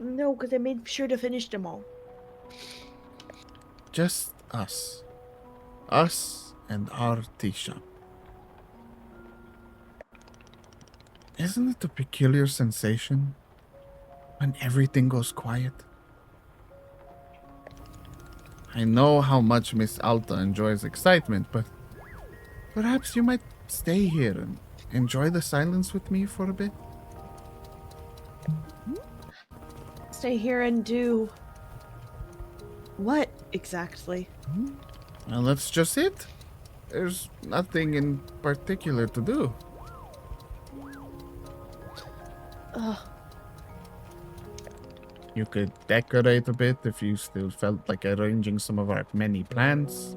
No, because I made sure to finish them all. Just us. Us and our tea shop. Isn't it a peculiar sensation when everything goes quiet? I know how much Miss Alta enjoys excitement, but perhaps you might stay here and enjoy the silence with me for a bit? Stay here and do... what exactly? Well, that's just it. There's nothing in particular to do. Ugh. You could decorate a bit if you still felt like arranging some of our many plants.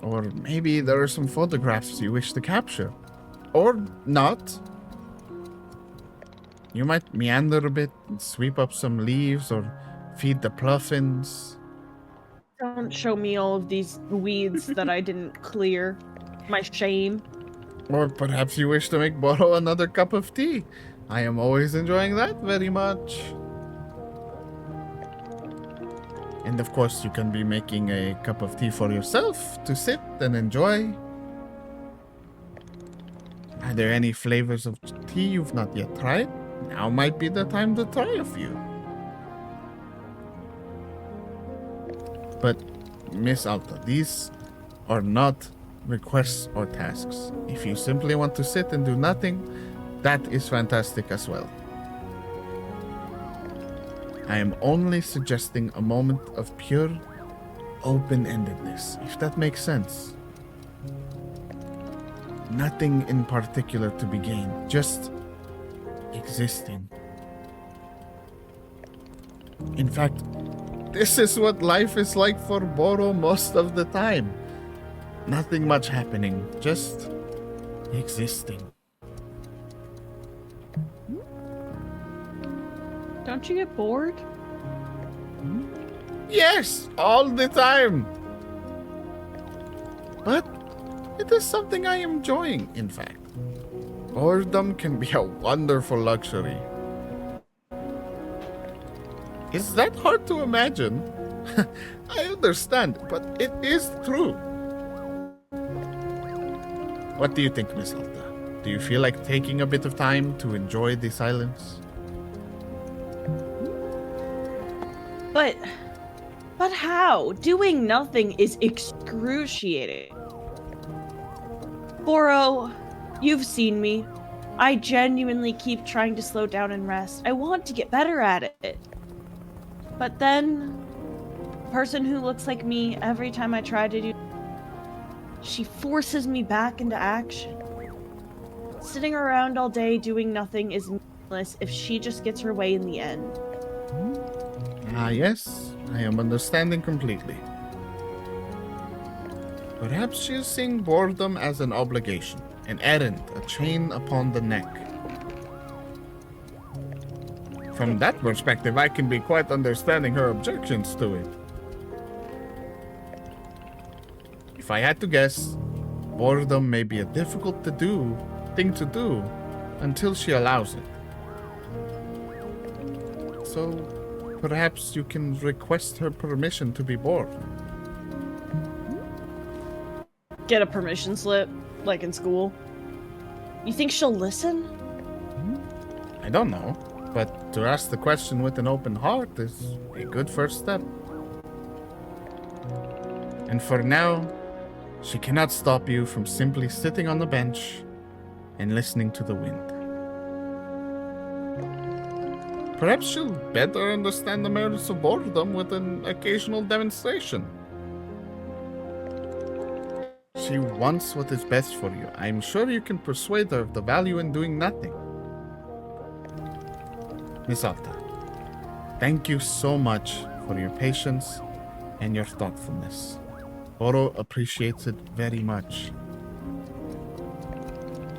Or maybe there are some photographs you wish to capture. Or not. You might meander a bit and sweep up some leaves or feed the pluffins. Don't show me all of these weeds that I didn't clear. My shame. Or perhaps you wish to make Boro another cup of tea. I am always enjoying that very much. And of course, you can be making a cup of tea for yourself to sit and enjoy. Are there any flavors of tea you've not yet tried? Now might be the time to try a few. But, Miss Alta, these are not requests or tasks. If you simply want to sit and do nothing, that is fantastic as well. I am only suggesting a moment of pure open-endedness, if that makes sense. Nothing in particular to be gained, just existing. In fact, this is what life is like for Boro most of the time. Nothing much happening, just existing. Don't you get bored? Yes, all the time. But it is something I am enjoying, in fact. Boredom can be a wonderful luxury. Is that hard to imagine? I understand, but it is true. What do you think, Miss Alta? Do you feel like taking a bit of time to enjoy the silence? But how? Doing nothing is excruciating. Boro, you've seen me. I genuinely keep trying to slow down and rest. I want to get better at it. But then, a person who looks like me, every time I try to do, she forces me back into action. Sitting around all day doing nothing is meaningless if she just gets her way in the end. Ah, yes, I am understanding completely. Perhaps she is seeing boredom as an obligation, an errand, a chain upon the neck. From that perspective, I can be quite understanding her objections to it. If I had to guess, boredom may be a difficult thing to do until she allows it. So, perhaps you can request her permission to be bored. Get a permission slip, like in school. You think she'll listen? I don't know, but to ask the question with an open heart is a good first step. And for now, she cannot stop you from simply sitting on the bench and listening to the wind. Perhaps she'll better understand the merits of boredom with an occasional demonstration. She wants what is best for you. I'm sure you can persuade her of the value in doing nothing. Miss Alta, thank you so much for your patience and your thoughtfulness. Boro appreciates it very much.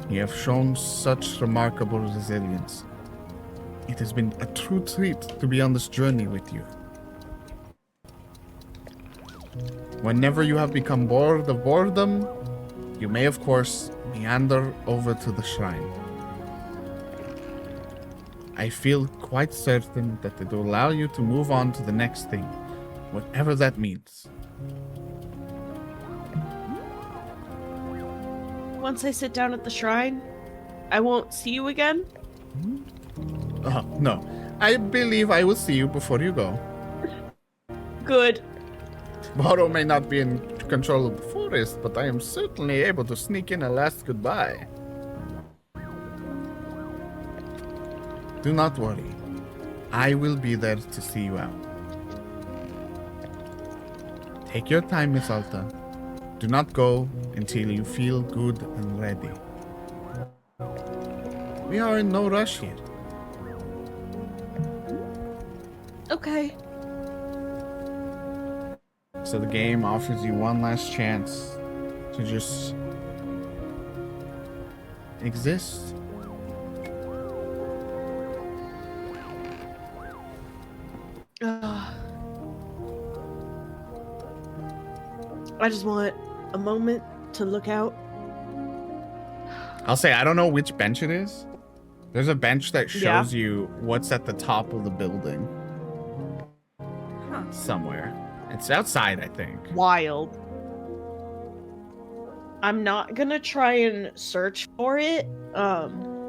You have shown such remarkable resilience. It has been a true treat to be on this journey with you. Whenever you have become bored of boredom, you may, of course, meander over to the shrine. I feel quite certain that it will allow you to move on to the next thing, whatever that means. Once I sit down at the shrine, I won't see you again? Oh, no. I believe I will see you before you go. Good. Boro may not be in control of the forest, but I am certainly able to sneak in a last goodbye. Do not worry. I will be there to see you out. Take your time, Miss Alta. Do not go until you feel good and ready. We are in no rush here. Okay. So the game offers you one last chance to just exist. I just want a moment to look out. I'll say I don't know which bench it is. There's a bench that Yeah. shows you what's at the top of the building. Huh. Somewhere. It's outside, I think. Wild. I'm not gonna try and search for it,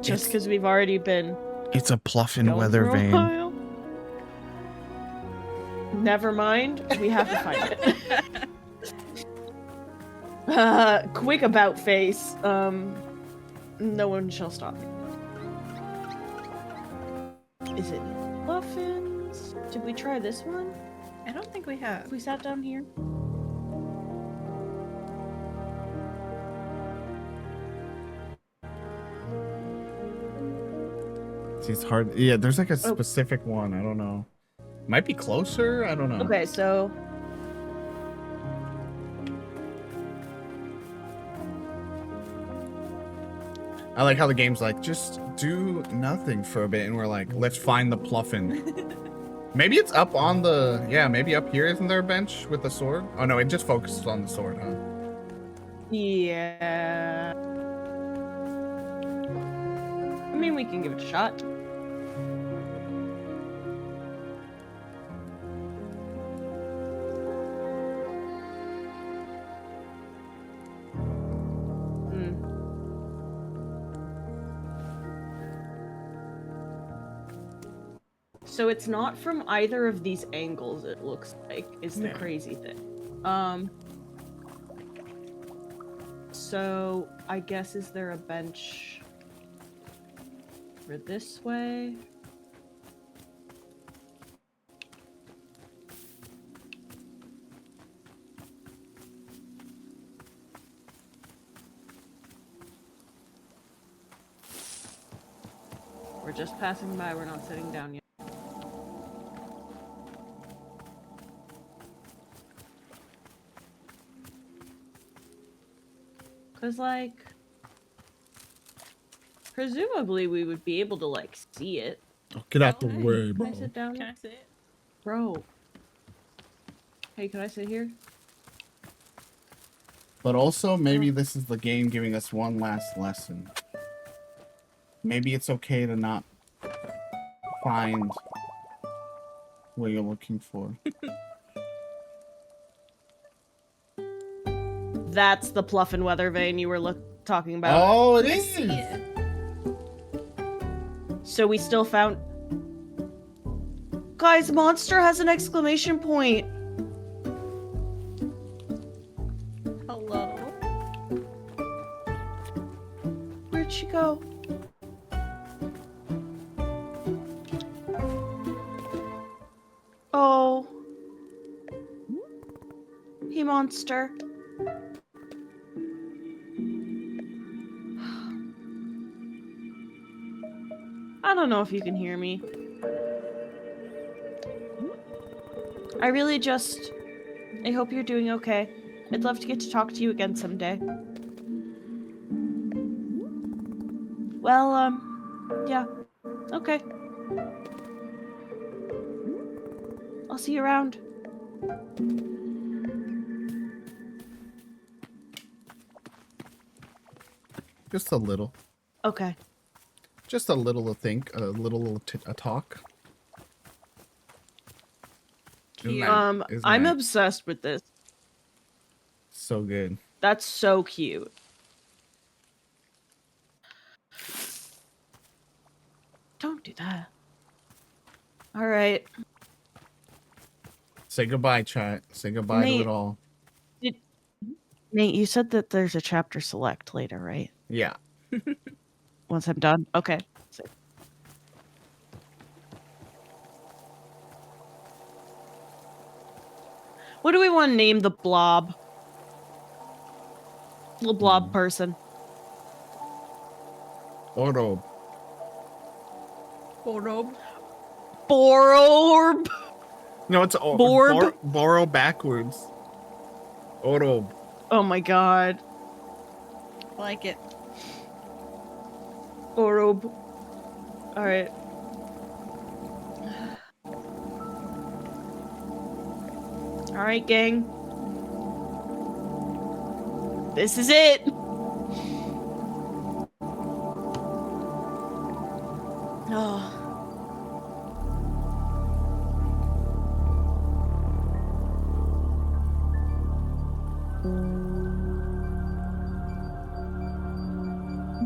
just It's- because we've already been It's a Pluffin going weather for a vane. while. Never mind, we have to find it. Quick about face. No one shall stop me. Is it muffins? Did we try this one? I don't think we have. If we sat down here? It's hard. Yeah, there's like a specific one. I don't know. Might be closer. I don't know. Okay, so I like how the game's like, just do nothing for a bit, and we're like, let's find the pluffin. Maybe it's up on the, yeah, maybe up here, isn't there a bench with the sword? Oh no, it just focuses on the sword, huh? Yeah. I mean, we can give it a shot. So it's not from either of these angles, it looks like, is the crazy thing. So I guess, is there a bench for this way? We're just passing by, we're not sitting down yet. Cause like, presumably we would be able to like see it. Oh, get out the Oh, way, Can bro. I sit down? Can I sit? Bro. Hey, can I sit here? But also, maybe this is the game giving us one last lesson. Maybe it's okay to not find what you're looking for. That's the Pluffin weather vane you were talking about. Oh, it is! Yeah. So we still found... Guys, monster has an exclamation point! Hello. Where'd she go? Oh. Hey, monster. I don't know if you can hear me. I really just... I hope you're doing okay. I'd love to get to talk to you again someday. Well, yeah. Okay. I'll see you around. Just a little. Okay. Just a little to think, a little a talk. Isn't that- isn't I'm that obsessed with this. so good. That's so cute. Don't do that. All right. Say goodbye, chat. Say goodbye to Nate. it all. Nate, you said that there's a chapter select later, right? Yeah. Once I'm done? Okay. What do we want to name the blob? Little blob person. Oro. Borob. Bororb. No, it's Borb? Boro backwards. Oro. Oh my god. I like it. Borob. Alright. Alright, gang. This is it! Oh.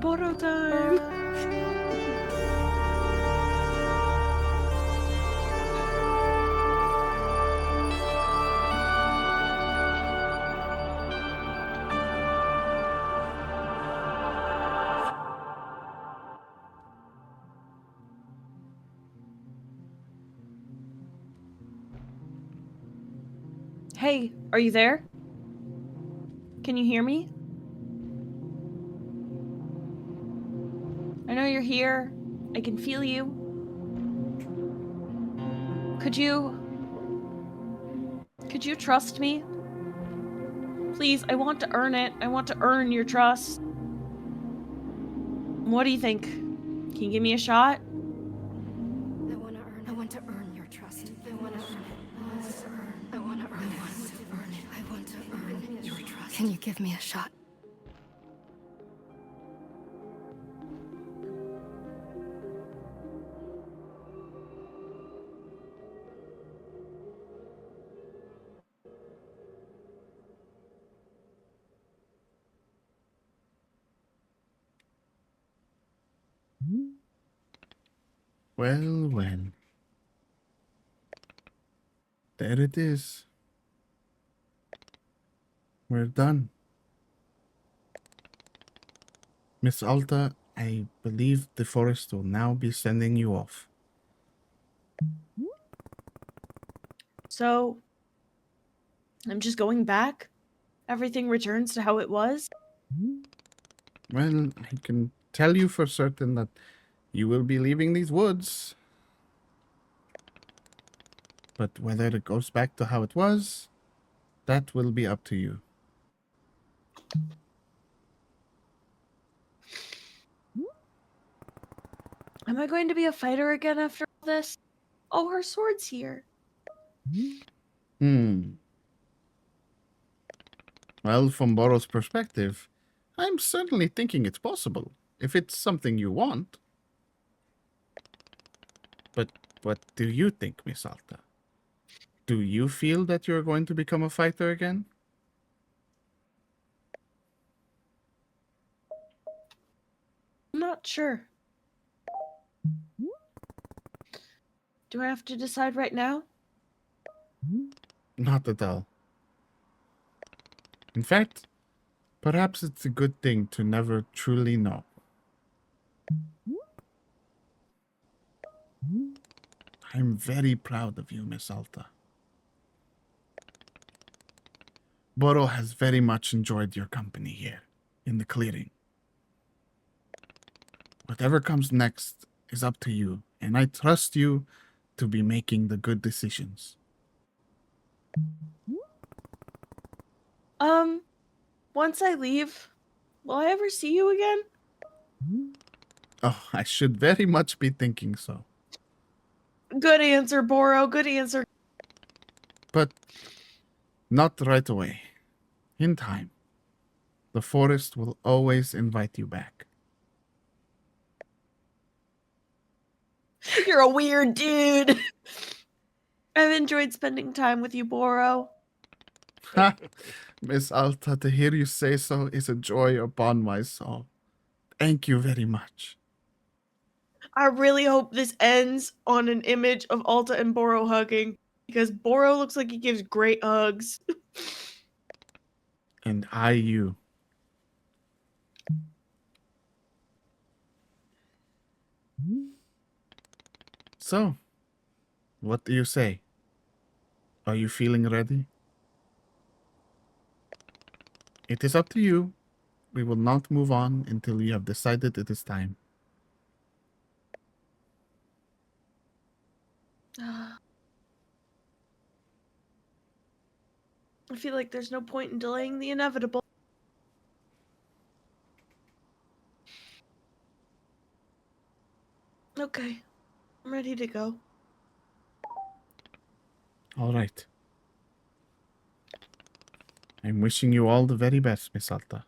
Borrow time! Hey, are you there? Can you hear me? I know you're here. I can feel you. Could you trust me? Please, I want to earn it. I want to earn your trust. What do you think? Can you give me a shot? I want to earn your trust. I want to earn it. I want to earn it. I want to earn your trust. Can you give me a shot? Well, well. There it is. We're done. Miss Alta, I believe the forest will now be sending you off. So, I'm just going back? Everything returns to how it was? Well, I can tell you for certain that you will be leaving these woods. But whether it goes back to how it was, that will be up to you. Am I going to be a fighter again after all this? Oh, her sword's here. Well, from Boro's perspective, I'm certainly thinking it's possible, if it's something you want. But what do you think, Miss Alta? Do you feel that you're going to become a fighter again? I'm not sure. Do I have to decide right now? Not at all. In fact, perhaps it's a good thing to never truly know. I'm very proud of you, Miss Alta. Boro has very much enjoyed your company here, in the clearing. Whatever comes next is up to you, and I trust you to be making the good decisions. Once I leave, will I ever see you again? Oh, I should very much be thinking so. Good answer, Boro. Good answer. But not right away. In time. The forest will always invite you back. You're a weird dude. I've enjoyed spending time with you, Boro. Ha! Miss Alta, to hear you say so is a joy upon my soul. Thank you very much. I really hope this ends on an image of Alta and Boro hugging, because Boro looks like he gives great hugs. And I you. So, what do you say? Are you feeling ready? It is up to you. We will not move on until you have decided it is time. I feel like there's no point in delaying the inevitable. Okay, I'm ready to go. All right. I'm wishing you all the very best, Miss Alta.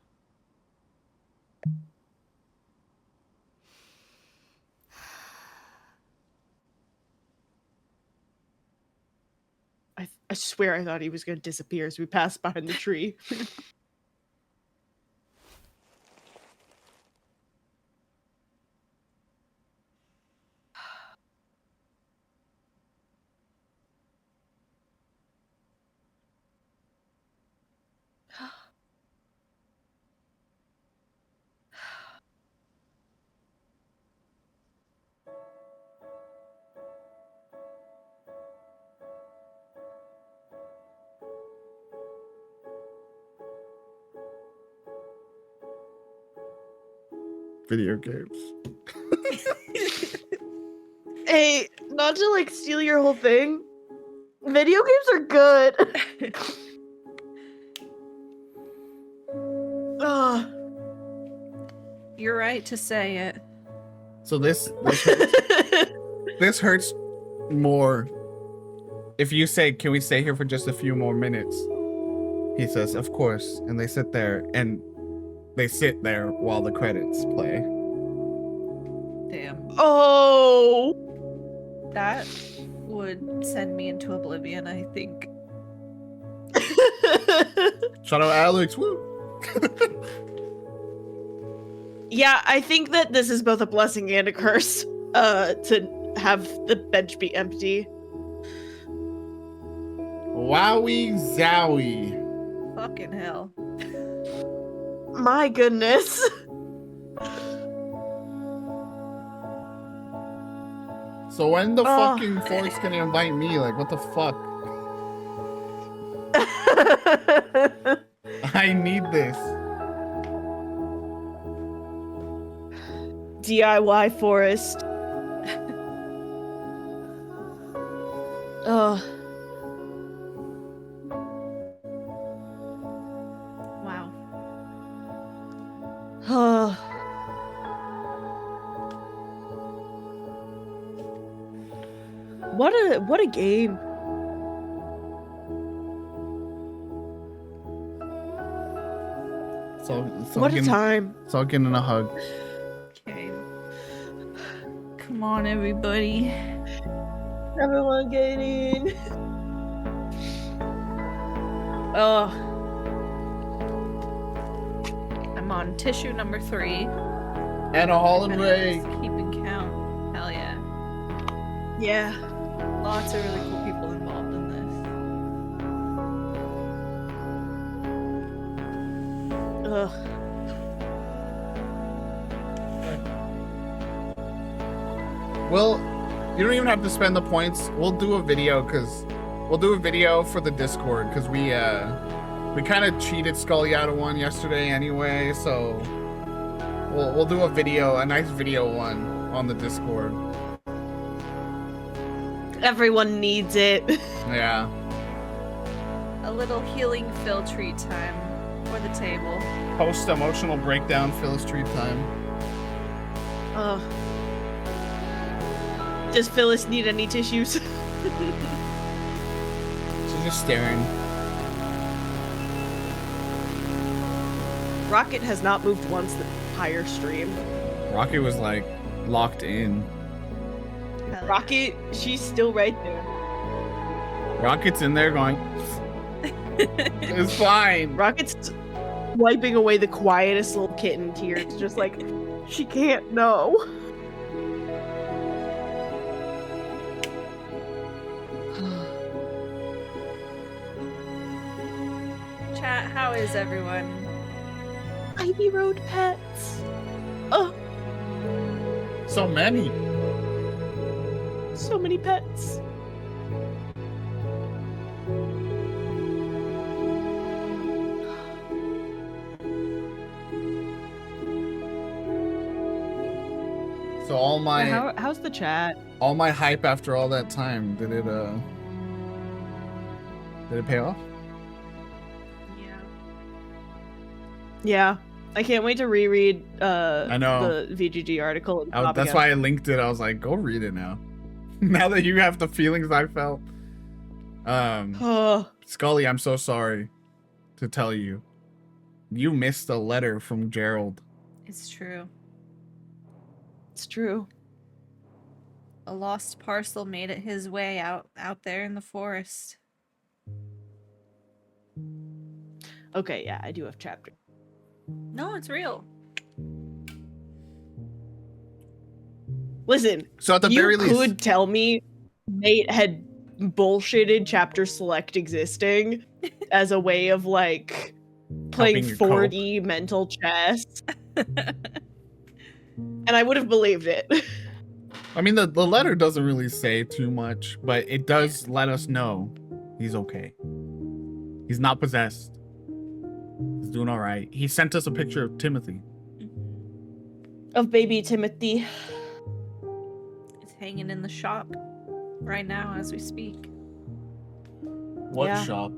I swear I thought he was going to disappear as we passed behind the tree. Video games. Hey, not to like steal your whole thing. Video games are good. Ugh. You're right to say it. So this this hurts more. If you say, "Can we stay here for just a few more minutes?" He says, "Of course." And they sit there while the credits play. Damn. Oh. That would send me into oblivion, I think. Shout out Alex, woo! Yeah, I think that this is both a blessing and a curse. To have the bench be empty. Wowie zowie. Fucking hell. My goodness. So when the fucking fork's gonna invite me? Like, what the fuck? I need this. DIY forest. Oh. Wow. Oh. What a game. So What a time. So I'll get in a hug. Okay. Come on, everybody. Everyone get in. Oh. I'm on tissue number 3. And a Holland Ray. Keeping count. Hell yeah. Yeah. Lots of really cool people involved in this. Ugh. Well, you don't even have to spend the points. We'll do a video for the Discord because we kind of cheated Scully out of one yesterday anyway. So we'll do a nice video one on the Discord. Everyone needs it. Yeah. A little healing Phil treat time for the table. Post emotional breakdown, Phyllis treat time. Ugh. Does Phyllis need any tissues? She's just staring. Rocket has not moved once the entire stream. Rocket was like locked in. Hell yeah. Rocket, she's still right there. Rocket's in there going, it's fine. Rocket's wiping away the quietest little kitten tears, just like, she can't know. Chat, how is everyone? Ivy Road pets. Oh, So many. so many pets. So How's the chat? all my hype after all that time, did it pay off? Yeah. Yeah. I can't wait to reread I know. the VGG article. And That's why I linked it. I was like, go read it now. Now that you have the feelings I felt. Oh, Scully, I'm so sorry to tell you. You missed a letter from Gerald. It's true. it's true. A lost parcel made it his way out there in the forest. Okay, yeah, I do have chapter. No, it's real. Listen, So at the you very could least, tell me Nate had bullshitted chapter select existing as a way of like playing Helping you 4D mental chess, and I would have believed it. I mean, the letter doesn't really say too much, but it does let us know he's okay. He's not possessed. He's doing all right. He sent us a picture of Timothy. Of baby Timothy. It's hanging in the shop right now as we speak. What Yeah. shop?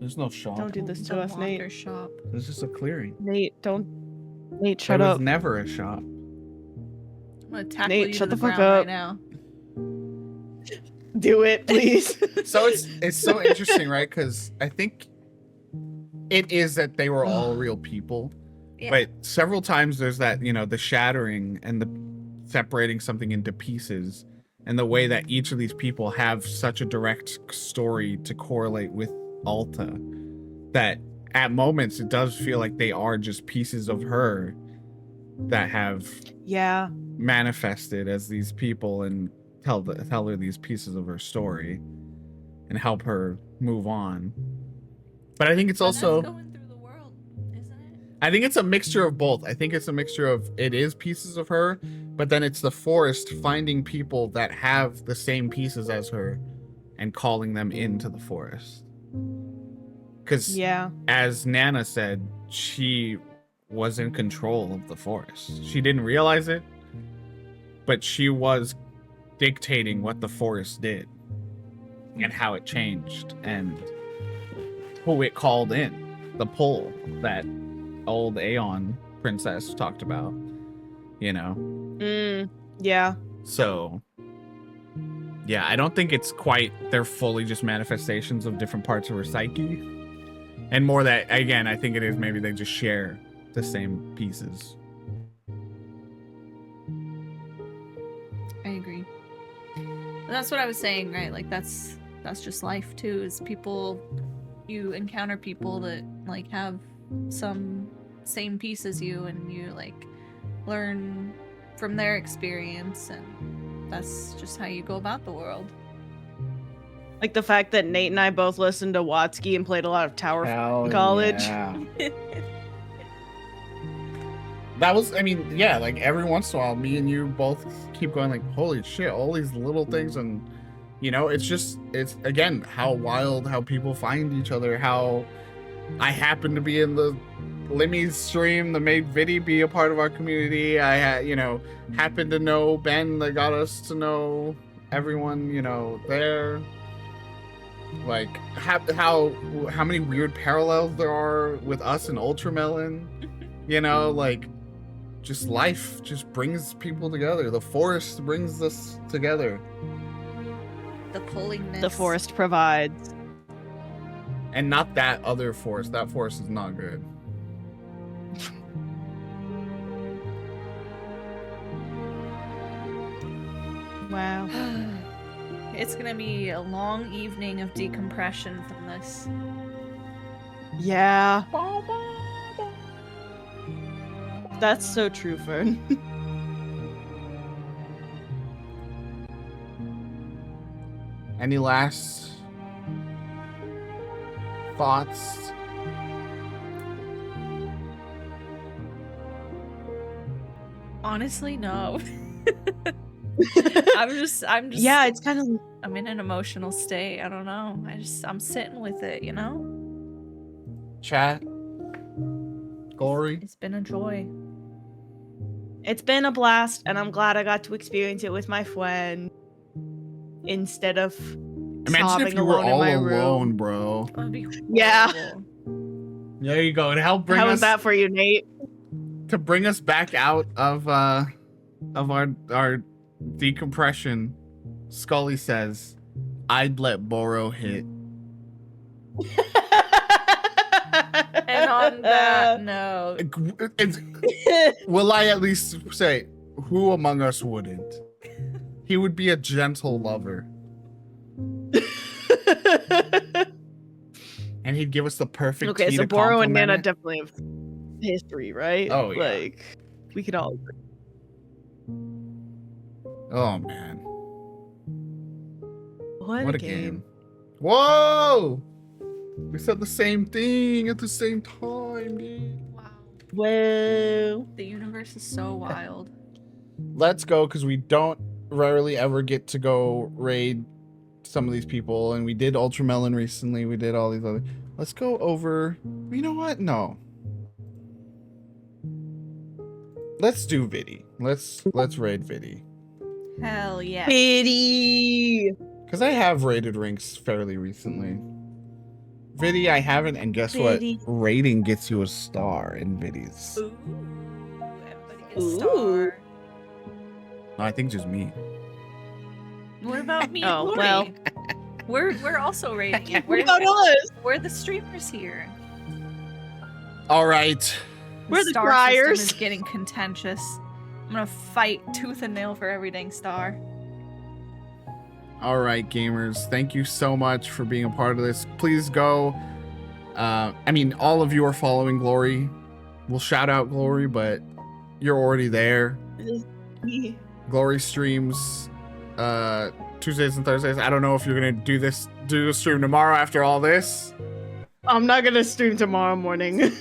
There's no shop. Don't do this The to us, Nate. Wander shop. There's just a clearing. Nate, don't. Nate, shut there up. was never a shop. I'm gonna tackle Nate, you shut to the the fuck ground up. right now. Do it, please. So it's so interesting, right? Because I think it is that they were all real people, Yeah. but several times there's that, you know, the shattering and the separating something into pieces, and the way that each of these people have such a direct story to correlate with Alta, that at moments it does feel like they are just pieces of her that have Yeah. manifested as these people and tell her these pieces of her story and help her move on. But I think it's But that's also, going through the world, isn't it? I think it's a mixture of both. I think it's a mixture of, it is pieces of her, but then it's the forest finding people that have the same pieces as her and calling them into the forest. Because Yeah. as Nana said, she was in control of the forest. She didn't realize it, but she was dictating what the forest did and how it changed and who it called in, the pull that old Aeon princess talked about, you know? Yeah. So, yeah, I don't think it's quite, they're fully just manifestations of different parts of her psyche. And more that, again, I think it is maybe they just share the same pieces. I agree. But that's what I was saying, right? Like that's just life too. Is people, you encounter people that like have some same piece as you, and you like learn from their experience, and that's just how you go about the world. Like the fact that Nate and I both listened to Watsky and played a lot of Tower Hell in college. yeah. That was, I mean, yeah, like every once in a while, me and you both keep going like, holy shit, all these little things. And, you know, it's just, it's, again, how wild, how people find each other, how I happen to be in the Limmy's stream that made Viddy be a part of our community. I had, you know, happened to know Ben that got us to know everyone, you know, there. Like, how many weird parallels there are with us and Ultramelon, you know, like, just life just brings people together. The forest brings us together. The pullingness. The forest provides. And not that other forest. That forest is not good. Wow. It's gonna be a long evening of decompression from this. Yeah. That's so true, Fern. Any last thoughts? Honestly, no. I'm just Yeah, it's kind of. I'm in an emotional state. I don't know. I'm sitting with it, you know? Chat? Gory? It's been a joy. It's been a blast, and I'm glad I got to experience it with my friend instead of Imagine sobbing if you were alone in all my alone, room. bro. That'd be Yeah. horrible. There you go. To help bring How us was that for you, Nate? to bring us back out of our decompression, Scully says, I'd let Boro hit. And on that note, Will I at least say, who among us wouldn't? He would be a gentle lover. And he'd give us the perfect Okay, tea so to Boro and compliment Nana it. definitely have history, right? Oh, yeah. Like, we could all. Oh, man. What a game. Whoa! We said the same thing at the same time, dude. wow. Whoa. The universe is so wild. Let's go, because we don't rarely ever get to go raid some of these people, and we did Ultramelon recently. We did all these other. Let's go over. You know what? No. Let's do Viddy. Let's raid Viddy. Hell yeah. Pity. Because I have raided Rinks fairly recently. Viddy, I haven't, and guess Viddy. what? Rating gets you a star in Viddy's. Ooh, everybody gets a Ooh. star. No, I think just me. What about me and Oh, Lori? well. We're also rating it. What about us? We're the streamers here. All right. We're the star criers. system is getting contentious. I'm gonna fight tooth and nail for every dang star. All right, gamers. Thank you so much for being a part of this. Please go. I mean, all of you are following Glory. We'll shout out Glory, but you're already there. Glory streams Tuesdays and Thursdays. I don't know if you're gonna do the stream tomorrow after all this. I'm not gonna stream tomorrow morning.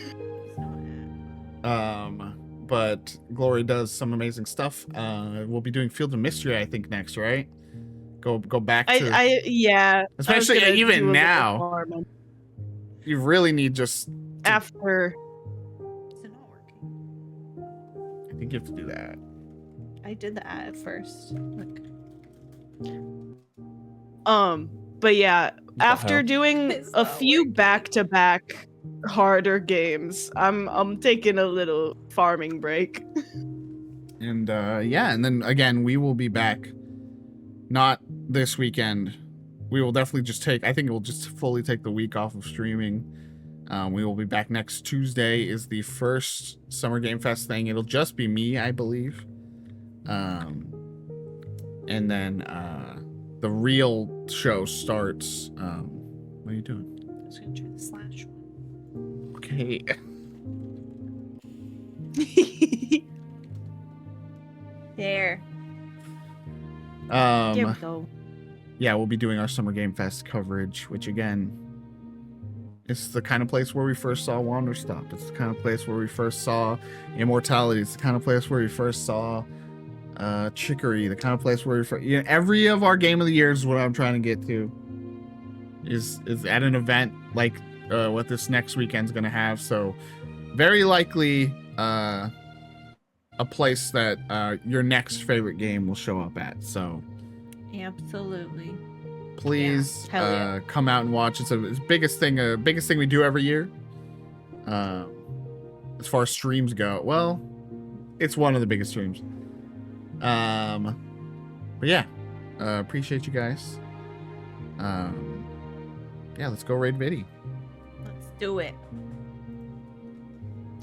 But Glory does some amazing stuff. We'll be doing Field of Mystery, I think, next, right? Go back to Yeah. especially I was gonna do a even little now. more You really need just after. Is it not working? I think you have to do that. I did that at first. Look. But yeah, after hell? doing It's a not few working. back-to-back harder games, I'm taking a little farming break. And yeah, and then again, we will be back. Not this weekend. We will definitely just I think we'll just fully take the week off of streaming. We will be back next Tuesday is the first Summer Game Fest thing. It'll just be me, I believe. And then the real show starts. What are you doing? I was gonna try the slash one. Okay. There. There we go. Yeah, we'll be doing our Summer Game Fest coverage, which again, it's the kind of place where we first saw Wanderstop. It's the kind of place where we first saw Immortality. It's the kind of place where we first saw Chicory. The kind of place where every of our Game of the Years is what I'm trying to get to. Is at an event like what this next weekend's gonna have. So very likely a place that your next favorite game will show up at. So Absolutely. please Yeah, hell yeah. come out and watch. It's the biggest thing we do every year. As far as streams go, well, it's one of the biggest streams. But yeah, appreciate you guys. Yeah, let's go raid Viddy. Let's do it.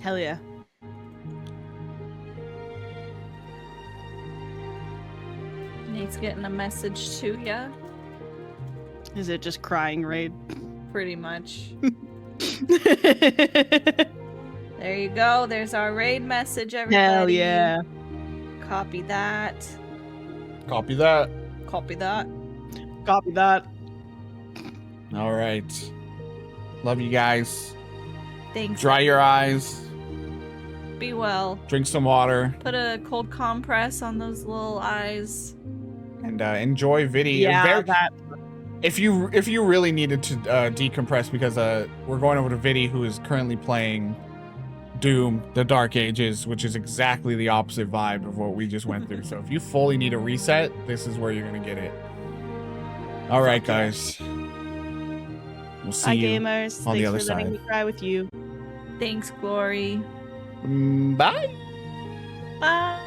Hell yeah. Nate's getting a message to ya. Is it just crying raid? Pretty much. There you go. There's our raid message, everybody. Hell yeah. Copy that. Copy that. Copy that. Copy that. All right. Love you guys. Thanks. Dry your eyes. Be well. Drink some water. Put a cold compress on those little eyes. And enjoy Viddy. Yeah, that. If you really needed to decompress, because we're going over to Viddy, who is currently playing Doom: The Dark Ages, which is exactly the opposite vibe of what we just went through. So if you fully need a reset, this is where you're gonna get it. All right, guys. We'll see Hi, you gamers. on the Thanks other for letting side. me cry with you. Thanks, Glory. Bye. Bye.